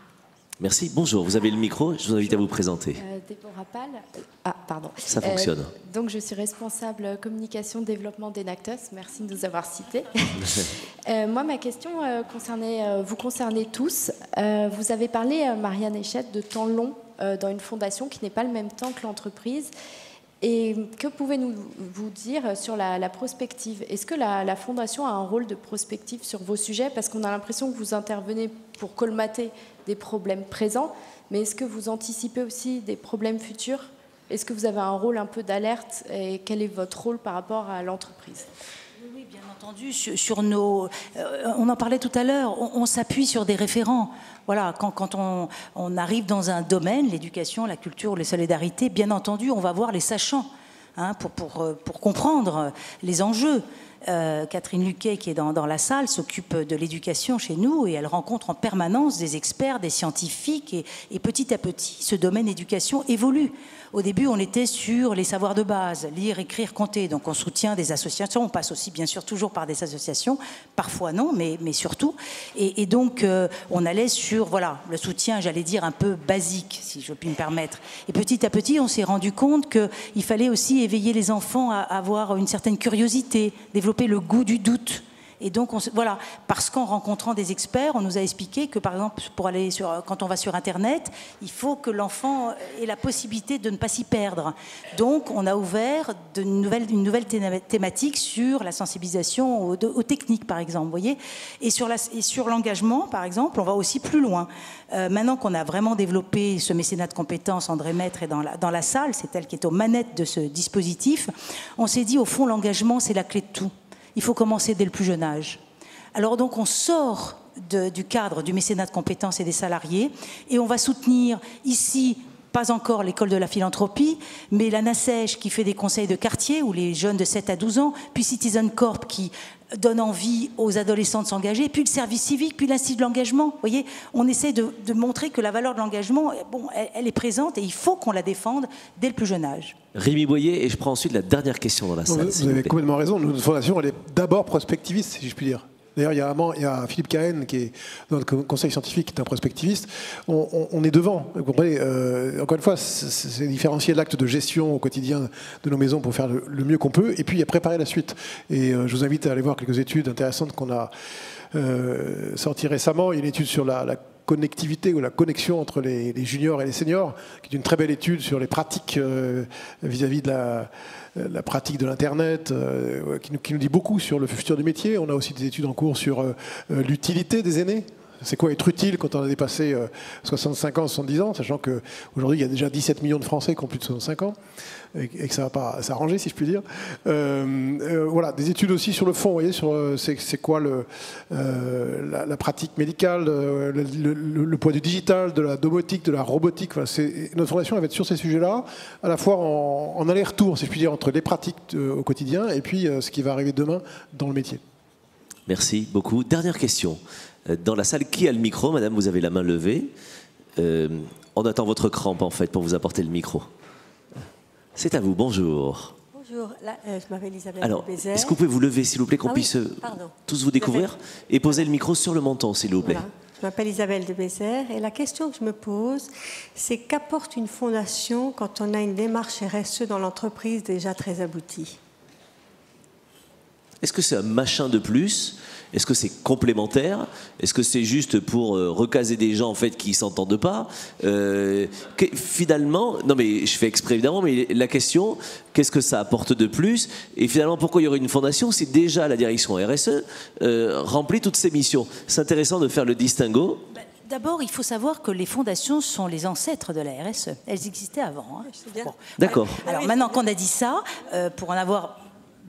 Merci. Bonjour, vous avez le micro, je vous invite à vous présenter. Déborah Pal. Pardon. Ça fonctionne. Donc je suis responsable communication développement d'Enactus, merci de nous avoir cités. Moi, ma question vous concernait tous. Vous avez parlé, Marianne Echette, de temps long dans une fondation qui n'est pas le même temps que l'entreprise. Et que pouvez-vous dire sur la prospective? Est-ce que la Fondation a un rôle de prospective sur vos sujets? Parce qu'on a l'impression que vous intervenez pour colmater des problèmes présents, mais est-ce que vous anticipez aussi des problèmes futurs? Est-ce que vous avez un rôle un peu d'alerte? Et quel est votre rôle par rapport à l'entreprise? Oui, bien entendu, sur nos... on en parlait tout à l'heure, on s'appuie sur des référents. Voilà, quand on arrive dans un domaine, l'éducation, la culture, les solidarités, bien entendu, on va voir les sachants pour comprendre les enjeux. Catherine Luquet, qui est dans la salle, s'occupe de l'éducation chez nous et elle rencontre en permanence des experts, des scientifiques et petit à petit, ce domaine éducation évolue. Au début, on était sur les savoirs de base, lire, écrire, compter. Donc on soutient des associations, on passe aussi bien sûr toujours par des associations, parfois non, mais surtout. Et donc on allait sur le soutien, j'allais dire, un peu basique, si je puis me permettre. Et petit à petit, on s'est rendu compte qu'il fallait aussi éveiller les enfants à avoir une certaine curiosité, développer le goût du doute. Et donc, parce qu'en rencontrant des experts, on nous a expliqué que, par exemple, quand on va sur Internet, il faut que l'enfant ait la possibilité de ne pas s'y perdre. Donc, on a ouvert une nouvelle thématique sur la sensibilisation aux techniques, par exemple, vous voyez. Et sur l'engagement, par exemple, on va aussi plus loin. Maintenant qu'on a vraiment développé ce mécénat de compétences, André Maître est dans la salle, c'est elle qui est aux manettes de ce dispositif, on s'est dit, au fond, l'engagement, c'est la clé de tout. Il faut commencer dès le plus jeune âge. Alors donc on sort du cadre du mécénat de compétences et des salariés et on va soutenir ici, pas encore l'école de la philanthropie, mais la NACEJ qui fait des conseils de quartier où les jeunes de 7 à 12 ans, puis Citizen Corp qui donne envie aux adolescents de s'engager, puis le service civique, puis l'Institut de l'engagement. Vous voyez, on essaie de montrer que la valeur de l'engagement, bon, elle est présente et il faut qu'on la défende dès le plus jeune âge. Rémi Boyer, et je prends ensuite la dernière question dans la salle. Vous avez complètement raison. Notre fondation, elle est d'abord prospectiviste, si je puis dire. D'ailleurs, il y a Philippe Cahen, qui est dans le conseil scientifique, qui est un prospectiviste. On est devant. Vous comprenez, encore une fois, c'est différencier l'acte de gestion au quotidien de nos maisons pour faire le mieux qu'on peut, et puis il y a préparer la suite. Et je vous invite à aller voir quelques études intéressantes qu'on a sorties récemment. Il y a une étude sur la connectivité ou la connexion entre les juniors et les seniors, qui est une très belle étude sur les pratiques vis-à-vis de la pratique de l'Internet, qui nous dit beaucoup sur le futur du métier. On a aussi des études en cours sur l'utilité des aînés. C'est quoi être utile quand on a dépassé 65 ans, 70 ans, sachant qu'aujourd'hui, il y a déjà 17 millions de Français qui ont plus de 65 ans, et que ça ne va pas s'arranger, si je puis dire. Voilà, des études aussi sur le fond, vous voyez, sur c'est quoi la pratique médicale, le poids du digital, de la domotique, de la robotique. Voilà, notre fondation va être sur ces sujets-là, à la fois en aller-retour, si je puis dire, entre les pratiques au quotidien et puis ce qui va arriver demain dans le métier. Merci beaucoup. Dernière question. Dans la salle, qui a le micro? Madame, vous avez la main levée. On attend votre crampe, en fait, pour vous apporter le micro. C'est à vous. Bonjour. Bonjour. Je m'appelle Isabelle Alors, de Bézère. est-ce que vous pouvez vous lever, s'il vous plaît, qu'on puisse tous vous découvrir et poser le micro sur le menton, s'il vous plaît. Voilà. Je m'appelle Isabelle de Bézère et la question que je me pose, c'est qu'apporte une fondation quand on a une démarche RSE dans l'entreprise déjà très aboutie? Est-ce que c'est un machin de plus? Est-ce que c'est complémentaire? Est-ce que c'est juste pour recaser des gens en fait qui s'entendent pas? Finalement, non mais je fais exprès évidemment, mais la question, qu'est-ce que ça apporte de plus? Et finalement, pourquoi il y aurait une fondation si déjà la direction RSE remplit toutes ses missions? C'est intéressant de faire le distinguo. D'abord, il faut savoir que les fondations sont les ancêtres de la RSE. Elles existaient avant. Hein. Bon. D'accord. Alors maintenant qu'on a dit ça, pour en avoir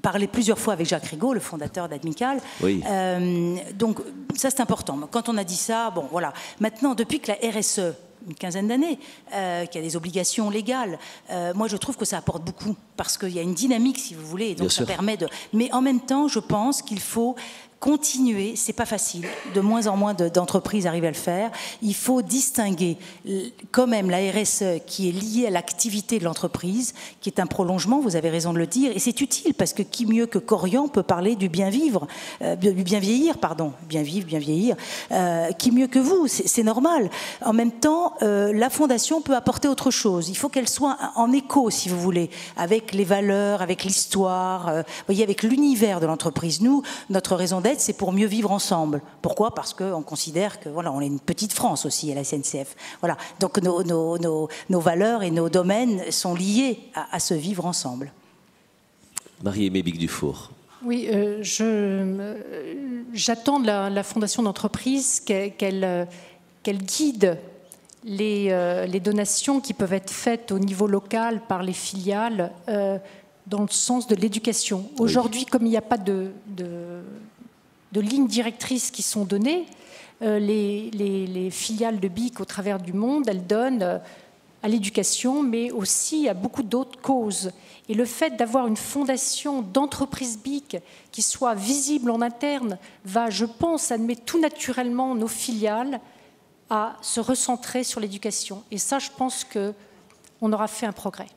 parlé plusieurs fois avec Jacques Rigaud, le fondateur d'Admical. Oui. Donc ça c'est important. Quand on a dit ça, bon voilà. Maintenant, depuis que la RSE, une quinzaine d'années, qu'il y a des obligations légales, moi je trouve que ça apporte beaucoup parce qu'il y a une dynamique, si vous voulez, et donc ça permet de. Mais en même temps, je pense qu'il faut continuer, c'est pas facile, de moins en moins d'entreprises arrivent à le faire. Il faut distinguer quand même la RSE qui est liée à l'activité de l'entreprise, qui est un prolongement, vous avez raison de le dire, et c'est utile parce que qui mieux que Corian peut parler du bien vivre, du bien vieillir, pardon, bien vivre, bien vieillir, qui mieux que vous, c'est normal. En même temps, la fondation peut apporter autre chose. Il faut qu'elle soit en écho, si vous voulez, avec les valeurs, avec l'histoire, voyez, avec l'univers de l'entreprise. Nous, notre raison d'être, c'est pour mieux vivre ensemble. Pourquoi? Parce qu'on considère que voilà, on est une petite France aussi à la SNCF. Voilà. Donc nos valeurs et nos domaines sont liés à ce vivre ensemble. Marie-Aimée Bic-Dufour. Oui, j'attends de la fondation d'entreprise qu'elle guide les donations qui peuvent être faites au niveau local par les filiales dans le sens de l'éducation. Aujourd'hui, comme il n'y a pas de lignes directrices qui sont données, les filiales de BIC au travers du monde, elles donnent à l'éducation, mais aussi à beaucoup d'autres causes. Et le fait d'avoir une fondation d'entreprise BIC qui soit visible en interne va, je pense, amener tout naturellement nos filiales à se recentrer sur l'éducation. Et ça, je pense qu'on aura fait un progrès.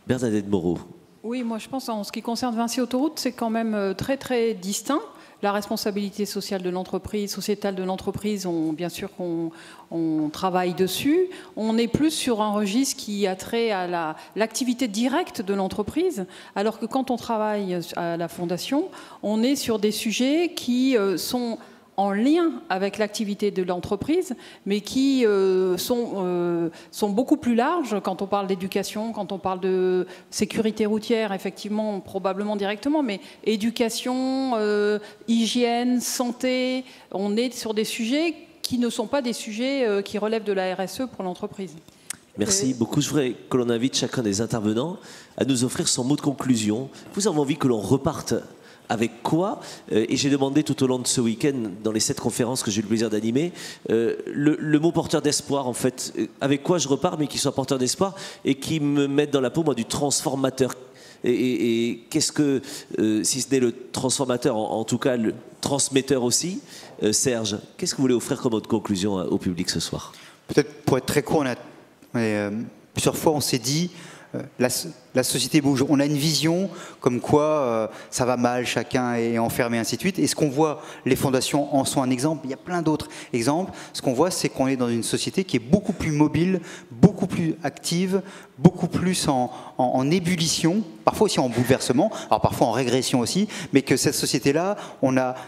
Bernadette Moreau. Oui, moi je pense en ce qui concerne Vinci Autoroute, c'est quand même très très distinct. La responsabilité sociale de l'entreprise, sociétale de l'entreprise, bien sûr qu'on travaille dessus. On est plus sur un registre qui a trait à l'activité directe de l'entreprise, alors que quand on travaille à la fondation, on est sur des sujets qui sont en lien avec l'activité de l'entreprise, mais qui sont beaucoup plus larges quand on parle d'éducation, quand on parle de sécurité routière, effectivement, probablement directement, mais éducation, hygiène, santé, on est sur des sujets qui ne sont pas des sujets qui relèvent de la RSE pour l'entreprise. Merci beaucoup. Je voudrais que l'on invite chacun des intervenants à nous offrir son mot de conclusion. Vous avez envie que l'on reparte avec quoi? Et j'ai demandé tout au long de ce week-end, dans les 7 conférences que j'ai eu le plaisir d'animer, le mot porteur d'espoir, en fait. Avec quoi je repars, mais qui soit porteur d'espoir et qui me mette dans la peau, moi, du transformateur. Et qu'est-ce que, si ce n'est le transformateur, en tout cas le transmetteur aussi, Serge, qu'est-ce que vous voulez offrir comme autre conclusion au public ce soir? Peut-être pour être très court, plusieurs fois on s'est dit, la société bouge. On a une vision comme quoi ça va mal, chacun est enfermé, ainsi de suite. Et ce qu'on voit, les fondations en sont un exemple. Il y a plein d'autres exemples. Ce qu'on voit, c'est qu'on est dans une société qui est beaucoup plus mobile, beaucoup plus active, beaucoup plus en ébullition, parfois aussi en bouleversement, alors parfois en régression aussi, mais que cette société-là,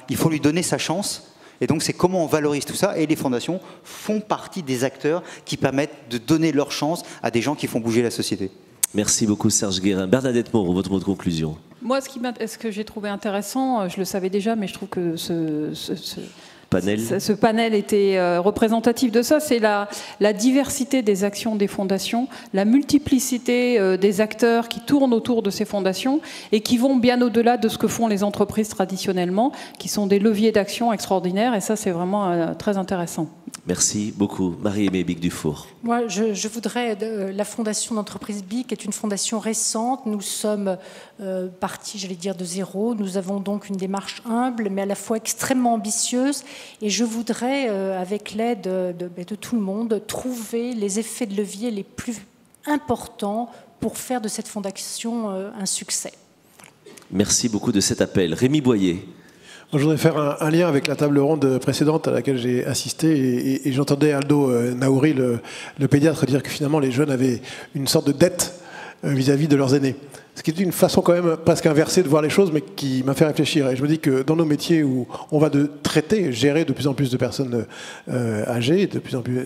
il faut lui donner sa chance. Et donc, c'est comment on valorise tout ça. Et les fondations font partie des acteurs qui permettent de donner leur chance à des gens qui font bouger la société. Merci beaucoup, Serge Guérin. Bernadette Moreau, votre mot de conclusion. Moi, ce que j'ai trouvé intéressant, je le savais déjà, mais je trouve que ce panel était représentatif de ça, c'est la diversité des actions des fondations, la multiplicité des acteurs qui tournent autour de ces fondations et qui vont bien au-delà de ce que font les entreprises traditionnellement, qui sont des leviers d'action extraordinaires, et ça, c'est vraiment très intéressant. Merci beaucoup. Marie-Aimée Bic-Dufour. Moi, je voudrais... la fondation d'entreprise BIC est une fondation récente. Nous sommes partis, j'allais dire, de zéro. Nous avons donc une démarche humble, mais à la fois extrêmement ambitieuse. Et je voudrais, avec l'aide de tout le monde, trouver les effets de levier les plus importants pour faire de cette fondation un succès. Merci beaucoup de cet appel. Rémi Boyer. Je voudrais faire un lien avec la table ronde précédente à laquelle j'ai assisté et j'entendais Aldo Naouri, le pédiatre, dire que finalement les jeunes avaient une sorte de dette vis-à-vis de leurs aînés. Ce qui est une façon quand même presque inversée de voir les choses, mais qui m'a fait réfléchir. Et je me dis que dans nos métiers où on va gérer de plus en plus de personnes âgées, de plus en plus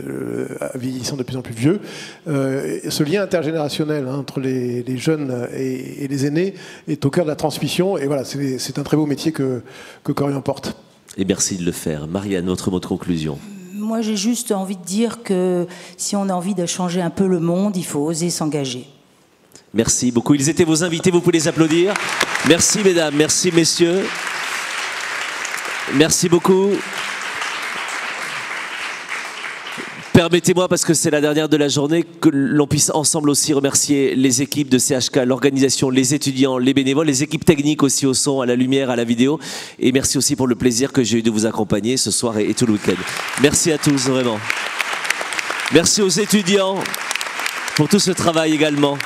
vieillissant, de plus en plus vieux, ce lien intergénérationnel entre les jeunes et les aînés est au cœur de la transmission. Et voilà, c'est un très beau métier que Corian porte. Et merci de le faire. Marianne, votre mot de conclusion. Moi, j'ai juste envie de dire que si on a envie de changer un peu le monde, il faut oser s'engager. Merci beaucoup. Ils étaient vos invités, vous pouvez les applaudir. Merci mesdames, merci messieurs. Merci beaucoup. Permettez-moi, parce que c'est la dernière de la journée, que l'on puisse ensemble aussi remercier les équipes de CHK, l'organisation, les étudiants, les bénévoles, les équipes techniques aussi au son, à la lumière, à la vidéo. Et merci aussi pour le plaisir que j'ai eu de vous accompagner ce soir et tout le week-end. Merci à tous, vraiment. Merci aux étudiants pour tout ce travail également.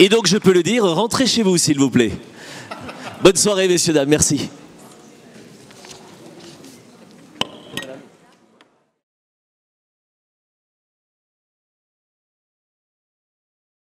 Et donc, je peux le dire, rentrez chez vous, s'il vous plaît. Bonne soirée, messieurs, dames. Merci.